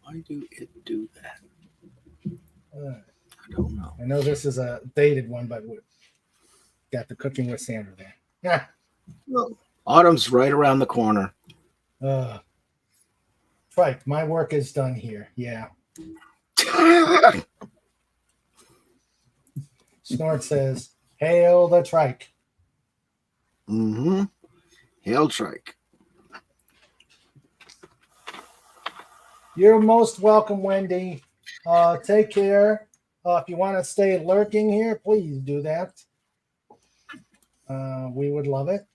Why do it do that? I don't know. I know this is a dated one, but we got the cooking with Sandra there. Yeah. Well, autumn's right around the corner. Right. My work is done here. Yeah. Snort says, "Hail the trike." Mm-hmm. Hail Trike. You're most welcome, Wendy. Take care. If you want to stay lurking here, please do that. We would love it.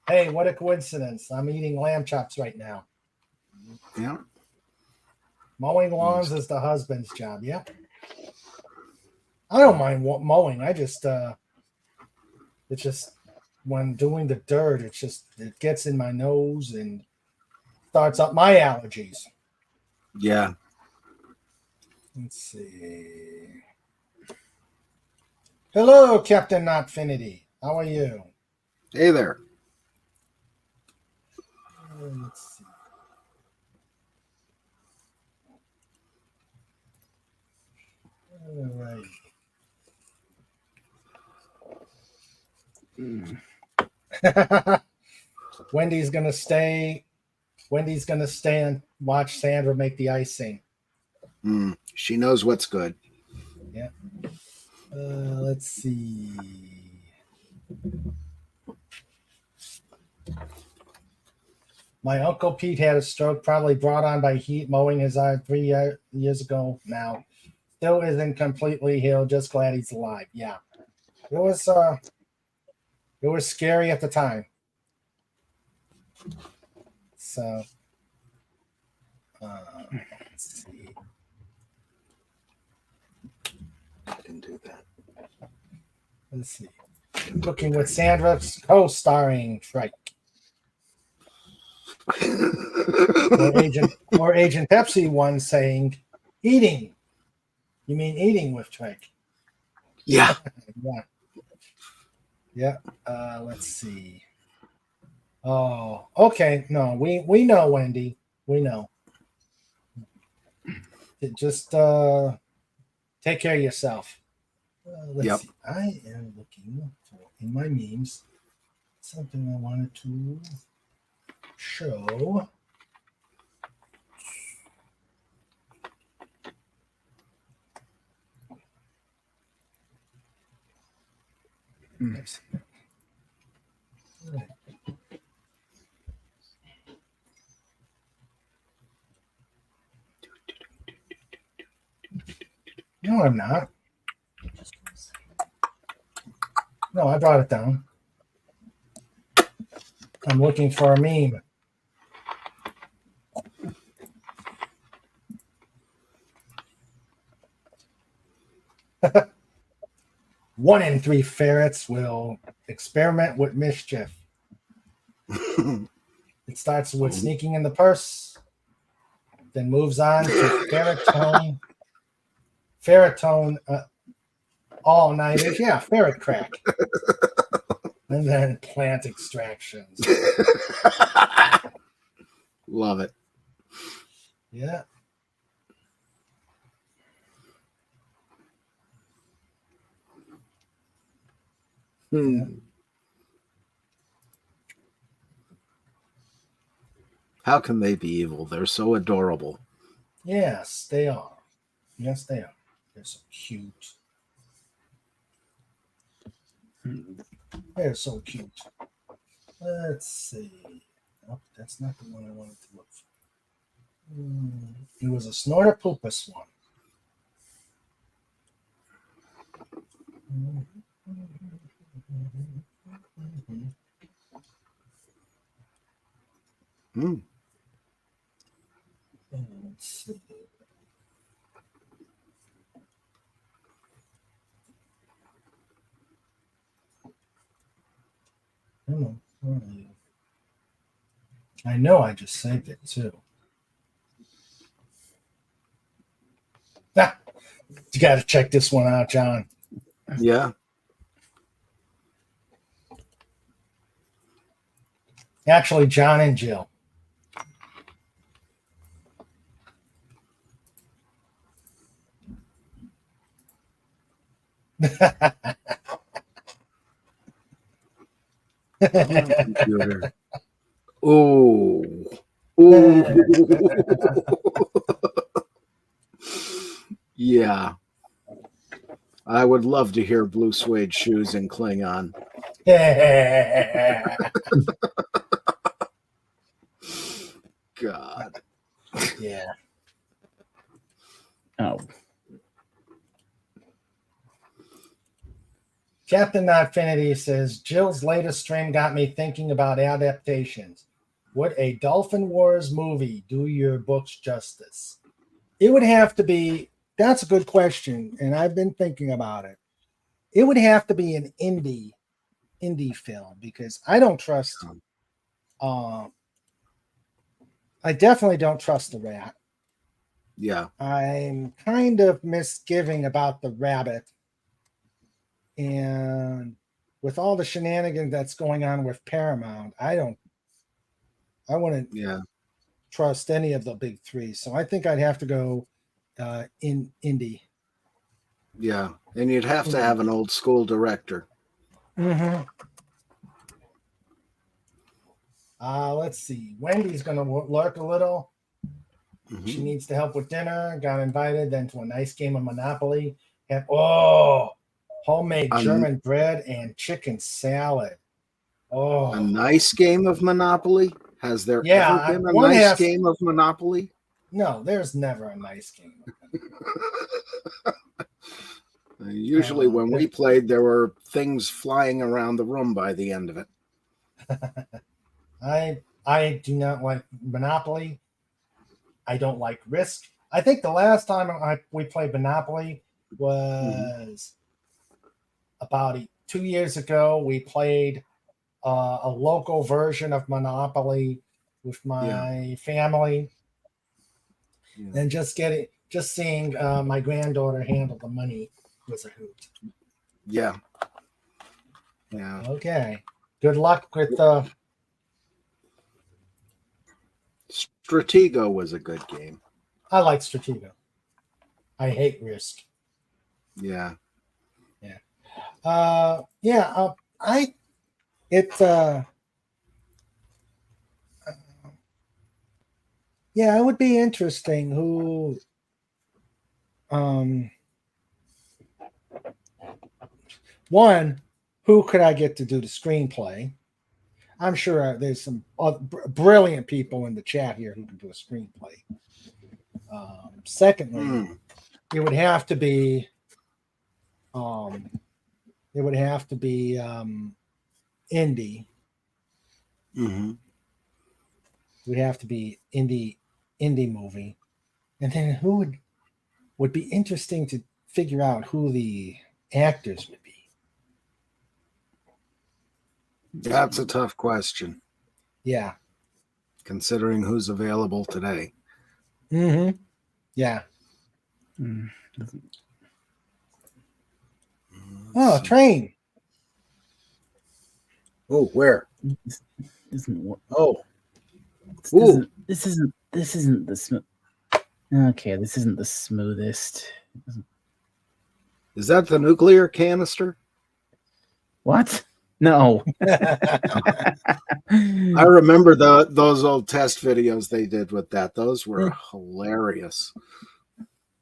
Hey, what a coincidence. I'm eating lamb chops right now. Yeah. Mowing lawns is the husband's job. Yeah. I don't mind mowing. It's just when doing the dirt, it gets in my nose and starts up my allergies. Yeah. Let's see. Hello, Captain Notfinity. How are you? Hey there. Let's see. All right. Wendy's gonna stay and watch Sandra make the icing. She knows what's good. Yeah. Let's see. My Uncle Pete had a stroke, probably brought on by heat mowing his yard 3 years ago now. Still isn't completely healed, just glad he's alive. Yeah. It was scary at the time. So let's see. I didn't do that. Let's see. Cooking with Sandra, co-starring Trike. or Agent Pepsi one saying, eating. You mean eating with Trike? Yeah. Yeah. Let's see. Oh, okay. No, we know, Wendy. We know. Just take care of yourself. Let's see. I am looking for in my memes something I wanted to show. Let's see. No, I'm not. No, I brought it down. I'm looking for a meme. One in 3 ferrets will experiment with mischief. It starts with sneaking in the purse, then moves on to ferritone all-nighters. Yeah, ferret crack. And then plant extractions. Love it. Yeah. How can they be evil? They're so adorable. Yes, they are. Yes, they are. They're so cute. They're so cute. Let's see. Oh, that's not the one I wanted to look for. It was a Snortopoopas one. Let's see. I know I just saved it too. You got to check this one out, John. Yeah. Actually, John and Jill. Computer. Oh. Yeah. I would love to hear Blue Suede Shoes in Klingon. God. Yeah. Oh. Captain Notfinity says, Jill's latest stream got me thinking about adaptations. Would a Dolphin Wars movie do your books justice? It would have to be, that's a good question, and I've been thinking about it. It would have to be an indie film because I don't trust, I definitely don't trust the rat. Yeah. I'm kind of misgiving about the rabbit. And with all the shenanigans that's going on with Paramount, I wouldn't trust any of the big three. So I think I'd have to go in indie. Yeah. And you'd have to have an old school director. Mm-hmm. Let's see. Wendy's going to lurk a little. Mm-hmm. She needs to help with dinner. Got invited then to a nice game of Monopoly. And Homemade A- German bread and chicken salad. Oh, A nice game of Monopoly? Has there yeah. ever been a One nice has game of Monopoly? no. There's never a nice game. Usually, when we played, there were things flying around the room by the end of it. I do not like Monopoly. I don't like Risk. I think the last time we played Monopoly was about 2 years ago. We played a local version of Monopoly with my family, and just seeing my granddaughter handle the money was a hoot. Yeah. Okay. Good luck with Stratego was a good game. I like Stratego. I hate Risk. Yeah. It would be interesting who could I get to do the screenplay? I'm sure there's some brilliant people in the chat here who can do a screenplay. Secondly, it would have to be indie. Mm-hmm. It would have to be indie movie. And then who would be interesting to figure out who the actors would be. That's a tough question. Yeah. Considering who's available today. Mm-hmm. Yeah. Oh, a train. Oh, where? Oh. This isn't the smooth. Okay, this isn't the smoothest. Is that the nuclear canister? What? No. I remember those old test videos they did with that. Those were hilarious.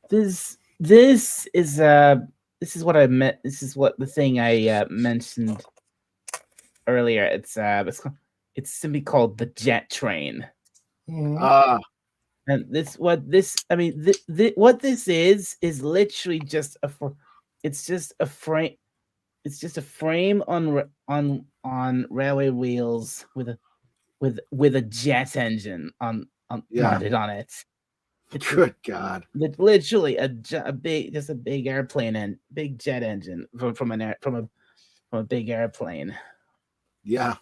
This is what I meant. This is what the thing I mentioned earlier. It's simply called the jet train. Mm-hmm. And what this is literally just it's just a frame. It's just a frame on railway wheels with a jet engine mounted on it. Good God! Literally a big airplane and big jet engine from a big airplane. Yeah.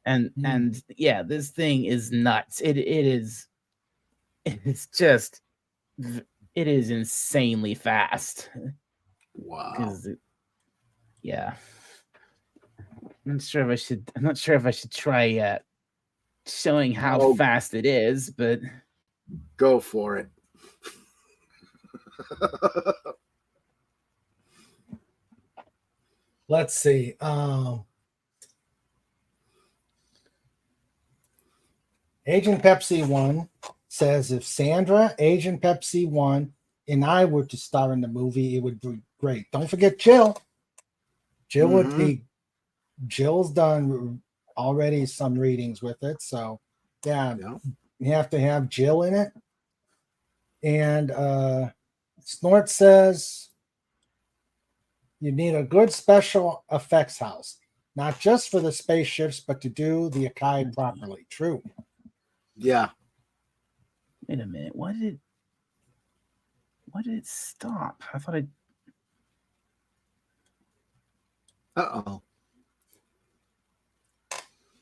And yeah, this thing is nuts. It is insanely fast. Wow. Yeah. I'm not sure if I should try showing how fast it is, but go for it. Let's see. Agent Pepsi 1 says if Sandra, Agent Pepsi 1, and I were to star in the movie, it would be great. Don't forget Jill. Jill would be. Jill's done already some readings with it, so yeah, you have to have Jill in it. And Snort says you need a good special effects house, not just for the spaceships, but to do the Akai properly. True. Yeah. Wait a minute. Why did it stop? I thought Uh-oh.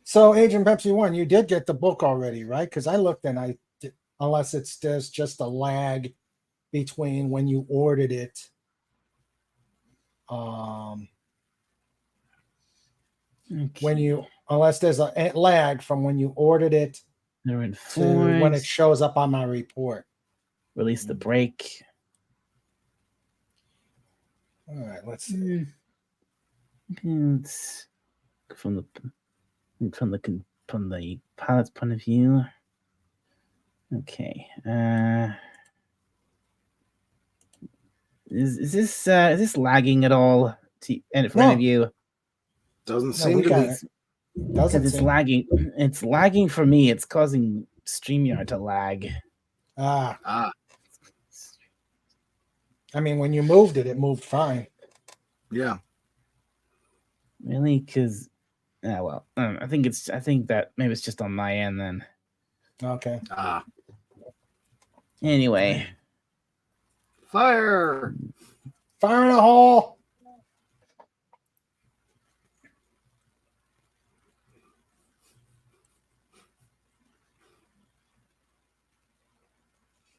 So, Agent Pepsi 1, you did get the book already, right? Because I looked and unless there's just a lag between when you ordered it. Unless there's a lag from when you ordered it to when it shows up on my report. Release the break. All right, let's see. It's from the pilot's point of view. Okay. Is this lagging at all, and for No. any of you, Doesn't No, seem we to got be. it. Doesn't because it's seem. lagging. It's lagging for me. It's causing StreamYard to lag. Ah, I mean, when you moved it, it moved fine. yeah. Really? Because, well, I think that maybe it's just on my end then. Okay. Ah, Anyway, fire. Fire in a hole.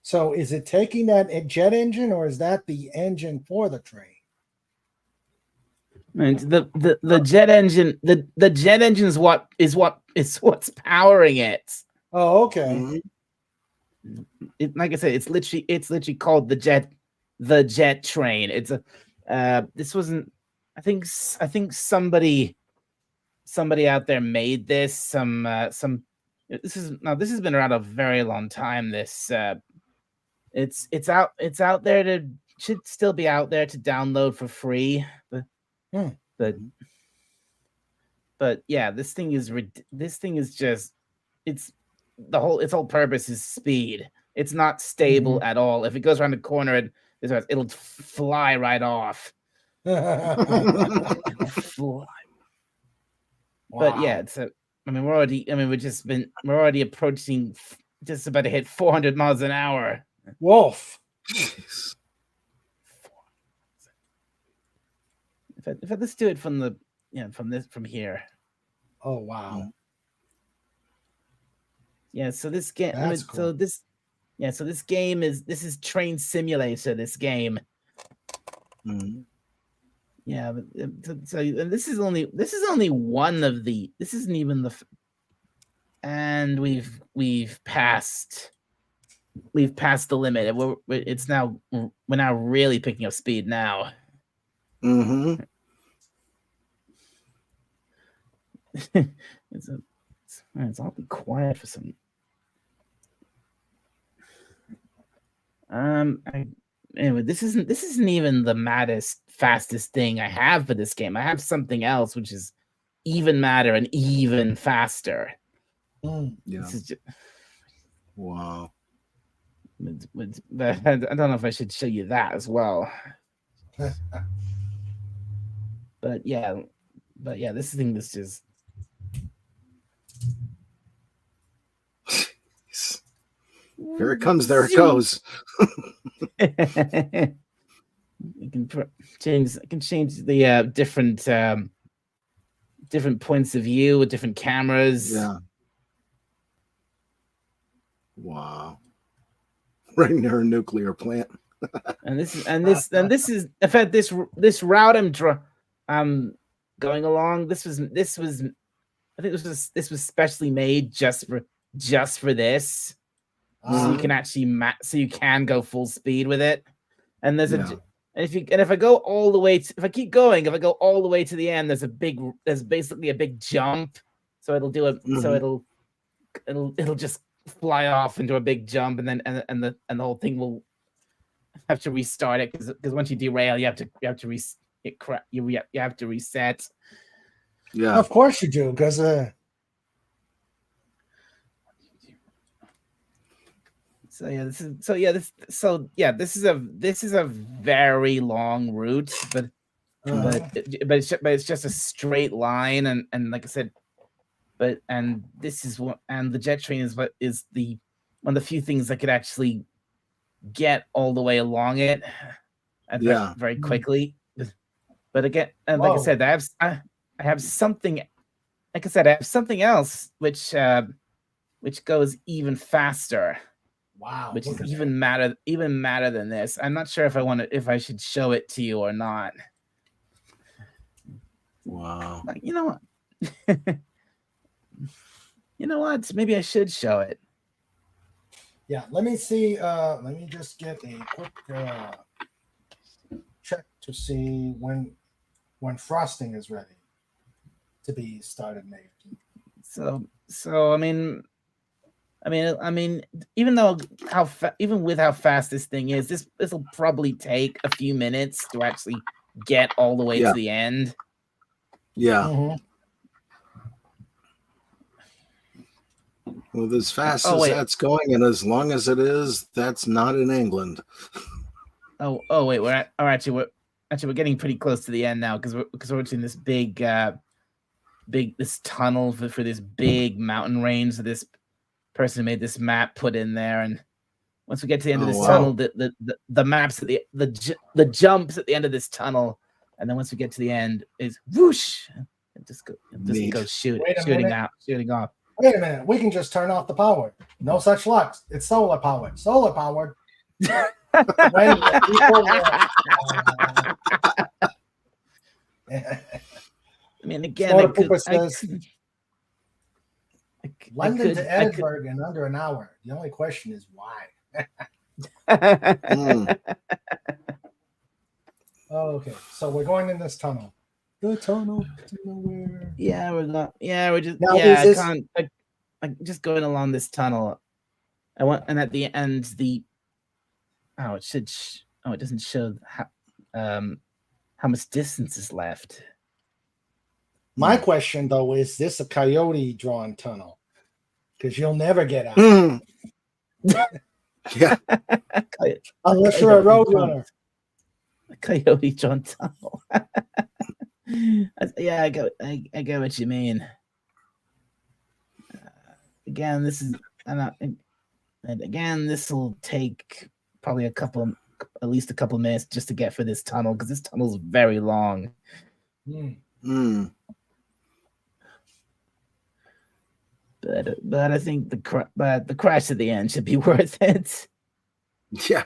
So is it taking that jet engine, or is that the engine for the train? and the jet engine, the jet engine is what's powering it. Oh, okay. Mhm. Like I said, it's literally called the jet train. It's a this wasn't. I think somebody out there made this. This has been around a very long time. This it's out there to should still be out there to download for free. But yeah, this thing is just its whole purpose is speed. It's not stable at all. If it goes around the corner, it'll fly right off. It'll fly. But yeah, we're already approaching, just about to hit 400 miles an hour. Wolf. Jeez. Let's do it from here. Oh wow. Yeah, so this game. That's cool. So this game is Train Simulator. This game. Mhm. Yeah, but, and this is only one of the. This isn't even the. And we've passed the limit. We're now really picking up speed now. Mm-hmm. I'll be quiet for some. Anyway, this isn't even the fastest thing I have for this game. I have something else which is even madder and even faster. Yeah. This is just, Wow. but I don't know if I should show you that as well. But yeah, this thing is just. Here it comes. There it goes. I can change the different points of view with different cameras. Yeah. Wow. Right near a nuclear plant. And this is in fact this route I'm going along. This was I think this was specially made just for this. So you can actually so you can go full speed with it. And there's if I go all the way if I keep going, if I go all the way to the end, there's basically a big jump. So it'll do it. So it'll just fly off into a big jump, and then and the whole thing will have to restart it because once you derail, you have to reset. Yeah. Of course you do, because this is a very long route, but it's just a straight line, and like I said, this is what, and the jet train is one of the few things that could actually get all the way along it, very quickly. But again, and like I said, I have something. Like I said, I have something else which goes even faster. Wow, which is even madder than this. I'm not sure if I should show it to you or not. Wow. Like, you know what? You know what? Maybe I should show it. Yeah, let me see. Let me just get a quick check to see when frosting is ready to be started making. So I mean, even with how fast this thing is, this will probably take a few minutes to actually get all the way Yeah. to the end. Yeah. Mhm. Well, as fast Oh, as wait. that's going, and as long as it is, that's not in England. Oh wait, we're getting pretty close to the end now because we're watching this big this tunnel for this big mountain range that this person who made this map put in there, and once we get to the end of Oh, this wow. tunnel, the maps at the jumps at the end of this tunnel, and then once we get to the end is whoosh, it just Neat. goes Wait a shooting minute. off. Wait a minute. We can just turn off the power. No such luck. It's solar powered. Solar powered. When people I mean, again, Florida I could, Pooper I says, could- I London could- to Edinburgh in under an hour. The only question is why. Mm. Okay, so we're going in this tunnel. The tunnel to nowhere. Yeah, we're just Now, yeah. is this- I'm just going along this tunnel. And at the end, it doesn't show how much distance is left. My question though is this a coyote drawn tunnel? Because you'll never get out Mm. Yeah. unless you're a roadrunner. Coyote John tunnel. Yeah, I get what you mean. Again, this will take probably at least a couple minutes just to get for this tunnel because this tunnel is very long. Mm. But I think the crash at the end should be worth it. Yeah.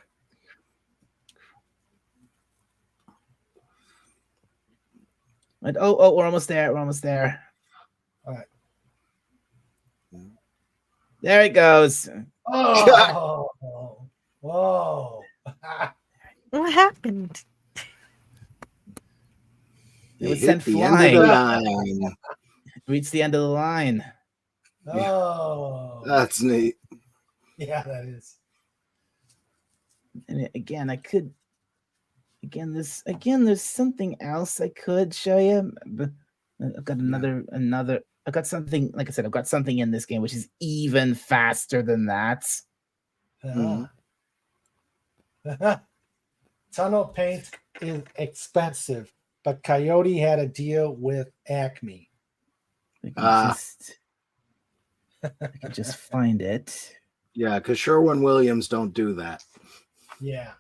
But, oh, we're almost there. We're almost there. All right. There it goes. Oh, whoa. What happened? It was Hit sent the end of flying. the line. Reached the end of the line. Oh, That's neat. yeah, that is. And again, there's something else I could show you, but I've got I've got something, like I said, I've got something in this game which is even faster than that. Mhm. Tunnel paint is expensive, but Coyote had a deal with Acme. I can just find it. Yeah, because Sherwin Williams don't do that. Yeah.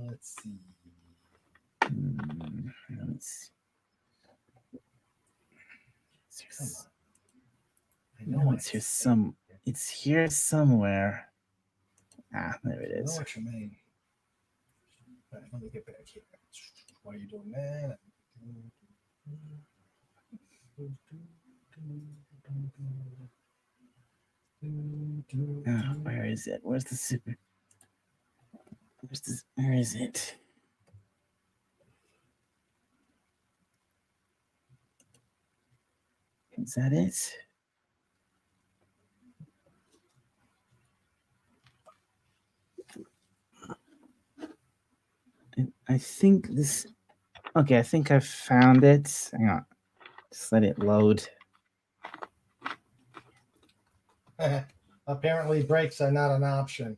Let's see. Let's Come see. I No, it's here it's here somewhere. There it I know is. what you mean. All right, let me get back here. While you're doing that. Where is it? Where's the super? Where is it? Is that it? I think this. Okay, I think I found it. Hang on. Just let it load. Apparently, brakes are not an option.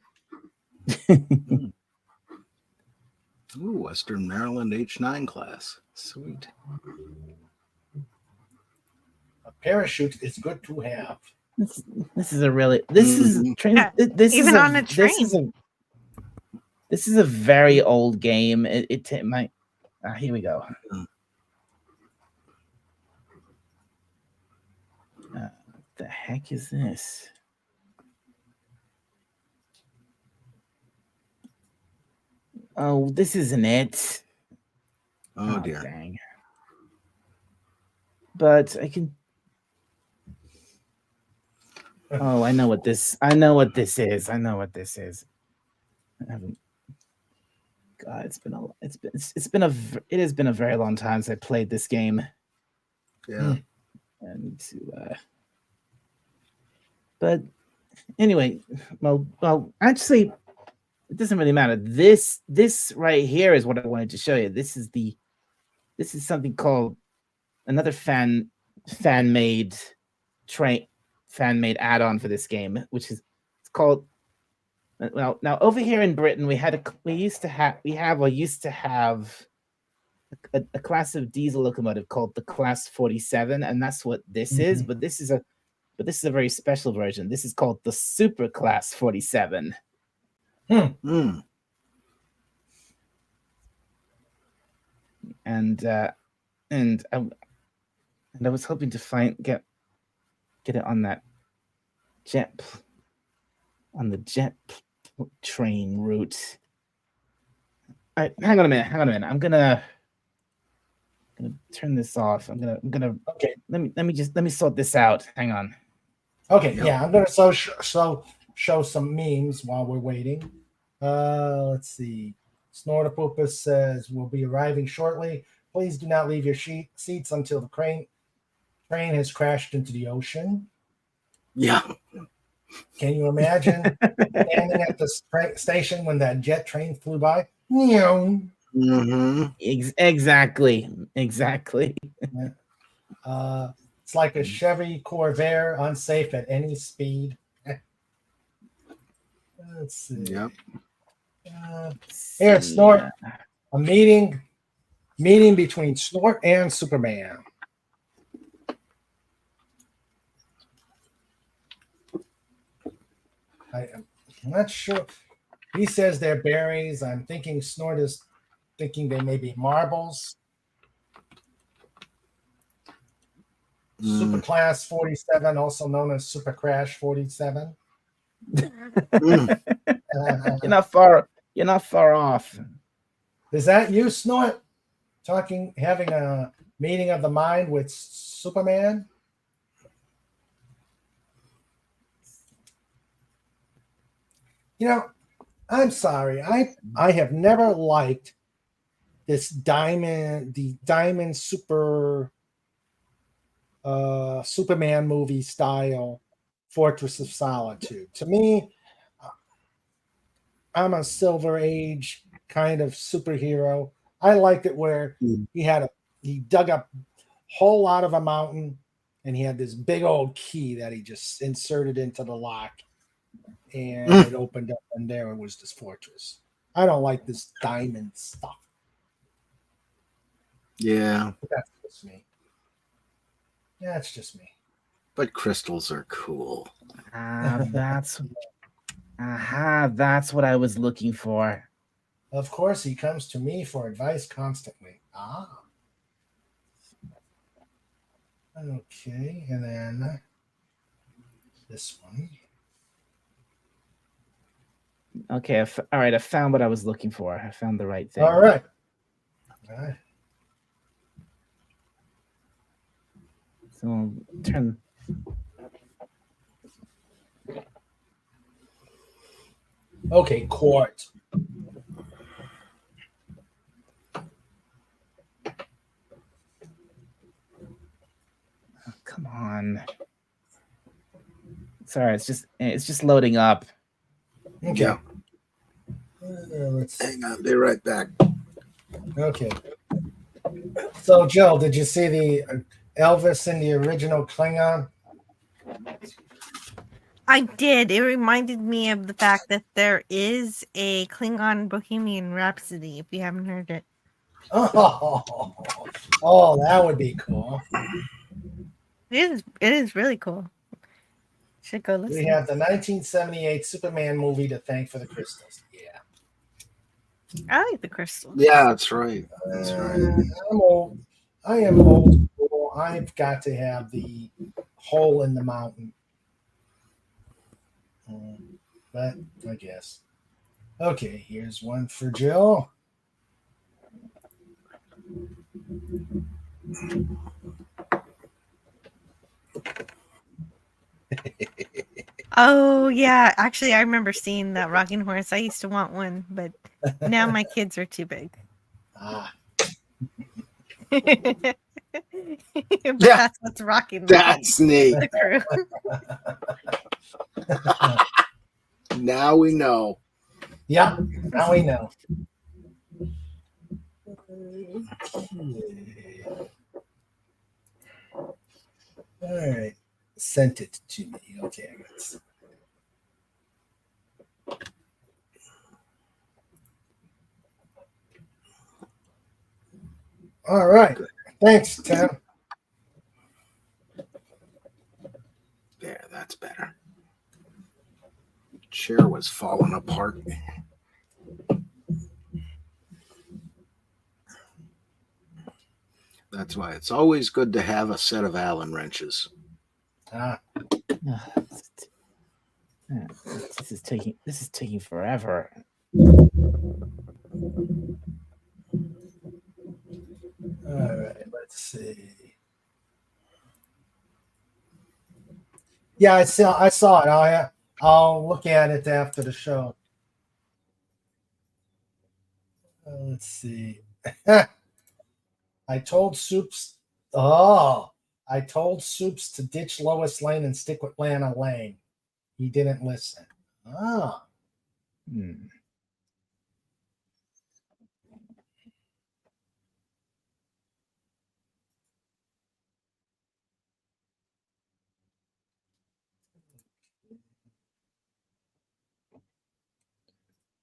Ooh, Western Maryland H9 class. Sweet. A parachute is good to have. This is a really. This is train. Yeah, This even is on a This is a very old game. It might. Here we go. What the heck is this? Oh, this isn't it. Oh, dear. Dang. But I can. Oh, I know what this is. I know what this is. I haven't. God, it has been a very long time since I played this game. Yeah. And but anyway, well, actually, it doesn't really matter. This right here is what I wanted to show you. This is something called another fan made add-on for this game, which is it's called. Well, now over here in Britain, we used to have a class of diesel locomotive called the Class 47, and that's what this is. But this is a very special version. This is called the Super Class 47. Mm. And I was hoping to get it on that jet train route. All right, hang on a minute. I'm gonna turn this off. I'm gonna Okay. Let me sort this out. Hang on. Okay, yeah, I'm gonna show some memes while we're waiting. Let's see. Snortopopus says we'll be arriving shortly. Please do not leave your seats until the train has crashed into the ocean. Yeah. Can you imagine standing at the station when that jet train flew by? Mm-hmm. Exactly. It's like a Chevy Corvair, unsafe at any speed. Let's see. Yep. Here, Snort. A meeting between Snort and Superman. I'm not sure. He says they're berries. I'm thinking Snort is thinking they may be marbles. Super Class 47, also known as Super Crash 47. You're not far off. Is that you, Snort? Having a meeting of the mind with Superman? You know, I'm sorry. I have never liked this diamond Superman movie style Fortress of Solitude. To me, I'm a Silver Age kind of superhero. I liked it where he dug up a whole lot of a mountain and he had this big old key that he just inserted into the lock and it opened up and there it was this fortress. I don't like this diamond stuff. Yeah. But that's just me. Yeah, it's just me. But crystals are cool. That's what I was looking for. Of course, he comes to me for advice constantly. Okay, and then this one. Okay, all right. I found what I was looking for. I found the right thing. All right. So I'll turn. Okay, quartz. Oh, come on. Sorry, it's just loading up. Okay. Yeah. Let's Hang on, be right back. Okay. So, Jill, did you see the Elvis in the original Klingon? I did. It reminded me of the fact that there is a Klingon Bohemian Rhapsody, if you haven't heard it. Oh, that would be cool. It is really cool. Should go listen. We have the 1978 Superman movie to thank for the crystals. Yeah. I like the crystals. Yeah, that's right. That's right. I'm old. I am old school. I've got to have the hole in the mountain. But I guess. Okay, here's one for Jill. Oh yeah, actually, I remember seeing that rocking horse. I used to want one, but now my kids are too big. But that's what's rocking. That's neat. The crew. Now we know. Yep. Now we know. All right. Sent it to me. Okay. Let's... All right. Thanks, Tim. There, that's better. Chair was falling apart. That's why it's always good to have a set of Allen wrenches. Ah, This is taking forever. all right. Let's see. Yeah, I saw it. I'll look at it after the show. Let's see. I told Soups to ditch Lois Lane and stick with Lana Lane. He didn't listen. Oh.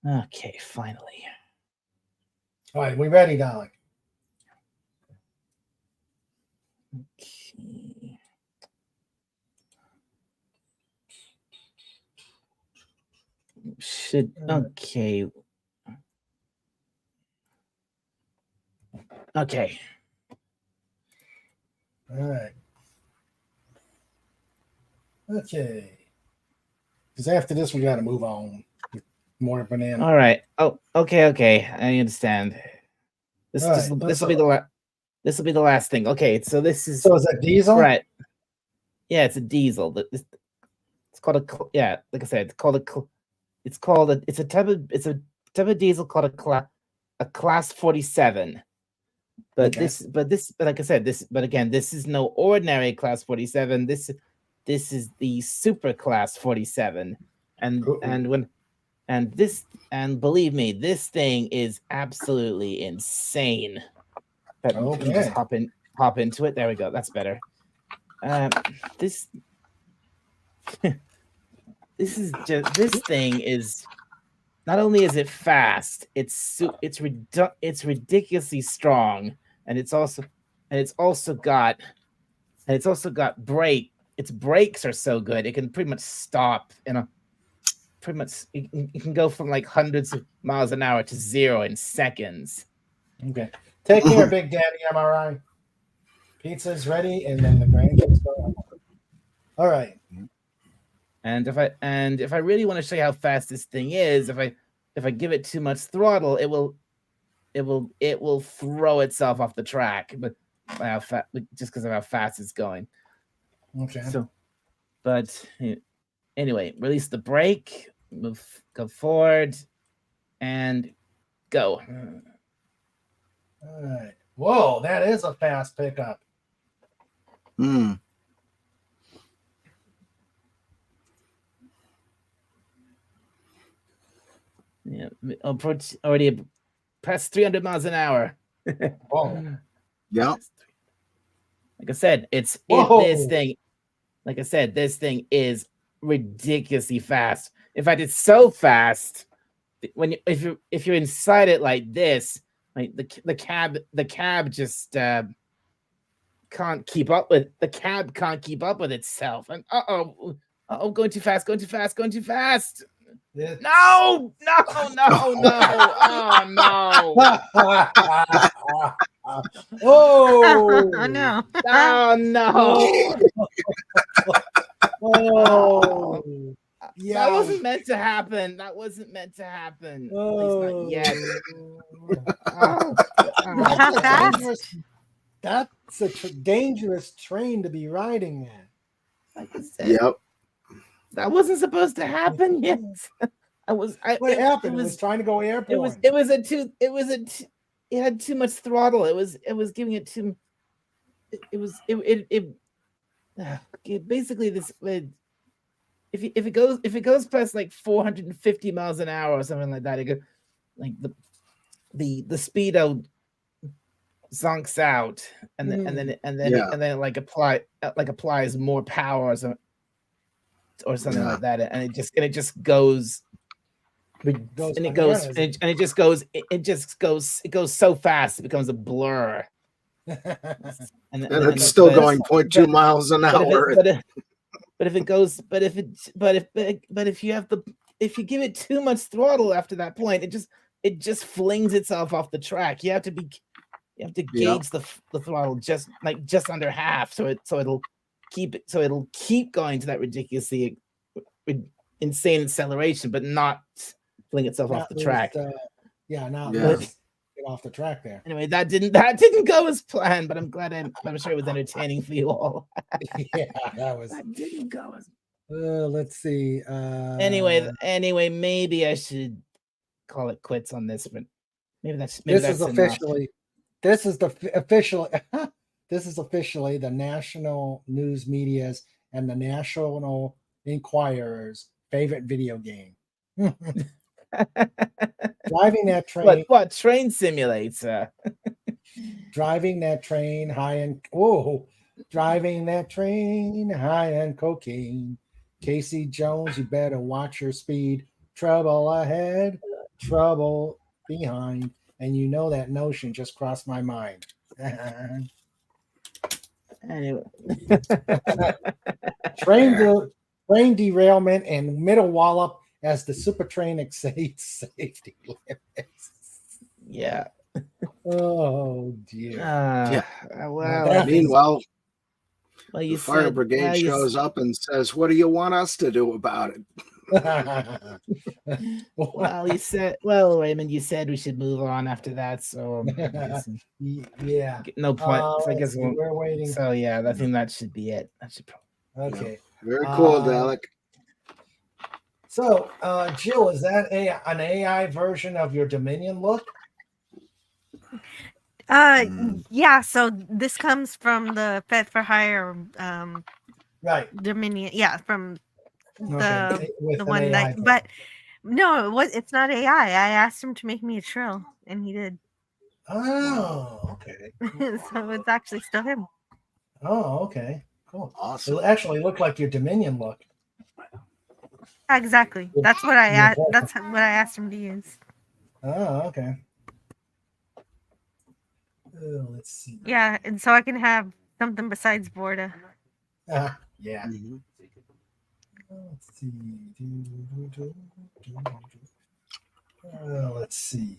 Okay, finally. All right, we ready, Dolly? Okay. Okay. Okay. All right. Okay. Because after this, we got to move on. More banana. All right. Oh, okay. I understand. This will be the last thing. Okay, so this is. So is that diesel? Right. Yeah, it's a diesel. It's called a like I said, it's a type of diesel called a class 47. But Okay. like I said, this is no ordinary class 47. This is the super class 47. And believe me, this thing is absolutely insane. But Okay. just hop into it. There we go. That's better. This thing is, not only is it fast, it's ridiculously strong, and it's also got brake. Its brakes are so good it can pretty much stop it can go from like hundreds of miles an hour to 0 in seconds. Okay. Take care, Big Daddy MRI. Pizza's ready, and then the grandkids go out. All right. And if I really want to show you how fast this thing is, if I give it too much throttle, it will throw itself off the track, but just because of how fast it's going. Okay. So, but anyway, release the brake, go forward, and go. All right. Whoa, that is a fast pickup. Hmm. Yeah, approach already past 300 miles an hour. Whoa. Yeah. Like I said, this thing is ridiculously fast. In fact, it's so fast if you're inside it like this, like the cab just can't keep up with itself. And going too fast. It's... No! Oh no! Oh no! Oh no! Oh, yeah. That wasn't meant to happen. At least not yet. How fast? That's a dangerous train to be riding in. Like I said, Yep. that wasn't supposed to happen yet. What happened? It was trying to go airborne. It had too much throttle. It was giving it too. Basically this. if it goes past like 450 miles an hour or something like that, it goes like the speedo zonks out, and then it like applies more power or something like that, and it just goes. It goes so fast it becomes a blur. and it's still going 0.2 miles an hour. But if you give it too much throttle after that point, it just flings itself off the track. You have to gauge the throttle just under half, so it'll keep going to that ridiculously insane acceleration, but not fling itself off the track. Get off the track there. Anyway, that didn't go as planned, but I'm glad I'm sure it was entertaining for you all. That didn't go as. Let's see. Anyway, maybe I should call it quits on this, but this is officially the National News Media's and the National Enquirer's favorite video game. Driving that train. What train simulator? Driving that train high in cocaine. Casey Jones, you better watch your speed. Trouble ahead, trouble behind. And you know that notion just crossed my mind. Anyway. Train derailment and middle wallop as the super train exceeds safety limits. Yeah. Oh dear. Meanwhile, the fire brigade shows up and says, "What do you want us to do about it?" Raymond, you said we should move on after that, so yeah, no point. I guess we're waiting. So yeah, I think that should be it. That should probably. Okay. Very cool, Dalek. So, Jill, is that an AI version of your Dominion look? Yeah. So this comes from the Fed for Hire, right? Dominion. Yeah, from the one that. But no, it's not AI. I asked him to make me a trill, and he did. Oh, okay. So it's actually still him. Oh, okay. Cool. Awesome. It actually looked like your Dominion look. Exactly. That's what I asked. That's what I asked him to use. Oh, okay. Let's see. Yeah, and so I can have something besides Borda. Yeah. Mm-hmm. Let's see. Let's see.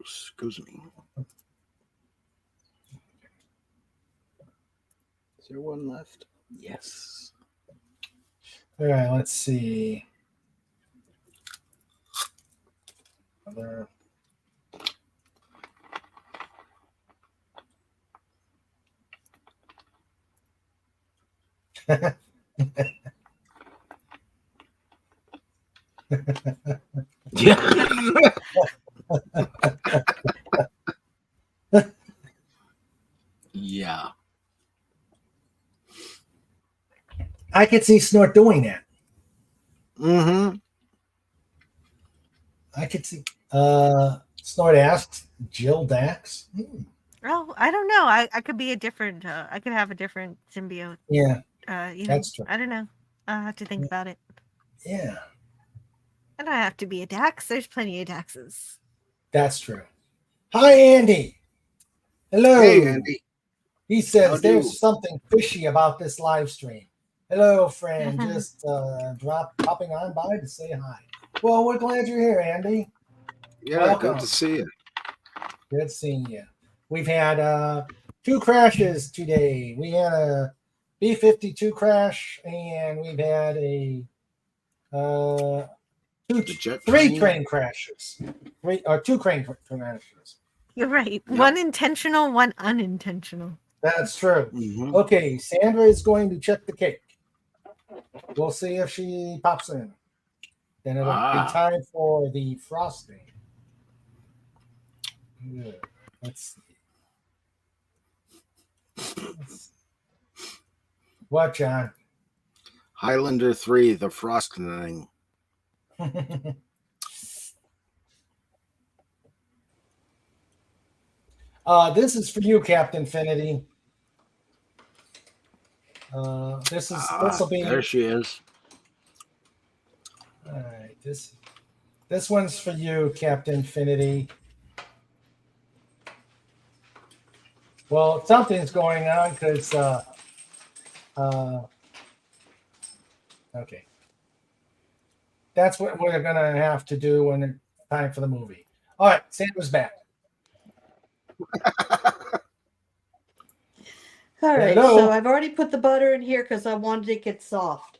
Excuse me. Is there one left? Yes. All right, let's see. Other. Yeah. Yeah. I could see Snort doing that. Mm-hmm. I could see. Snort asks Jill Dax. Oh, I don't know. I could be a different. I could have a different symbiote. Yeah. That's true. I don't know. I'll have to think about it. Yeah. I don't have to be a Dax. There's plenty of Daxes. That's true. Hi, Andy. Hello. Hey, Andy. He says there's something fishy about this live stream. Hello, friend. Just popping on by to say hi. Well, we're glad you're here, Andy. Yeah, welcome. Good to see you. Good seeing you. We've had 2 crashes today. We had a B-52 crash, and we've had a 3 train crashes. 2 train crashes. You're right. Yep. One intentional, one unintentional. That's true. Mm-hmm. Okay, Sandra is going to check the cake. We'll see if she pops in. Then it'll be time for the frosting. Yeah. Let's see. What, John? Highlander 3, The Frosting. This is for you, Captain Finity. This will be. There she is. All right, this one's for you, Captain Finity. Well, something's going on because okay. That's what we're gonna have to do when it's time for the movie. All right, Santa's back. All right, Hello? so I've already put the butter in here because I wanted it to get soft.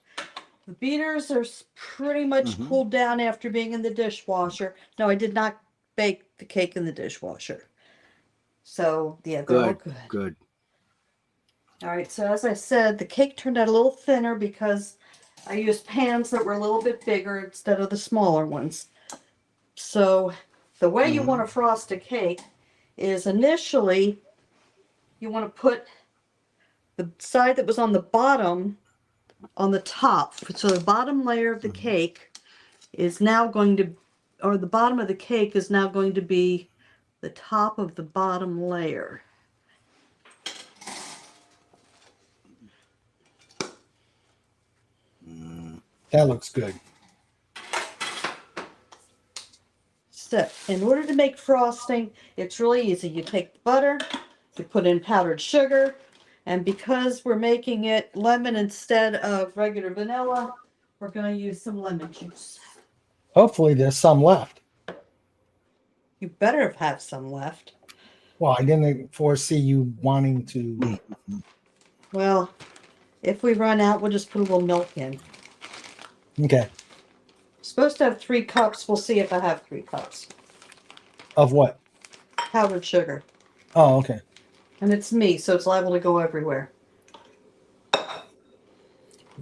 The beaters are pretty much cooled down after being in the dishwasher. No, I did not bake the cake in the dishwasher. So, yeah, they're all good. Good. All right, so as I said, the cake turned out a little thinner because I used pans that were a little bit bigger instead of the smaller ones. So, the way you want to frost a cake is initially you want to put the side that was on the bottom on the top. So the bottom layer of the cake is now going to, or the bottom of the cake is now going to be the top of the bottom layer. That looks good. So in order to make frosting, it's really easy. You take the butter, you put in powdered sugar, and because we're making it lemon instead of regular vanilla, we're going to use some lemon juice. Hopefully, there's some left. You better have some left. Well, I didn't foresee you wanting to. Well, if we run out, we'll just put a little milk in. Okay. Supposed to have 3 cups. We'll see if I have 3 cups. Of what? Powdered sugar. Oh, okay. And it's me, so it's liable to go everywhere.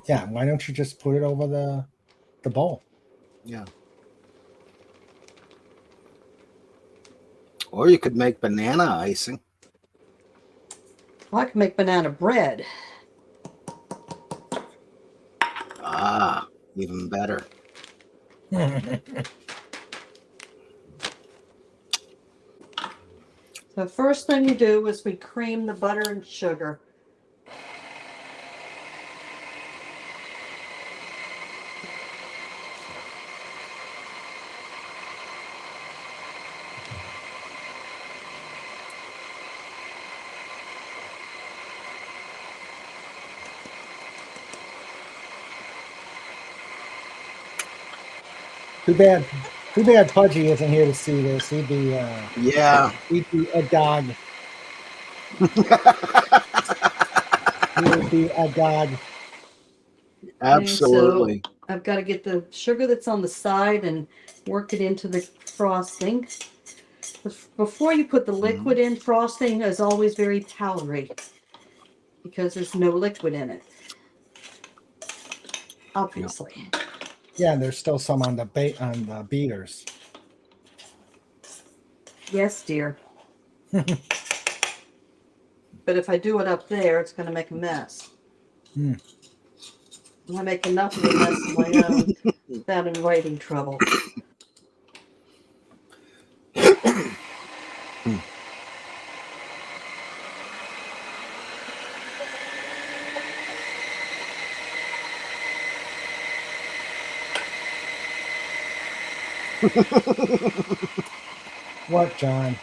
Yeah. Why don't you just put it over the bowl? Yeah. Or you could make banana icing. Well, I can make banana bread. Ah, even better. The first thing you do is we cream the butter and sugar. Too bad. Too bad Pudgy isn't here to see this. He'd be Yeah. he'd be a dog. He would be a dog. Absolutely. So I've got to get the sugar that's on the side and work it into the frosting. Before you put the liquid in, frosting is always very powdery because there's no liquid in it. Obviously. Yeah, there's still some on the beaters. Yes, dear. But if I do it up there, it's going to make a mess. I make enough of a mess of my own without inviting trouble. What, John?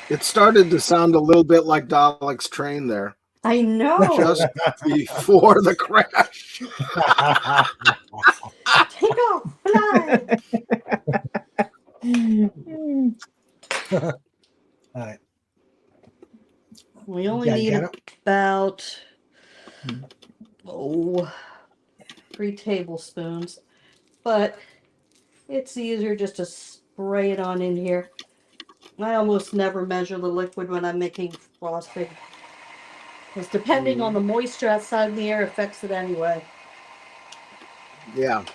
It started to sound a little bit like Dalek's train there. I know. Just before the crash. Take off, fly. All right. We only need about 3 tablespoons, but it's easier just to spray it on in here. I almost never measure the liquid when I'm making frosting. Because depending on the moisture outside in the air affects it anyway. Yeah.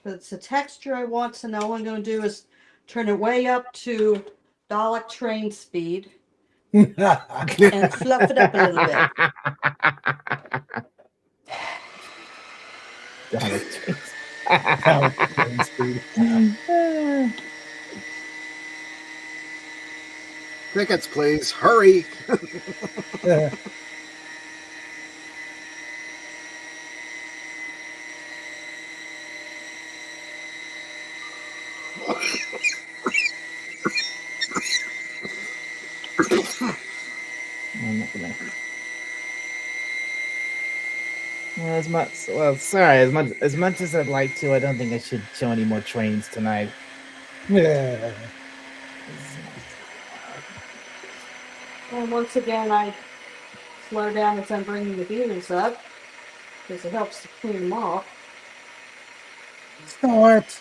It's the texture I want, so now what I'm going to do is turn it way up to Dalek train speed and fluff it up a little bit. Tickets, please. Hurry. I'm not gonna. Sorry. As much as I'd like to, I don't think I should show any more trains tonight. Yeah. And once again, I slow down as I'm bringing the beaters up because it helps to clean them off. Snort.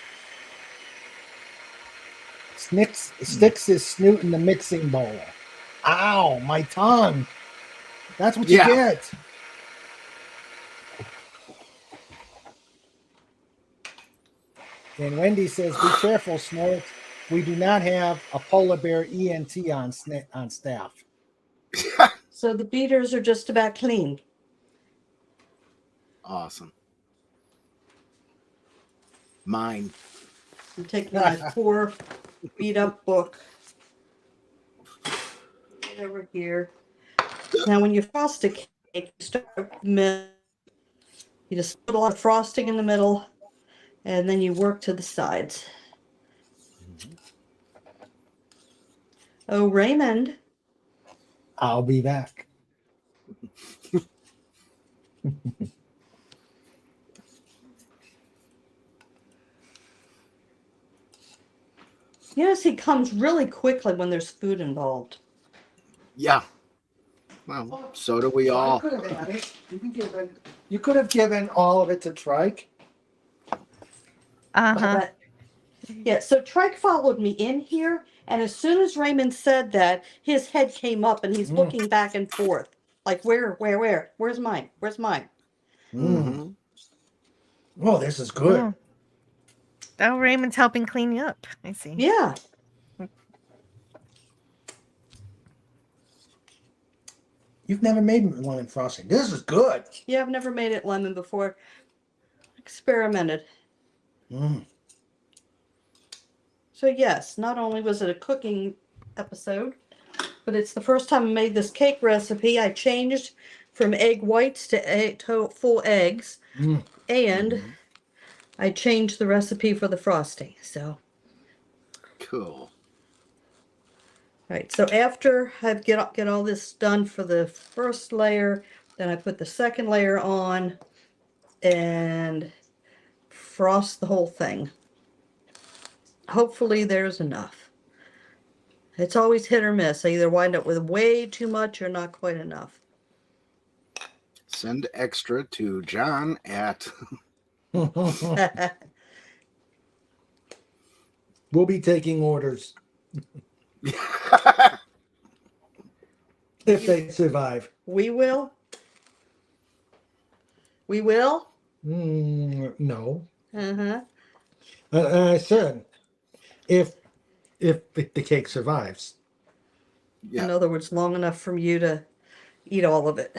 Sticks his snoot in the mixing bowl. Ow, my tongue. That's what you Yeah. get. And Wendy says, be careful, Snort. We do not have a polar bear ENT on staff. So the beaters are just about clean. Awesome. Mine. I'm taking my poor beat up book. Right over here. Now when you frost a cake, you start with the middle. You just put a lot of frosting in the middle and then you work to the sides. Oh, Raymond. I'll be back. Yes, he comes really quickly when there's food involved. Yeah. Well, so do we all. could have had it. You could have given all of it to Trike. Uh-huh. But, yeah, so Trike followed me in here, and as soon as Raymond said that, his head came up and he's looking back and forth. Like, where? Where's mine? Where's mine? Mm-hmm. Oh, this is good. Oh. Oh, Raymond's helping clean you up. I see. Yeah. You've never made lemon frosting. This is good. Yeah, I've never made it lemon before. Experimented. Mm. So yes, not only was it a cooking episode, but it's the first time I made this cake recipe. I changed from egg whites to full eggs, and I changed the recipe for the frosting. So, Cool. right. So after I get all this done for the first layer, then I put the second layer on and frost the whole thing. Hopefully there's enough. It's always hit or miss. I either wind up with way too much or not quite enough. Send extra to John at. We'll be taking orders if they survive. We will. We will. No. Uh-huh. I said, if the cake survives. Yeah. In other words, long enough for you to eat all of it.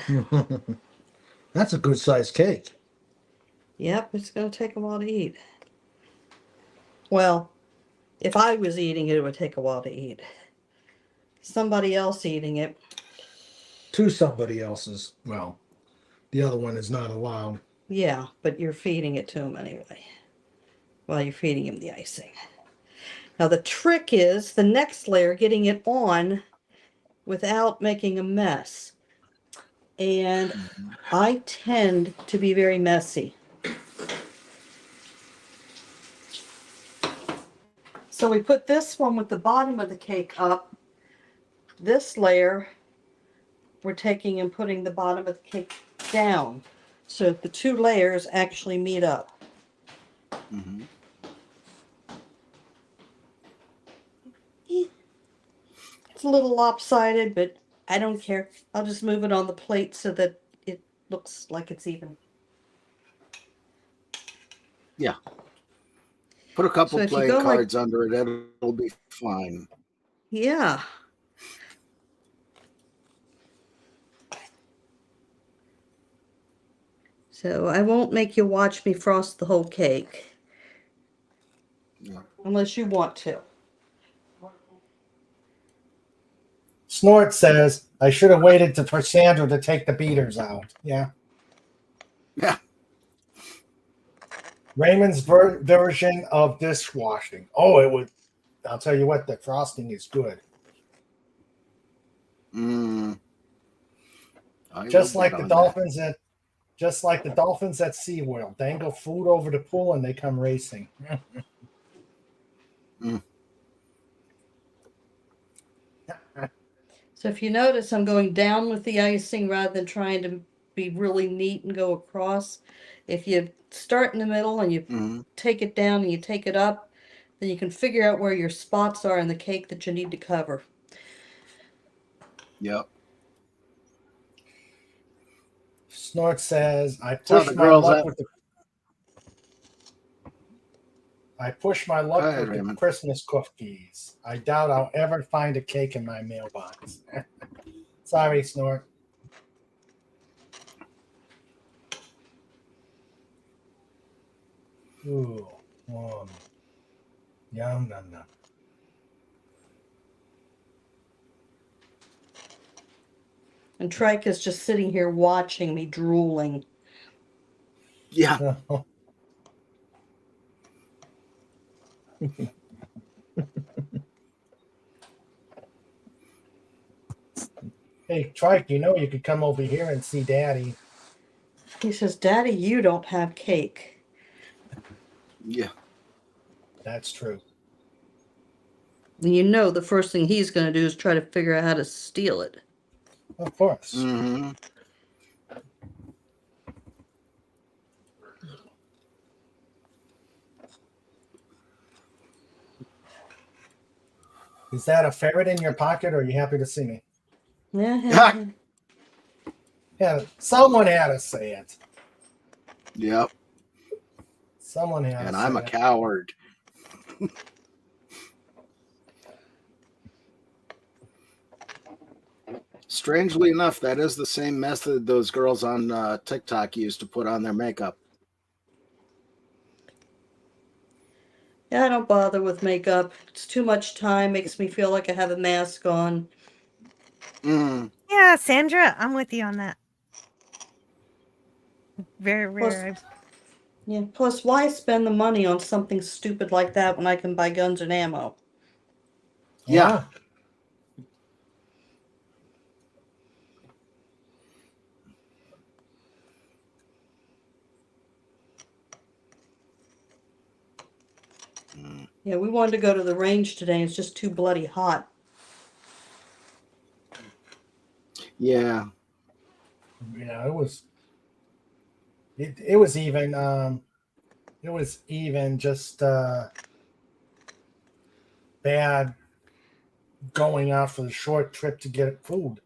That's a good sized cake. Yep, it's going to take a while to eat. Well, if I was eating it, it would take a while to eat. Somebody else eating it. To somebody else's. Well, the other one is not allowed. Yeah, but you're feeding it to him anyway. While you're feeding him the icing. Now the trick is the next layer, getting it on without making a mess. and I tend to be very messy. So we put this one with the bottom of the cake up. This layer, we're taking and putting the bottom of the cake down so that the two layers actually meet up. Mm-hmm. It's a little lopsided, but I don't care. I'll just move it on the plate so that it looks like it's even. Yeah. Put a couple So if you playing go like- cards under it, it'll be fine. Yeah. So I won't make you watch me frost the whole cake. Yeah. Unless you want to. Snort says, I should have waited for Sandra to take the beaters out. Yeah. Yeah. Raymond's version of dishwashing. Oh, it would. I'll tell you what, the frosting is good. Mm. Just like the dolphins at SeaWorld. Dangle food over the pool and they come racing. So if you notice, I'm going down with the icing rather than trying to be really neat and go across. If you start in the middle and you take it down and you take it up, then you can figure out where your spots are in the cake that you need to cover. Yep. Snort says, I Tell push the my girls luck that- with the I push my luck Go ahead, with the Raymond. Christmas cookies. I doubt I'll ever find a cake in my mailbox. Sorry, Snort. Ooh, yum, yum, yum. And Trike is just sitting here watching me drooling. Yeah. Hey, Trike, you know you could come over here and see Daddy. He says, Daddy, you don't have cake. Yeah. That's true. And you know the first thing he's going to do is try to figure out how to steal it. Of course. Mm-hmm. Is that a ferret in your pocket, or are you happy to see me? Yeah. Yeah, someone had to say it. Yep. Someone had to And say I'm a it. coward. Strangely enough, that is the same method those girls on TikTok used to put on their makeup. Yeah, I don't bother with makeup. It's too much time. Makes me feel like I have a mask on. Mm. Yeah, Sandra, I'm with you on that. Very rare. Yeah. Plus, why spend the money on something stupid like that when I can buy guns and ammo? Yeah. Yeah, we wanted to go to the range today. It's just too bloody hot. Yeah. Yeah, it was. It was even. It was even just bad going out for the short trip to get food.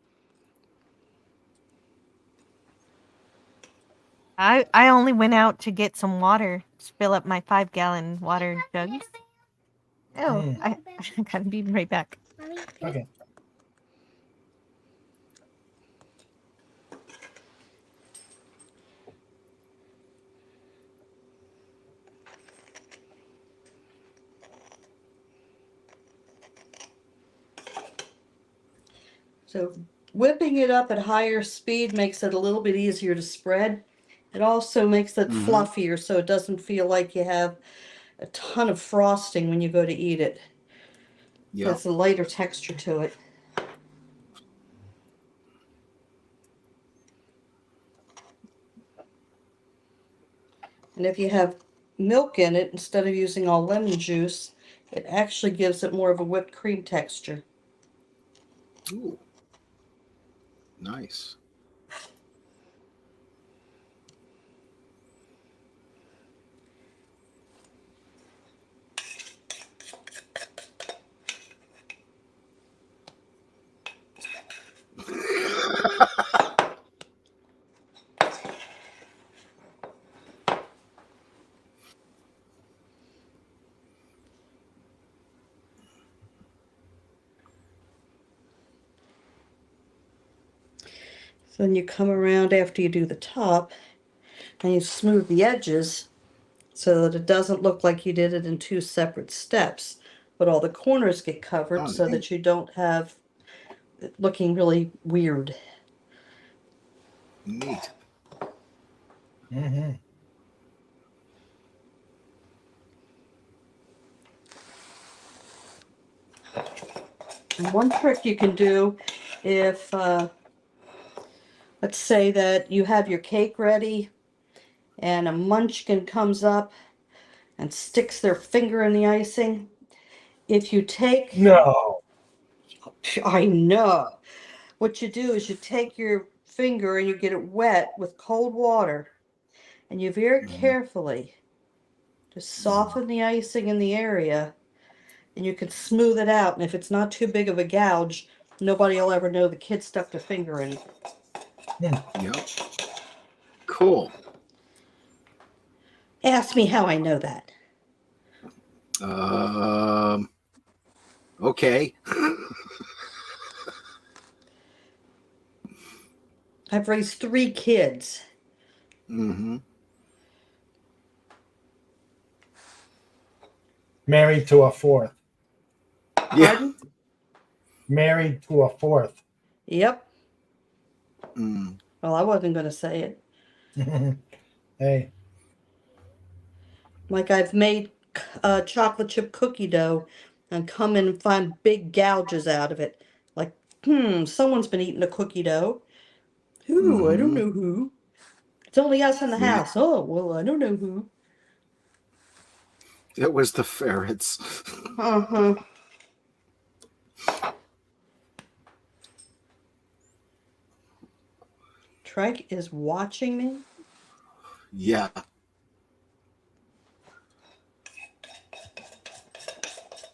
I only went out to get some water, to fill up my 5-gallon water jugs. Oh, I gotta be right back. Okay. So whipping it up at higher speed makes it a little bit easier to spread. It also makes it fluffier so it doesn't feel like you have a ton of frosting when you go to eat it. Yep. It's a lighter texture to it. And if you have milk in it, instead of using all lemon juice, it actually gives it more of a whipped cream texture. Ooh. Nice. So then you come around after you do the top and you smooth the edges so that it doesn't look like you did it in two separate steps, but all the corners get covered Oh, so neat. that you don't have it looking really weird. Neat. Mm-hmm. And one trick you can do if, let's say that you have your cake ready and a munchkin comes up and sticks their finger in the icing. If you take, No. I know, what you do is you take your finger and you get it wet with cold water and you very carefully just soften the icing in the area and you can smooth it out. And if it's not too big of a gouge, nobody will ever know the kid stuck their finger in it. Yep. Cool. Ask me how I know that. Okay. I've raised 3 kids. Mm-hmm. Married to a fourth. Yeah. Pardon? Married to a fourth. Yep. Mm. Well, I wasn't going to say it. Hey. Like I've made chocolate chip cookie dough and come in and find big gouges out of it. Like, someone's been eating a cookie dough. Who? I don't know who. It's only us in the Yeah. house. Oh, well, I don't know who. It was the ferrets. Uh-huh. Trike is watching me. Yeah.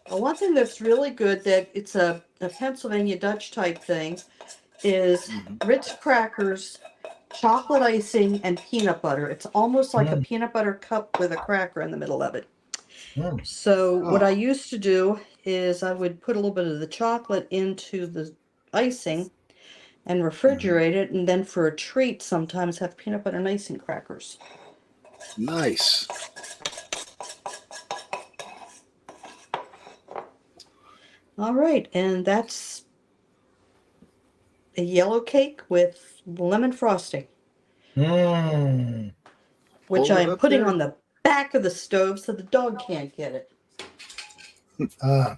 Well, one thing that's really good that it's a Pennsylvania Dutch type thing is Ritz crackers, chocolate icing, and peanut butter. It's almost like a peanut butter cup with a cracker in the middle of it. So what I used to do is I would put a little bit of the chocolate into the icing and refrigerate it, and then for a treat sometimes have peanut butter and icing crackers. Nice. All right, and that's a yellow cake with lemon frosting, which Hold it I'm up putting there. on the back of the stove so the dog can't get it.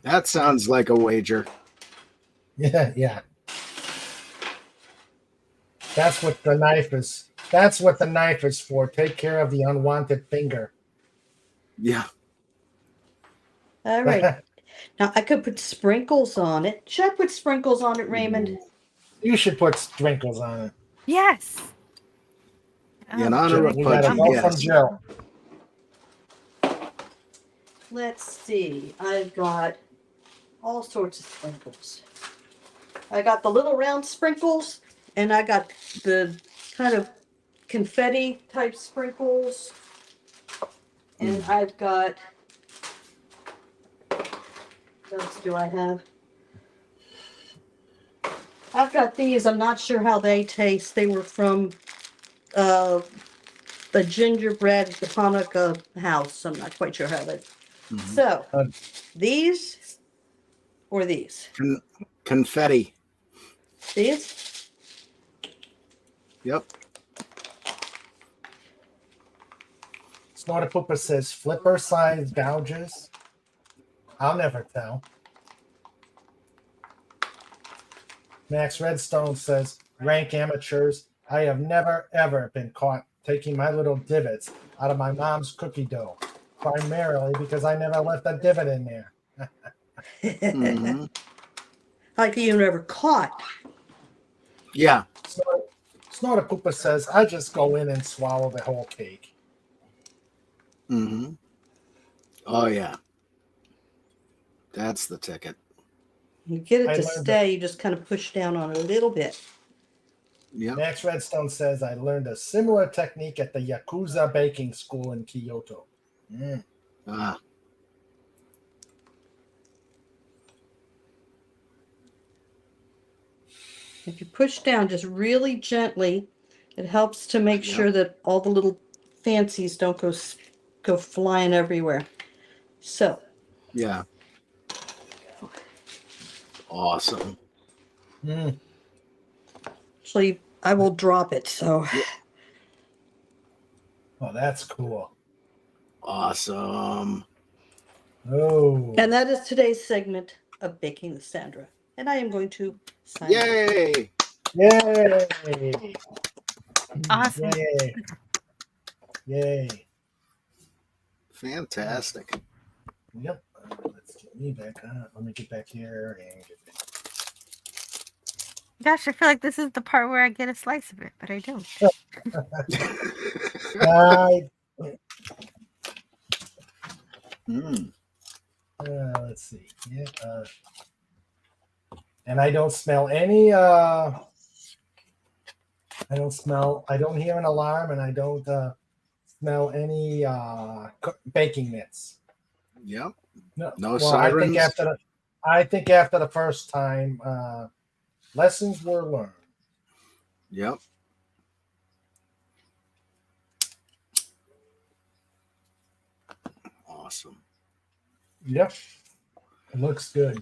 That sounds like a wager. Yeah. That's what the knife is. That's what the knife is for. Take care of the unwanted finger. Yeah. All right. Now I could put sprinkles on it. Should I put sprinkles on it, Raymond? You should put sprinkles on it. Yes. In honor of We got a Pudgy, vote from yes. Joe. Let's see. I've got all sorts of sprinkles. I got the little round sprinkles, and I got the kind of confetti type sprinkles. And I've got, what else do I have? I've got these. I'm not sure how they taste. They were from the gingerbread Hanukkah house. I'm not quite sure how they. So, these or these? Confetti. These? Yep. Snorter Pooper says flipper size gouges. I'll never tell. Max Redstone says rank amateurs. I have never ever been caught taking my little divots out of my mom's cookie dough, primarily because I never left a divot in there. Mhm. Like you never caught. Yeah. Snorter Pooper says, I just go in and swallow the whole cake. Mm-hmm. Oh yeah. That's the ticket. You get it I to learned stay, you just kind of push down on it a little bit. Yeah. Max Redstone says, I learned a similar technique at the Yakuza baking school in Kyoto. Ah. If you push down just really gently, it helps to make Yep. sure that all the little fancies don't go flying everywhere. So, Yeah. Awesome. actually, I will drop it. So, Oh, that's cool. Awesome. Oh. and that is today's segment of Baking with Sandra. And I am going to sign off. Yay. Yay. Awesome. Yay. Yay. Fantastic. Yep. Let's get me back up. Let me get back here and get back. Gosh, I feel like this is the part where I get a slice of it, but I don't. Mm. Let's see. Yeah. And I don't smell any. I don't hear an alarm, and I don't smell any baking mitts. Yep. No No sirens. sirens. I think after the first time, lessons were learned. Yep. Awesome. Yep. It looks good.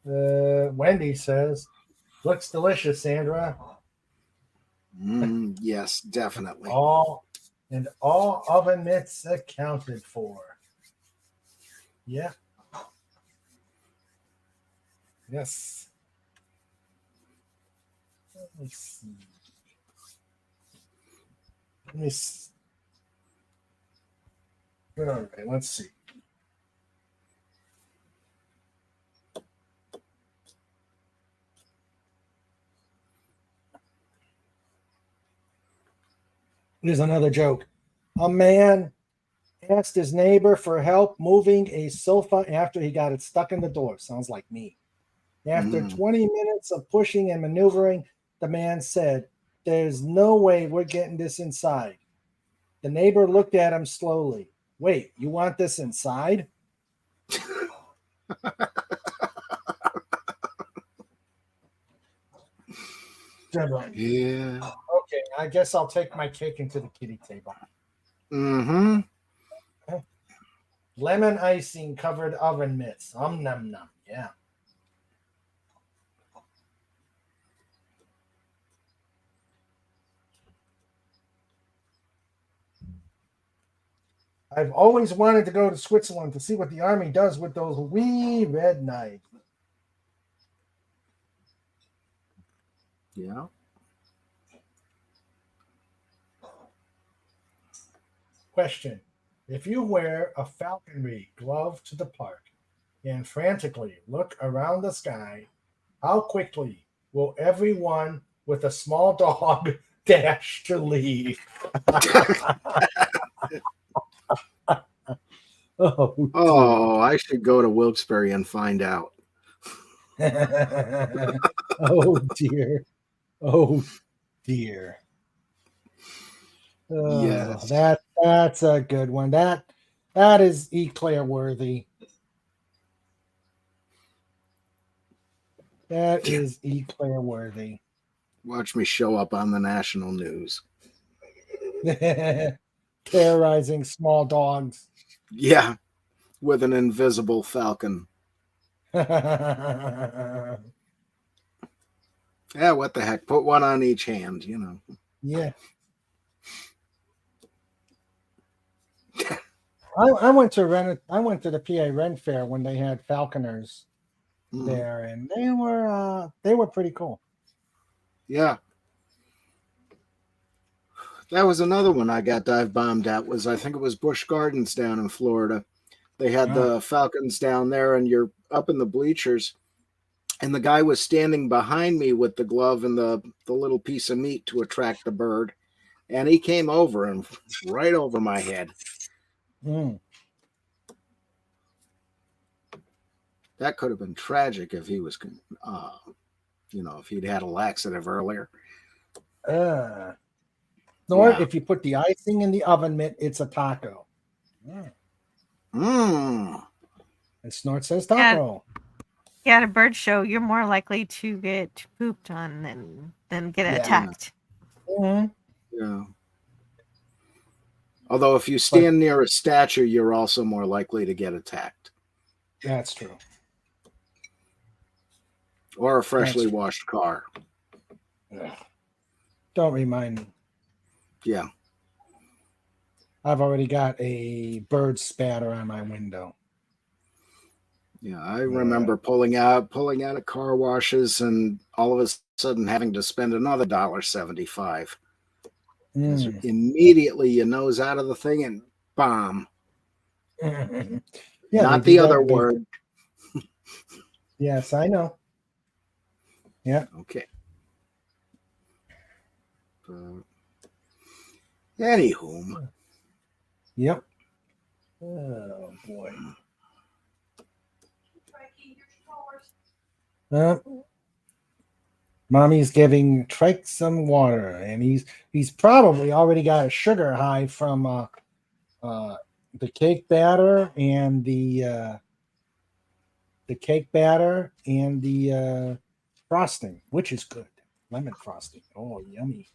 Wendy says, looks delicious, Sandra. Yes, definitely. All oven mitts accounted for. Yeah. Yes. Let's see. All right, let's see. Here's another joke. A man asked his neighbor for help moving a sofa after he got it stuck in the door. Sounds like me. After 20 minutes of pushing and maneuvering, the man said, "There's no way we're getting this inside." The neighbor looked at him slowly. "Wait, you want this inside?" Yeah. Okay, I guess I'll take my cake into the kitty table. Mm-hmm. Lemon icing covered oven mitts. Num num. Yeah. I've always wanted to go to Switzerland to see what the army does with those wee red knives. Yeah. Question. If you wear a falconry glove to the park and frantically look around the sky, how quickly will everyone with a small dog dash to leave? Oh, I should go to Wilkes-Barre and find out. Oh dear. Oh dear. Oh, Yes. That's a good one. That is eclair worthy. That is eclair worthy. Watch me show up on the national news. Terrorizing small dogs. Yeah, with an invisible falcon. Yeah. Yeah, what the heck? Put one on each hand, you know. I went to the PA Ren Fair when they had falconers there, and they were pretty cool. Yeah. That was another one I got dive bombed at. I think it was Busch Gardens down in Florida. They had the Falcons down there, and you're up in the bleachers, and the guy was standing behind me with the glove and the little piece of meat to attract the bird, and he came over and right over my head. Mm. That could have been tragic if he was, if he'd had a laxative earlier. Or Yeah. if you put the icing in the oven mitt, it's a taco. Mm. And Snort says taco. Yeah, at a bird show, you're more likely to get pooped on than get attacked. Mm-hmm. Yeah. Although if you stand near a statue, you're also more likely to get attacked. That's true. Or a freshly washed car. Ugh. Don't remind me. Yeah. I've already got a bird spatter on my window. Yeah, I remember pulling out of car washes and all of a sudden having to spend another $1.75. Immediately you nose out of the thing and bomb. Yeah, Not the other word. Yes, I know. Yeah. Okay. Anywho. Yep. Oh boy. Mommy's giving Trike some water, and he's probably already got a sugar high from the cake batter and the frosting, which is good. Lemon frosting. Oh, yummy.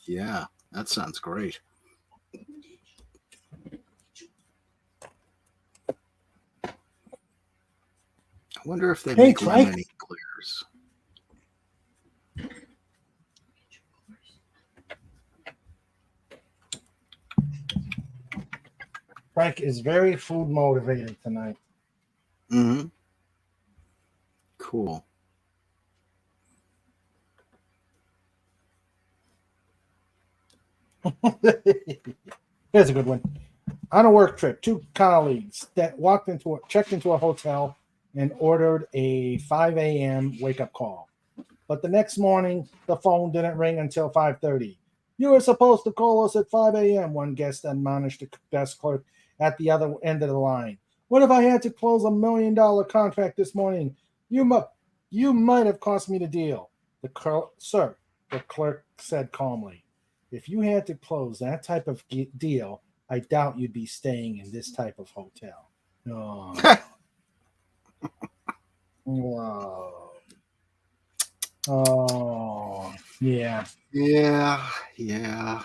Yeah, that sounds great. I wonder if they make lemon eclairs. Frank is very food motivated tonight. Mm-hmm. Cool. Here's a good one. On a work trip, two colleagues that checked into a hotel and ordered a 5 a.m. wake-up call. But the next morning, the phone didn't ring until 5:30. You were supposed to call us at 5 a.m., one guest admonished the desk clerk at the other end of the line. What if I had to close $1 million contract this morning? You might have cost me the deal. Sir, the clerk said calmly. If you had to close that type of deal, I doubt you'd be staying in this type of hotel. Oh. Whoa. Oh, yeah. Yeah.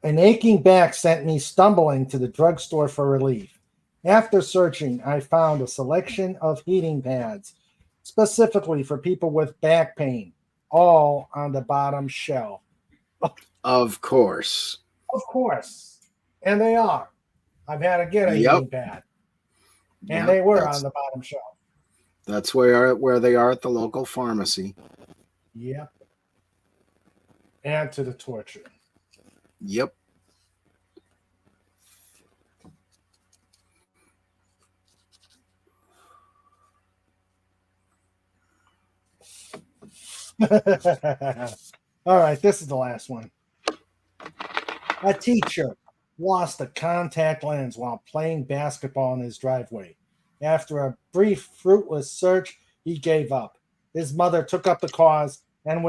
An aching back sent me stumbling to the drugstore for relief. After searching, I found a selection of heating pads, specifically for people with back pain, all on the bottom shelf. Of course. Of course. And they are. I've had to get a heating pad. And they were on the bottom shelf. That's where they are at the local pharmacy. Yep. Add to the torture. Yep. All right, this is the last one. A teacher lost a contact lens while playing basketball in his driveway. After a brief, fruitless search, he gave up. His mother took up the cause and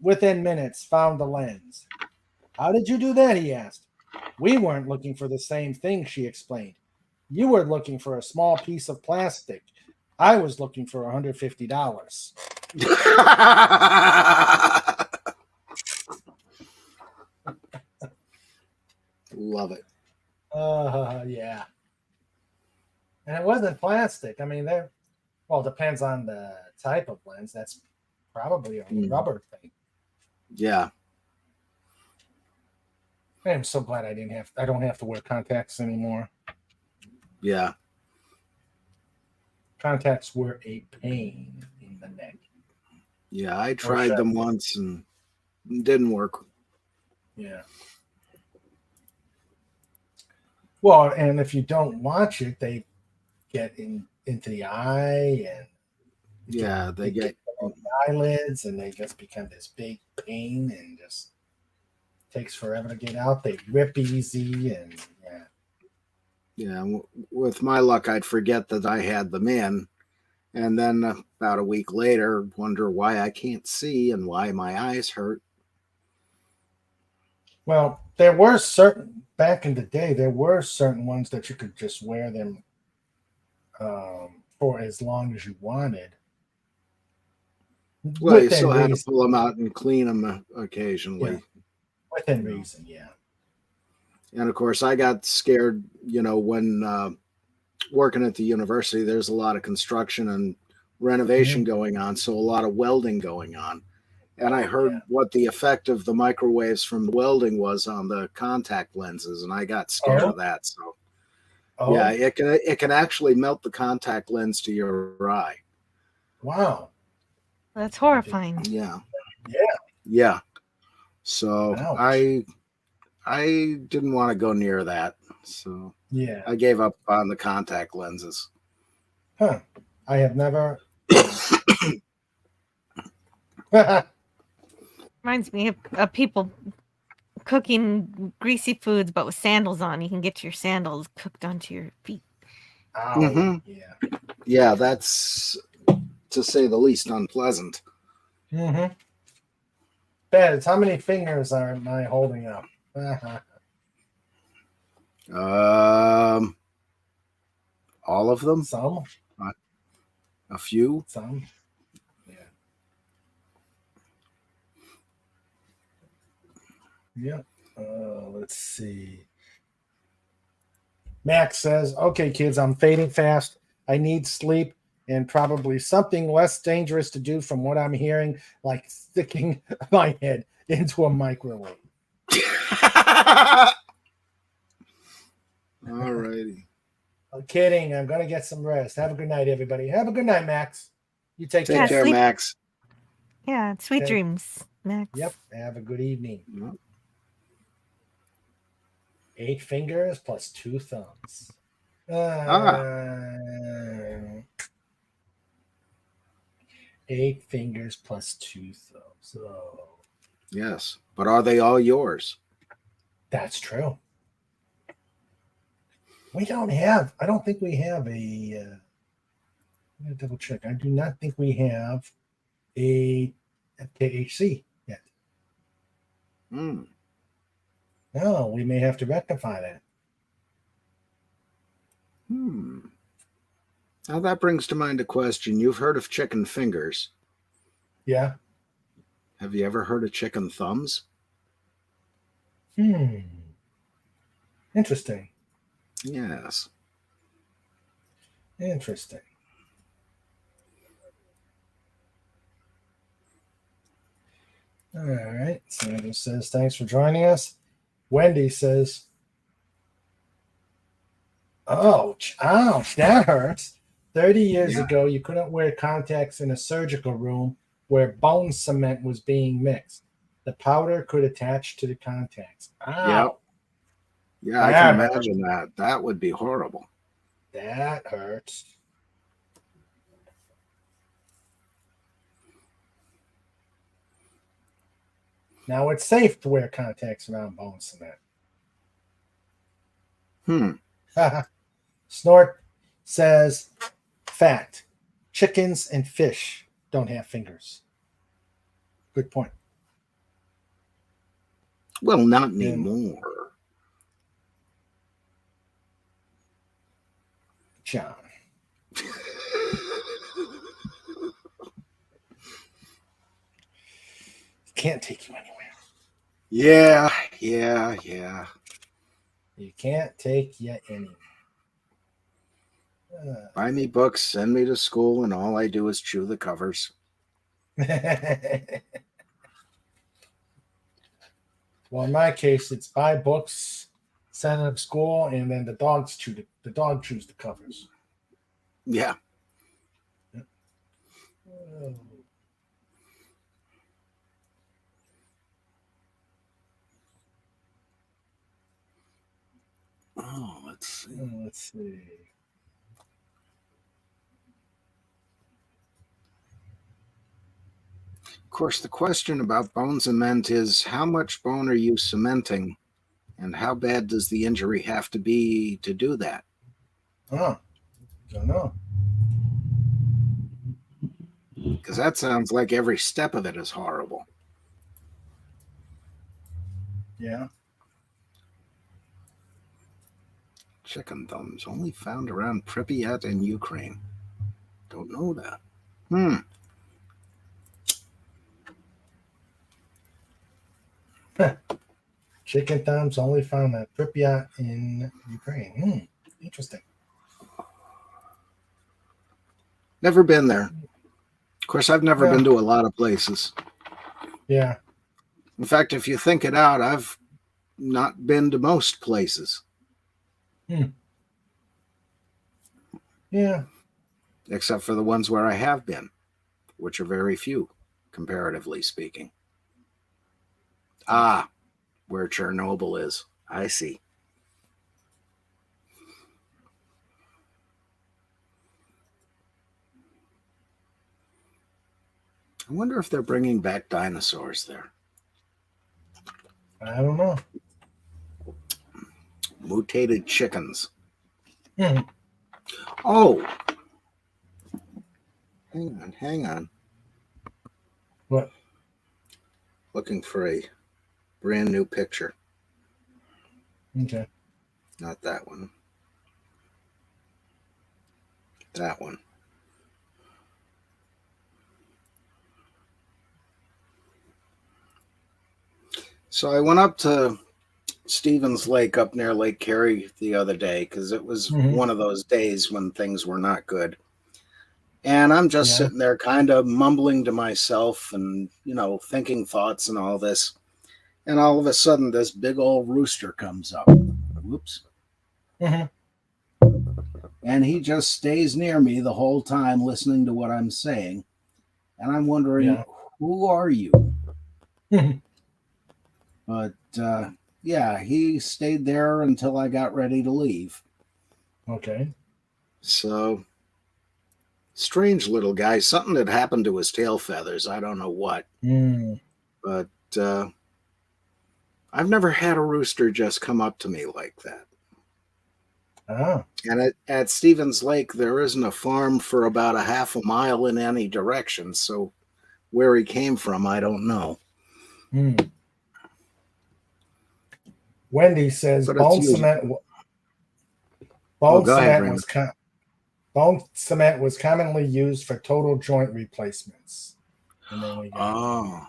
within minutes found the lens. How did you do that? He asked. We weren't looking for the same thing, she explained. You were looking for a small piece of plastic. I was looking for $150. Love it. Yeah. And it wasn't plastic. I mean, depends on the type of lens. That's probably a rubber thing. Yeah. I'm so glad I don't have to wear contacts anymore. Yeah. Contacts were a pain in the neck. Yeah, I tried them once and didn't work. Yeah. Well, and if you don't watch it, they get into the eye and Yeah, they get on the eyelids, and they just become this big pain, and just takes forever to get out. They rip easy, and yeah. yeah. With my luck, I'd forget that I had them in, and then about a week later, wonder why I can't see and why my eyes hurt. Well, there were certain back in the day. There were certain ones that you could just wear them for as long as you wanted. Well, you still had to pull them out and clean them occasionally. Yeah. Within reason, yeah. And of course, I got scared, when working at the university, there's a lot of construction and renovation going on, so a lot of welding going on. And I heard what the effect of the microwaves from the welding was on the contact lenses, and I got scared of that. So, yeah, it can actually melt the contact lens to your eye. Wow. That's horrifying. Yeah. Yeah. Yeah. So Ouch. I didn't want to go near that. So Yeah. I gave up on the contact lenses. Huh. I have never. Reminds me of people cooking greasy foods, but with sandals on. You can get your sandals cooked onto your feet. Ow. Yeah. Yeah, that's, to say the least, unpleasant. Mm-hmm. Beds, how many fingers am I holding up? All of them? Some. A few? Some. Yeah. Yep. Let's see. Max says, okay, kids, I'm fading fast. I need sleep and probably something less dangerous to do from what I'm hearing, like sticking my head into a microwave. All righty. I'm kidding. I'm going to get some rest. Have a good night, everybody. Have a good night, Max. You take Yeah, care, sleep. Max. Yeah, sweet Okay. dreams, Max. Yep. Have a good evening. Yep. 8 fingers plus 2 thumbs. 8 fingers plus 2 thumbs. Oh, Yes. But are they all yours? that's true. We don't have, I don't think we have a, I'm going to double check. I do not think we have a FKHC yet. Hmm. No, we may have to rectify that. Now that brings to mind a question. You've heard of chicken fingers. Yeah. Have you ever heard of chicken thumbs? Interesting. Yes. Interesting. All right. Sandra says, thanks for joining us. Wendy says, ouch, that hurts. 30 years ago, you couldn't wear contacts in a surgical room where bone cement was being mixed. The powder could attach to the contacts. Ow. Yeah, I can imagine that. That would be horrible. That hurts. Now it's safe to wear contacts around bone cement. Snort says, fact, chickens and fish don't have fingers. Good point. Well, not anymore. John. Can't take you anywhere. Yeah. You can't take you anywhere. Buy me books, send me to school, and all I do is chew the covers. Well, in my case, it's buy books, send them to school, and then the dog chews the covers. Yeah. Let's see. Let's see. Of course, the question about bone cement is how much bone are you cementing, and how bad does the injury have to be to do that? Oh, don't know. Because that sounds like every step of it is horrible. Yeah. Chicken thumbs only found around Pripyat in Ukraine. Don't know that. Chicken thumbs only found at Pripyat in Ukraine. Interesting. Never been there. Of course, I've never Yeah. been to a lot of places. Yeah. In fact, if you think it out, I've not been to most places. Yeah. Except for the ones where I have been, which are very few, comparatively speaking. Ah, where Chernobyl is. I see. I wonder if they're bringing back dinosaurs there. I don't know. Mutated chickens. Hmm. Oh. Hang on. What? Looking for a brand new picture. Okay. Not that one. That one. So I went up to Stevens Lake up near Lake Cary the other day because it was one of those days when things were not good. And I'm just sitting there kind of mumbling to myself and, thinking thoughts and all this. And all of a sudden, this big old rooster comes up. Whoops. And he just stays near me the whole time listening to what I'm saying. And I'm wondering, who are you? But, he stayed there until I got ready to leave. Okay. So, strange little guy. Something had happened to his tail feathers. I don't know what. But I've never had a rooster just come up to me like that. Oh. And at Stevens Lake, there isn't a farm for about a half a mile in any direction. So where he came from, I don't know. Wendy says bone cement. Bone cement was commonly used for total joint replacements. And then we got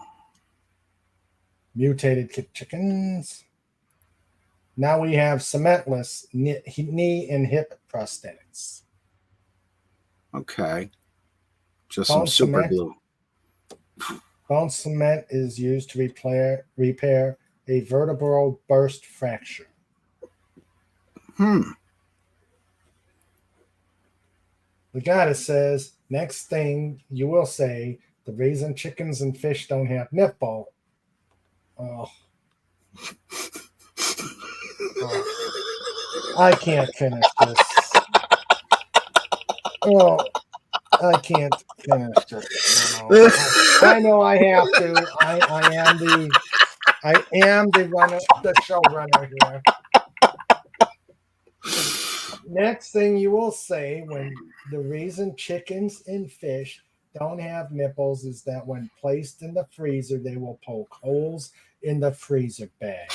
mutated chickens. Now we have cementless knee and hip prosthetics. Okay. Just some super glue. Bone cement is used to repair a vertebral burst fracture. The goddess says, next thing you will say, the reason chickens and fish don't have nipple. Oh. I can't finish this. Oh, I can't finish this. No. I know I have to. I am the showrunner here. Next thing you will say when the reason chickens and fish don't have nipples is that when placed in the freezer, they will poke holes in the freezer bag.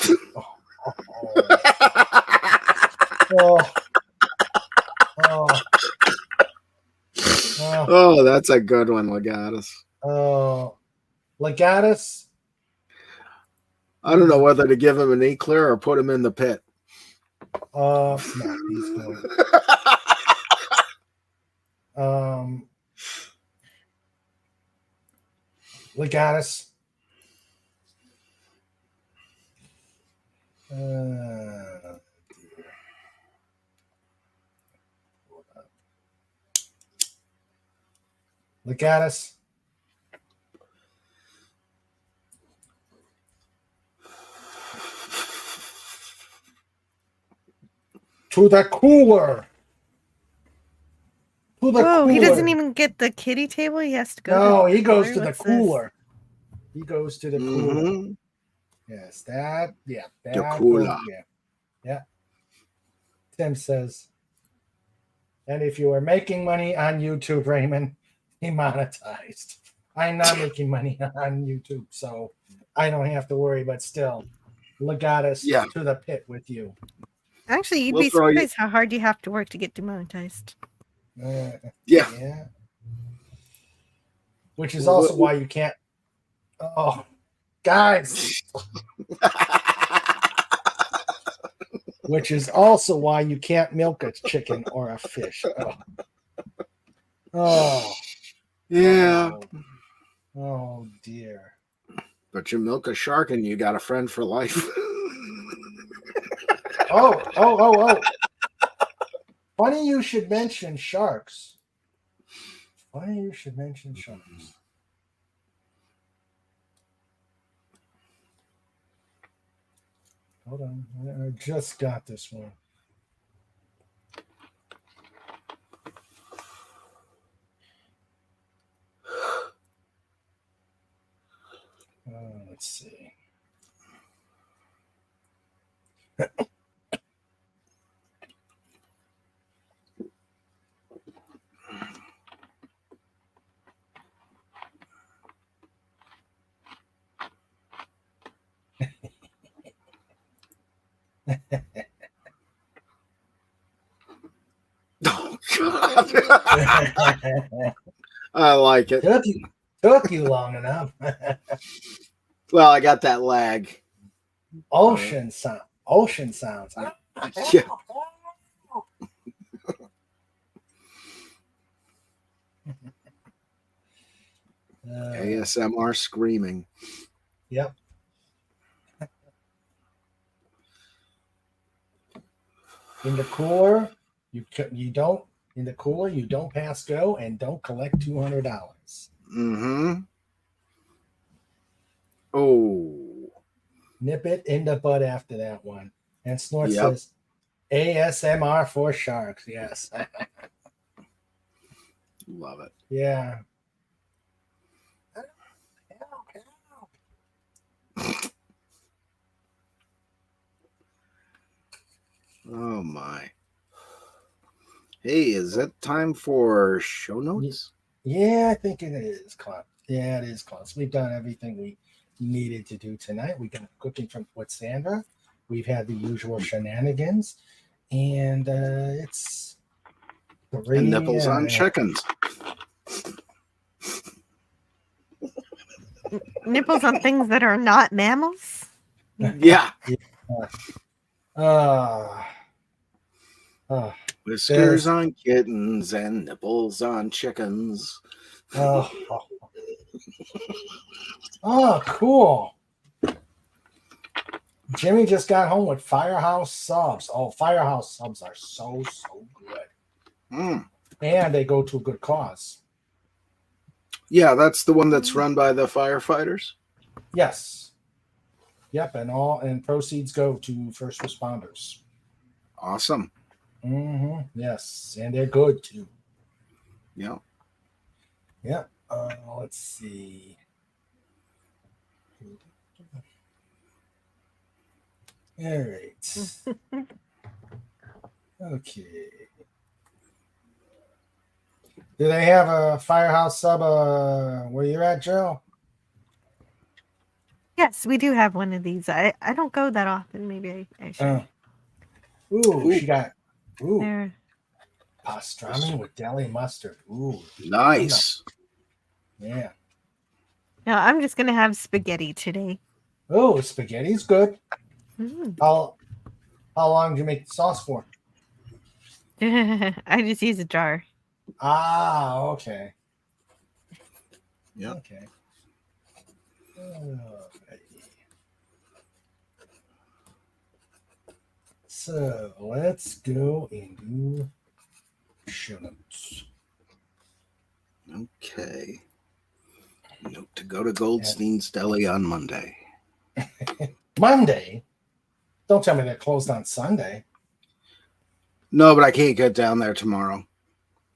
Oh, that's a good one, Legatus. Legatus? I don't know whether to give him an eclair or put him in the pit. No, he's good. Legatus. Legatus. To the cooler. To the Whoa, cooler. he doesn't even get the kiddie table. He has to go. No, to the he goes cooler? to the What's this? cooler. He goes to the cooler. Mhm. Yes, that. Yeah, that. The cooler. Yeah. Tim says, and if you were making money on YouTube, Raymond, he monetized. I'm not making money on YouTube, so I don't have to worry. But still, Legatus Yeah. to the pit with you. Actually, you'd We'll be throw you- surprised how hard you have to work to get demonetized. Yeah. Yeah. Which is Well, also what- why you can't. Oh, guys. Which is also why you can't milk a chicken or a fish. Oh. Yeah. Oh dear. But you milk a shark and you got a friend for life. Oh. Funny you should mention sharks. Hold on. I just got this one. Let's see. Oh, God. I like it. Took you long enough. Well, I got that lag. Ocean sounds. Yeah. ASMR screaming. Yep. In the cooler, you don't. In the cooler, you don't pass go and don't collect $200. Mm-hmm. Oh. Nip it in the bud after that one. And Snort Yep. says, ASMR for sharks. Yes. Love it. Yeah. Oh my. Hey, is it time for show notes? Yeah, I think it is, Clint. Yeah, it is, Clint. We've done everything we needed to do tonight. We got cooking with Sandra. We've had the usual shenanigans. And it's And nipples on chickens. Nipples on things that are not mammals? Yeah. Whiskers on kittens and nipples on chickens. Oh, cool. Jimmy just got home with Firehouse subs. Oh, Firehouse subs are so good. Mm. And they go to a good cause. Yeah, that's the one that's run by the firefighters. Yes. Yep, and proceeds go to first responders. Awesome. Mm-hmm. Yes, and they're good too. Yeah. Yeah. Let's see. All right. Okay. Do they have a Firehouse sub where you're at, Joe? Yes, we do have one of these. I don't go that often. Maybe I should. She got There. pastrami with deli mustard. Ooh, Nice. yeah. No, I'm just gonna have spaghetti today. Oh, spaghetti's good. Mm. How long do you make the sauce for? I just use a jar. Ah, okay. Yeah. Okay. Alrighty. So let's go and do show notes. Okay. Note to go to Goldstein's Deli on Monday. Monday? Don't tell me they're closed on Sunday. No, but I can't get down there tomorrow.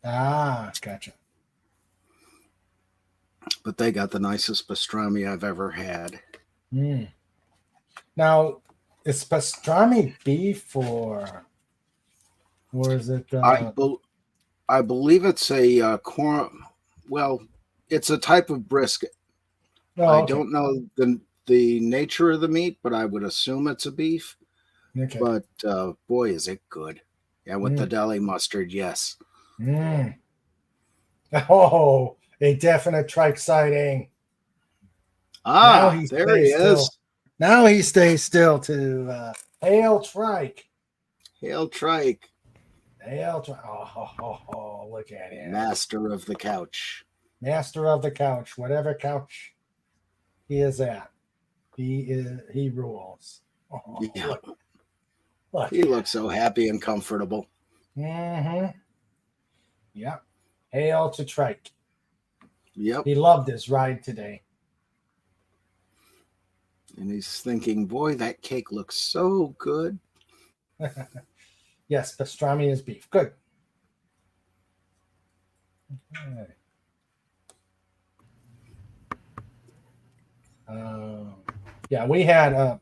Ah, gotcha. But they got the nicest pastrami I've ever had. Mm. Now, is pastrami beef or is it? I believe it's a corn. Well, it's a type of brisket. I don't know the nature of the meat, but I would assume it's a beef. Okay. But boy, is it good. Yeah, with the deli mustard, yes. Mm. Oh, a definite trike sighting. Ah, there he is. Now he stays still to hail trike. Hail trike. Hail trike. Oh, look at him. Master of the couch. Master of the couch. Whatever couch he is at, he rules. Oh, yeah. Look. He looks so happy and comfortable. Mm-hmm. Yep. Hail to trike. Yep. He loved his ride today. And he's thinking, boy, that cake looks so good. Yes, pastrami is beef. Good. Okay. Yeah, we had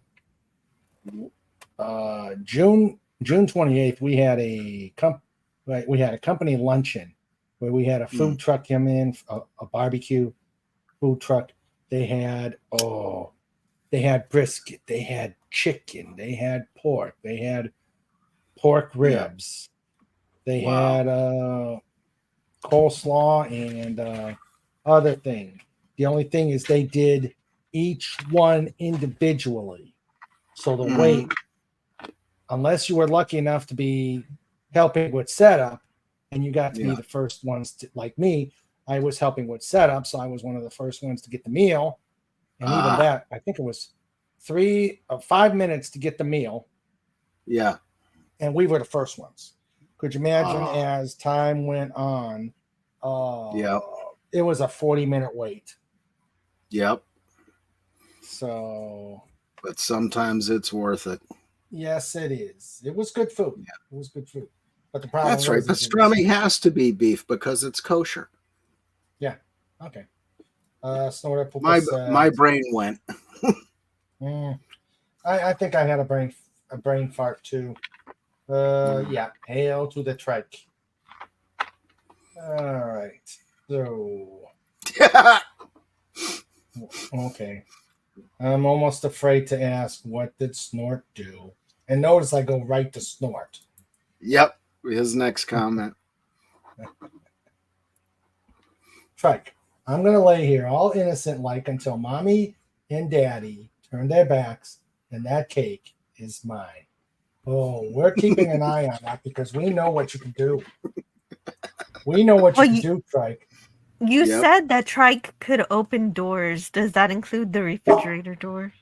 June 28th. We had a company luncheon where we had a food truck come in, a barbecue food truck. They had brisket, they had chicken, they had pork, they had pork ribs, they had coleslaw and other thing. The only thing is they did each one individually. So the wait, unless you were lucky enough to be helping with setup and you got to be the first ones to, like me, I was helping with setup. So I was one of the first ones to get the meal. And even that, I think it was 3 or 5 minutes to get the meal. Yeah. And we were the first ones. Could you imagine as time went on? It was a 40-minute wait. Yep. So. But sometimes it's worth it. Yes, it is. It was good food. Yeah. It was good food. But the problem That's right. Pastrami has to be beef because it's kosher. Yeah. Okay. Snorter my brain went. I think I had a brain fart too. Yeah. Hail to the trike. All right. So. Okay. I'm almost afraid to ask, what did Snort do? And notice I go right to Snort. Yep. His next comment. Trike, I'm going to lay here all innocent like until mommy and daddy turn their backs and that cake is mine. Oh, we're keeping an eye on that because we know what you can do. We know what you can do, Trike. You said that Trike could open doors. Does that include the refrigerator door?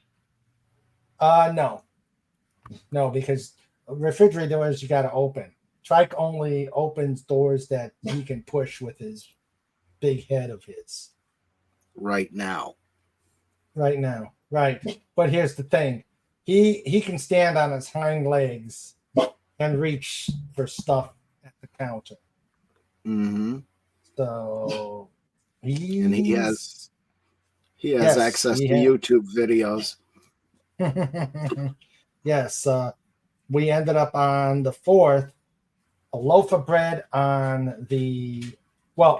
No, because refrigerator doors you got to open. Trike only opens doors that he can push with his big head of his. Right now. Right. But here's the thing: he can stand on his hind legs and reach for stuff at the counter. Mm-hmm. So he has access to YouTube videos. Yes. We ended up on the 4th, a loaf of bread on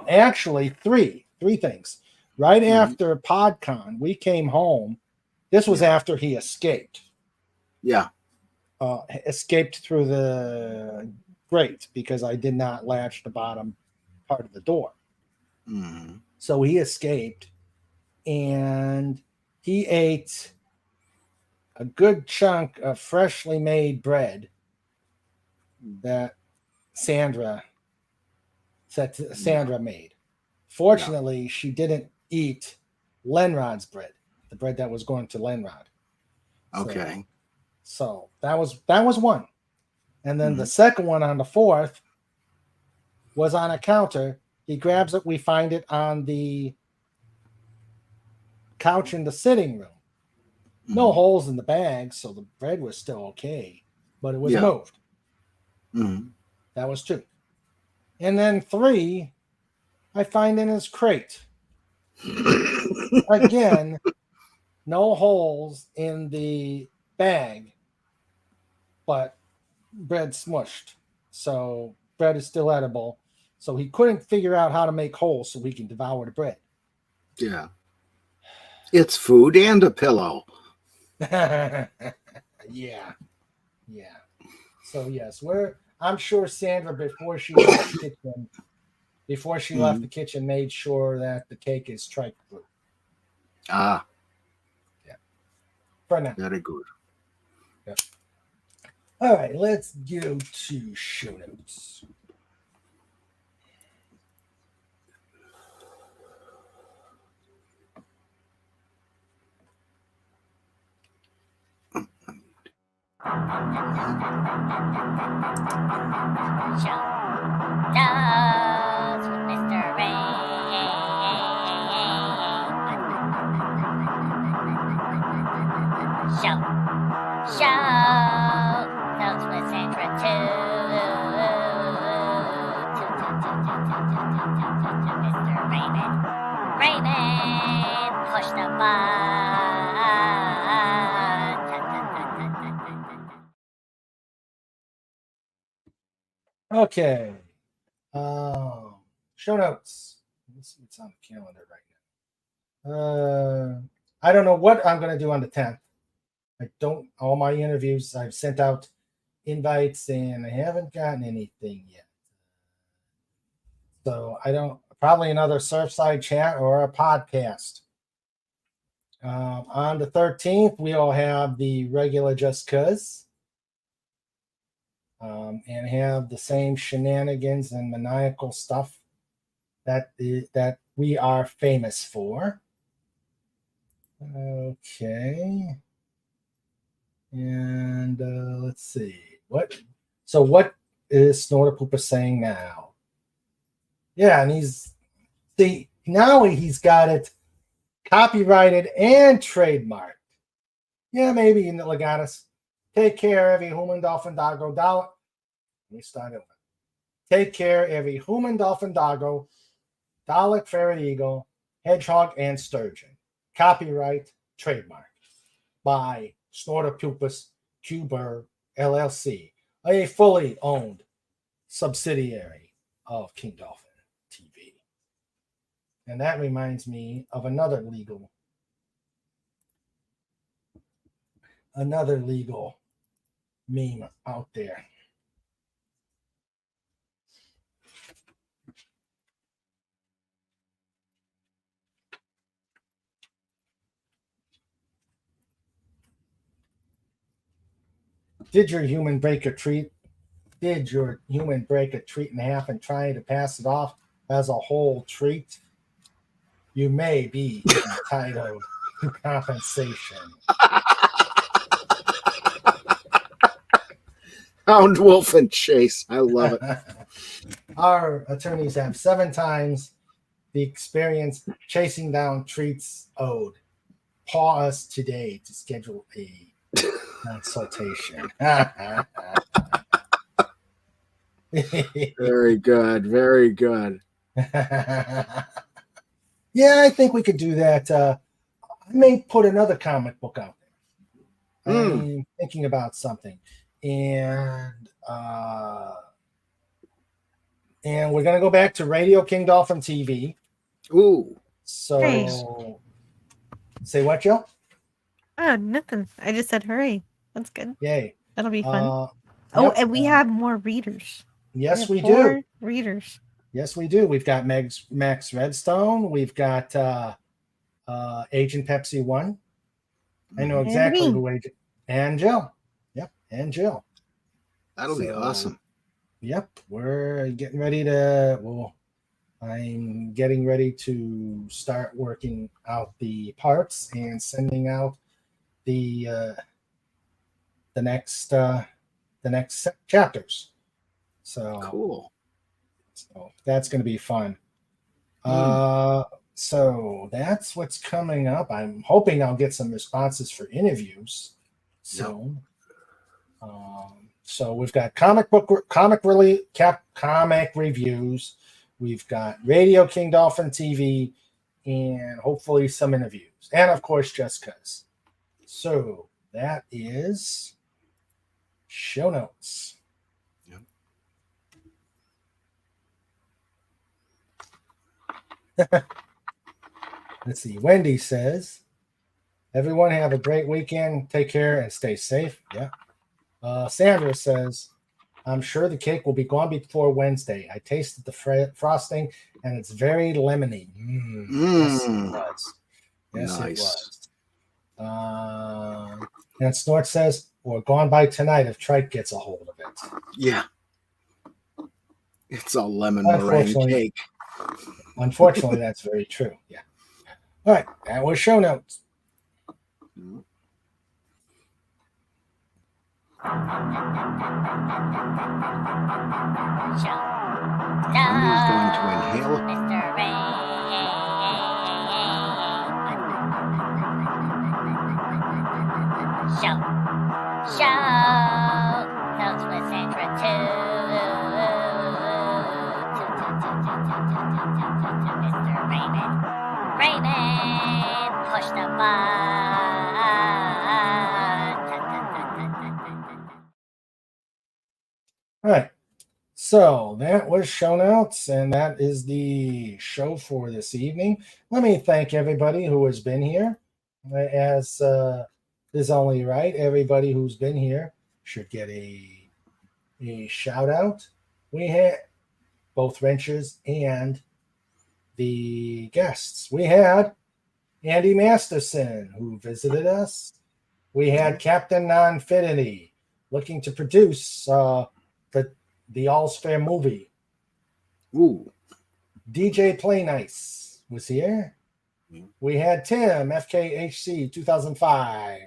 actually three things. Right after PodCon, we came home. This was after he escaped. Yeah. Escaped through the grate because I did not latch the bottom part of the door. Mm-hmm. So he escaped and he ate a good chunk of freshly made bread that Sandra made. Fortunately, she didn't eat Lenrod's bread, the bread that was going to Lenrod. Okay. So that was one. And then the second one on the 4th was on a counter. He grabs it. We find it on the couch in the sitting room. No holes in the bag, so the bread was still okay, but it was moved. Mm-hmm. That was 2. And then 3, I find in his crate. Again, no holes in the bag, but bread smushed. So bread is still edible. So he couldn't figure out how to make holes so we can devour the bread. Yeah. It's food and a pillow. Yeah. So yes, I'm sure Sandra before she left the kitchen made sure that the cake is tripe proof. Ah. Yeah. For now. Very good. Yep. All right, let's go to show notes. Shows with Mr. Rain. Shows with Sandra too. Mr. Raymond, push the button. Okay. Show notes. Let's see what's on the calendar right now. I don't know what I'm going to do on the 10th. All my interviews, I've sent out invites and I haven't gotten anything yet. So probably another Surfside chat or a podcast. On the 13th, we'll have the regular Just Cuz. And have the same shenanigans and maniacal stuff that we are famous for. Okay. And let's see. What is Snorter Pooper saying now? Yeah, and now he's got it copyrighted and trademarked. Yeah, maybe in the Legatus. Take care, every human, dolphin, doggo, dollar. Let me start over. Take care, every human, dolphin, doggo, Dalek, ferret, eagle, hedgehog, and sturgeon. Copyright, trademark by Snorter Pupus Cuber LLC, a fully owned subsidiary of King Dolphin TV. And that reminds me of another legal meme out there. Did your human break a treat in half and try to pass it off as a whole treat? You may be entitled to compensation. Hound, wolf, and chase. I love it. Our attorneys have 7 times the experience chasing down treats owed. Call us today to schedule a consultation. Very good. Very good. Yeah, I think we could do that. I may put another comic book out there. I'm thinking about something. And we're going to go back to Radio King Dolphin TV. Ooh. So, Nice. Say what, Joe? Oh, nothing. I just said hooray. That's good. Yay. That'll be fun. Yep, and we have more readers. Yes, we have do. 4 readers. Yes, we do. We've got Max Redstone. We've got Agent Pepsi 1. I know exactly who Agent. And Jill. Yep, and Jill. That'll be awesome. Yep, we're getting ready to. I'm getting ready to start working out the parts and sending out the next chapters. So cool. So that's going to be fun. So that's what's coming up. I'm hoping I'll get some responses for interviews soon. So we've got comic reviews. We've got Radio King Dolphin TV, and hopefully some interviews, and of course Just Cuz. So that is show notes. Yep. Let's see. Wendy says, "Everyone have a great weekend. Take care and stay safe." Yeah. Sandra says, "I'm sure the cake will be gone before Wednesday. I tasted the frosting and it's very lemony." Yes, it was. Yes, nice. It was. And Snort says, "Or gone by tonight if Trike gets a hold of it." Yeah. It's a lemon meringue cake. Unfortunately, that's very true. Yeah. All right. That was show notes. Andy's going to inhale. Mr. Rain. Show. Notes with Sandra too. Mr. Raymond. Push the button. All right. So that was show notes, and that is the show for this evening. Let me thank everybody who has been here. As is only right, everybody who's been here should get a shout out. We had both wrenchers and the guests. We had Andy Masterson, who visited us. We had Captain Nonfinity, looking to produce the All's Fair movie. Ooh. DJ Play Nice was here. We had Tim, FKHC 2005.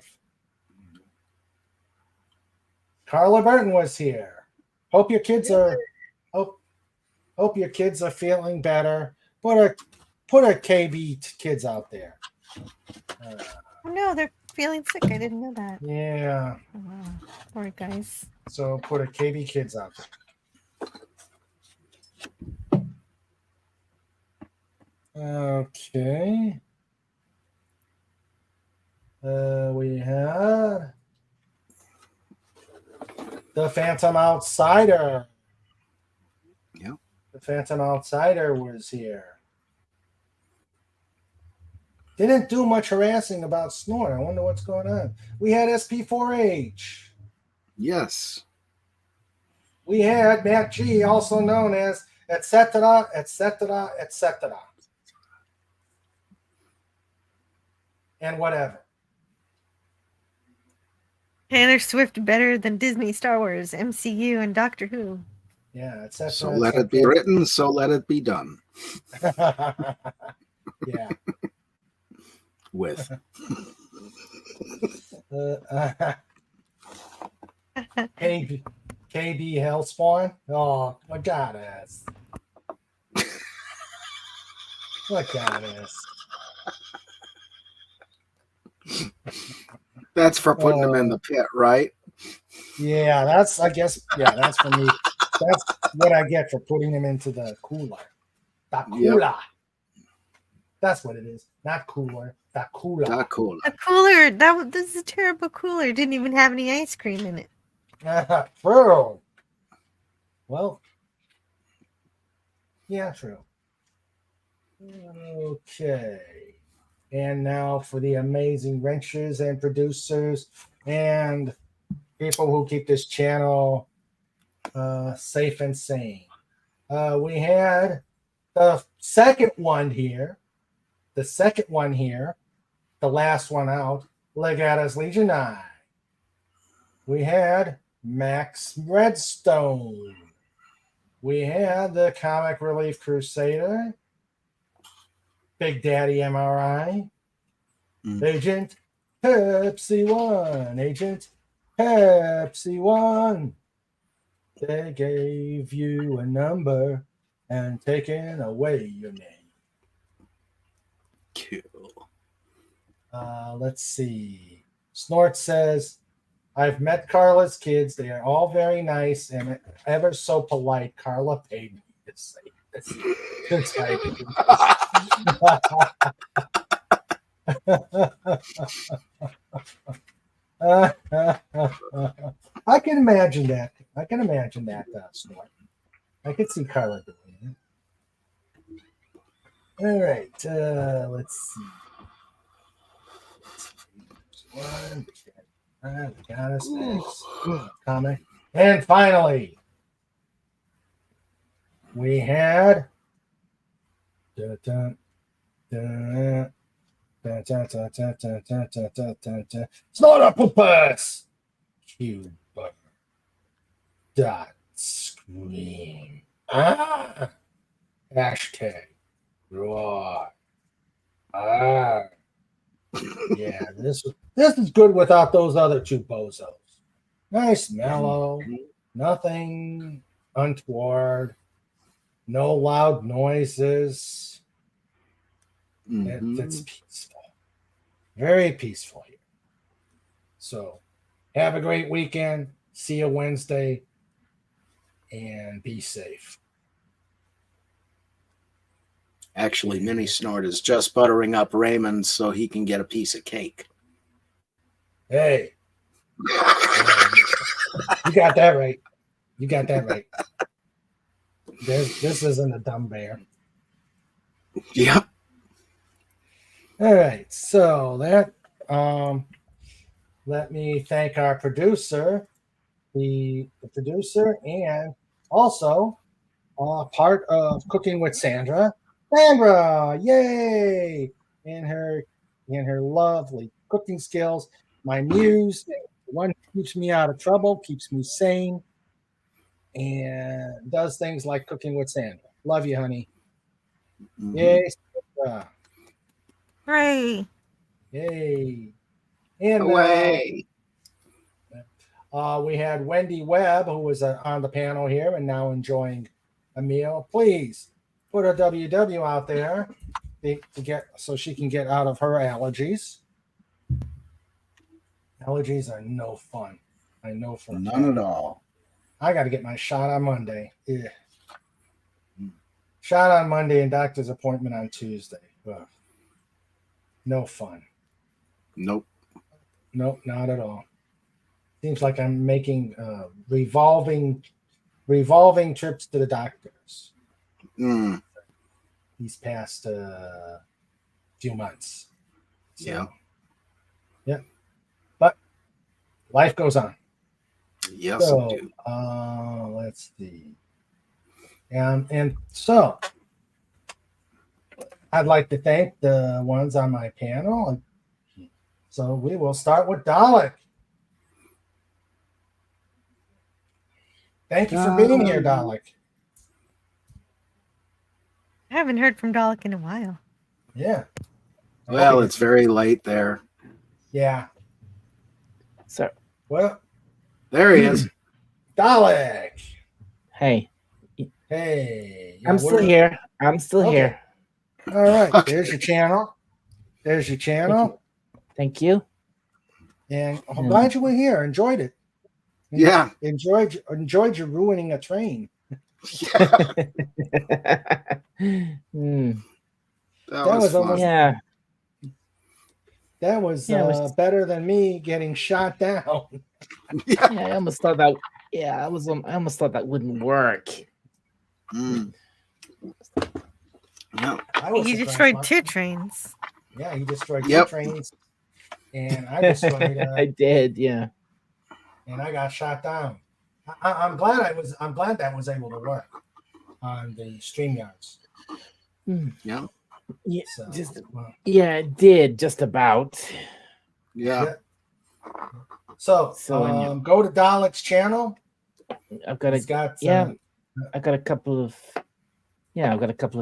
Carla Burton was here. Hope your kids are feeling better. Put a KB kids out there. Oh no, they're feeling sick. I didn't know that. Yeah. Oh, wow. Poor guys. So put a KB kids out there. Okay. We had the Phantom Outsider. Yeah. The Phantom Outsider was here. Didn't do much harassing about Snort. I wonder what's going on. We had SP4H. Yes. We had Matt G, also known as etc., etc., etc. And whatever. Taylor Swift better than Disney, Star Wars, MCU, and Doctor Who. Yeah, etc. So let it be written, so let it be done. Yeah. With. KB Hellspawn. Oh, what goddess. What goddess. That's for putting them in the pit, right? Yeah, that's for me. That's what I get for putting them into the cooler. The cooler. Yep. That's what it is. Not cooler. The cooler. The cooler. The cooler. This is a terrible cooler. It didn't even have any ice cream in it. True. Well, yeah, true. Okay. And now for the amazing wrenchers and producers and people who keep this channel safe and sane. We had the second one here, the last one out, Legatus Legionii. We had Max Redstone. We had the Comic Relief Crusader, Big Daddy MRI, Agent Pepsi One. They gave you a number and taken away your name. Cool. Let's see. Snort says, I've met Carla's kids. They are all very nice and ever so polite. Carla paid me to say this. Since I can imagine that. I can imagine that, Snort. I could see Carla doing it. All right, let's see. One, we got us next comic, and finally, we had. Slaughter Puppets! Cuba. Dot scream. Ah! Hashtag. Roar. Ah. Yeah, this is good without those other two bozos. Nice, mellow, nothing untoward, no loud noises. It's peaceful, very peaceful here. So, have a great weekend. See you Wednesday, and be safe. Actually, Mini Snort is just buttering up Raymond so he can get a piece of cake. Hey, you got that right. You got that right. This isn't a dumb bear. Yep. All right, so that let me thank our producer, the producer, and also part of Cooking with Sandra. Sandra, yay! And her lovely cooking skills. My muse, the one who keeps me out of trouble, keeps me sane, and does things like Cooking with Sandra. Love you, honey. Yay, Sandra. Hooray! Yay. And Away. we had Wendy Webb, who was on the panel here and now enjoying a meal. Please put a WW out there to get so she can get out of her allergies. Allergies are no fun. I know for None at all. I got to get my shot on Monday. Yeah. Shot on Monday and doctor's appointment on Tuesday. Ugh. No fun. Nope. Nope, not at all. Seems like I'm making revolving trips to the doctors these past few months. So, Yeah. Yeah. But life goes on. Yes, So, it do. let's see. And so I'd like to thank the ones on my panel. So we will start with Dalek. Thank you for being here, Dalek. I haven't heard from Dalek in a while. Yeah. Well, it's very late there. Yeah. So, Well, There he is. Dalek. hey, Hey. I'm still here. I'm still Okay. here. All right. Okay. There's your channel. There's your channel. Thank you. And I'm glad you were here. Enjoyed it. Yeah. Enjoyed you ruining a train. Hmm. That was was fun. almost- Yeah. That was Yeah, it was- better than me getting shot down. Yeah, I almost thought that. Yeah, I almost thought that wouldn't work. Mm. No. I was You surprised destroyed by- 2 trains. Yeah, he destroyed Yep. 2 trains, and I destroyed. I did. Yeah. And I got shot down. I'm glad I'm glad that was able to work on the StreamYards. Yeah. Yeah. So, Just well, yeah, it did just about. Yeah. so So, go to Dalek's channel. I've got He's got yeah. I've got a couple of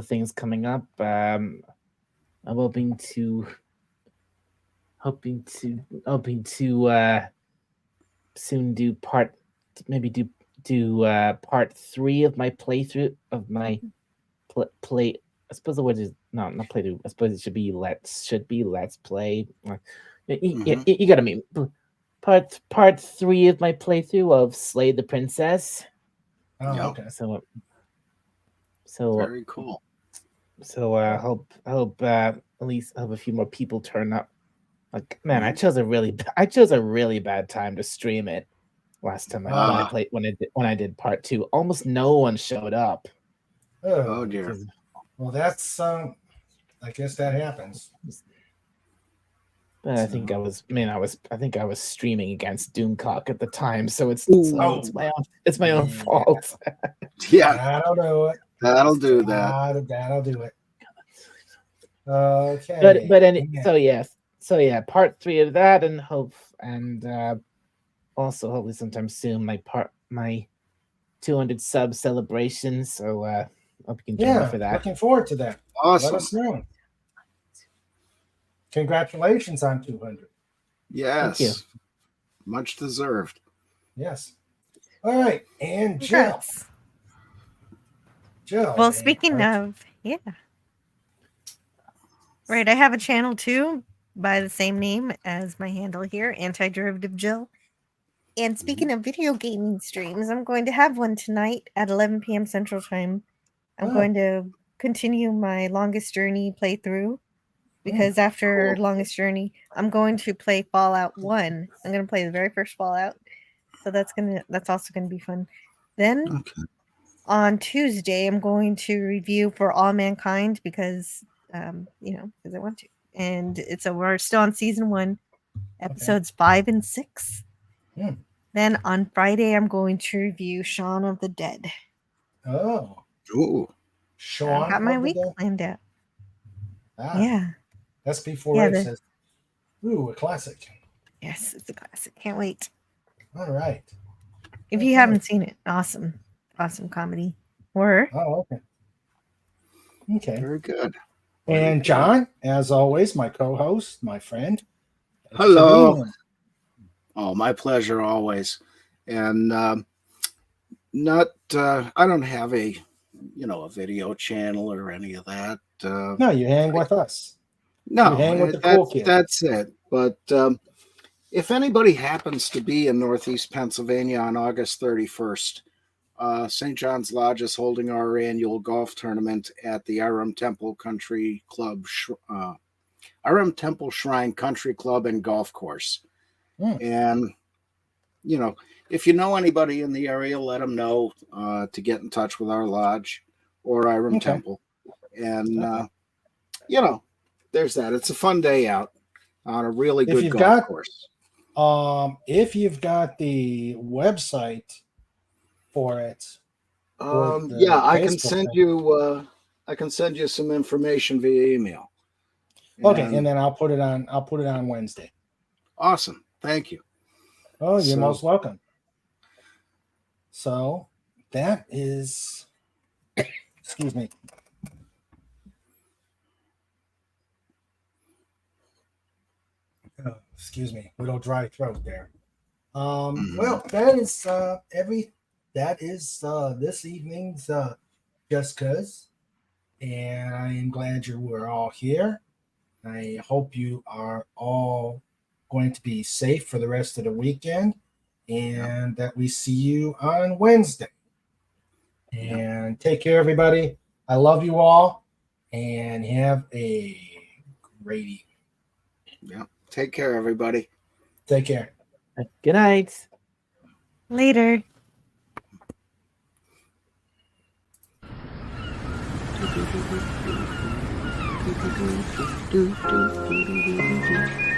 things coming up. I'm hoping to soon do part 3 of my playthrough of my play. I suppose the word is not playthrough. I suppose it should be let's play. You gotta mean part 3 of my playthrough of Slay the Princess. Oh, Yep. okay. So Very cool. I hope at least I hope a few more people turn up. Like, man, I chose a really bad time to stream it last time when I played when I did part 2. Almost no one showed up. Oh dear. Well, that's I guess that happens. But I think I was streaming against Doomcock at the time, so it's my own fault. Yeah, That'll do it. that'll do that. That'll do it. Okay. So yeah, part 3 of that, and also hopefully sometime soon my 200 sub celebration. So hope you can join me for that. Looking forward to that. Awesome. Let us know. Congratulations on 200. Yes. Thank you. Much deserved. Yes. All right, and Jill. Congrats. Jill. Well, speaking of, yeah. Right, I have a channel too by the same name as my handle here, Anti-Derivative Jill. And speaking of video gaming streams, I'm going to have one tonight at 11 p.m. Central Time. I'm going to continue my Longest Journey playthrough because after Longest Journey, I'm going to play Fallout 1. I'm going to play the very first Fallout. So that's also going to be fun. Then on Tuesday, I'm going to review For All Mankind because because I want to. And we're still on season 1, episodes 5 and 6. Then on Friday, I'm going to review Shaun of the Dead. Oh. Ooh. Shaun I got my of the week Dead? planned out. Yeah. That's before races. Ooh, a classic. Yes, it's a classic. Can't wait. All right. If you haven't seen it, awesome comedy. Horror. Oh, okay. Okay. Very good. And John, as always, my co-host, my friend. Hello. Oh, my pleasure always. And I don't have a video channel or any of that. No, you hang with us. No, you hang with the cool kids. That's it. But if anybody happens to be in Northeast Pennsylvania on August 31st, St. John's Lodge is holding our annual golf tournament at the RM Temple Country Club, RM Temple Shrine Country Club and Golf Course. And, if you know anybody in the area, let them know to get in touch with our lodge or RM Temple. And, there's that. It's a fun day out on a really good golf course. If you've got the website for it. I can send you some information via email. Okay, and then I'll put it on Wednesday. Awesome. Thank you. Oh, you're most welcome. So that is excuse me. Oh, excuse me, little dry throat there. Well, that is this evening's Just Cuz, and I am glad you were all here. I hope you are all going to be safe for the rest of the weekend, and that we see you on Wednesday. And take care, everybody. I love you all, and have a great evening. Yeah. Take care, everybody. Take care. Good night. Later. Do, do, do, do, do, do, do, do, do, do, do.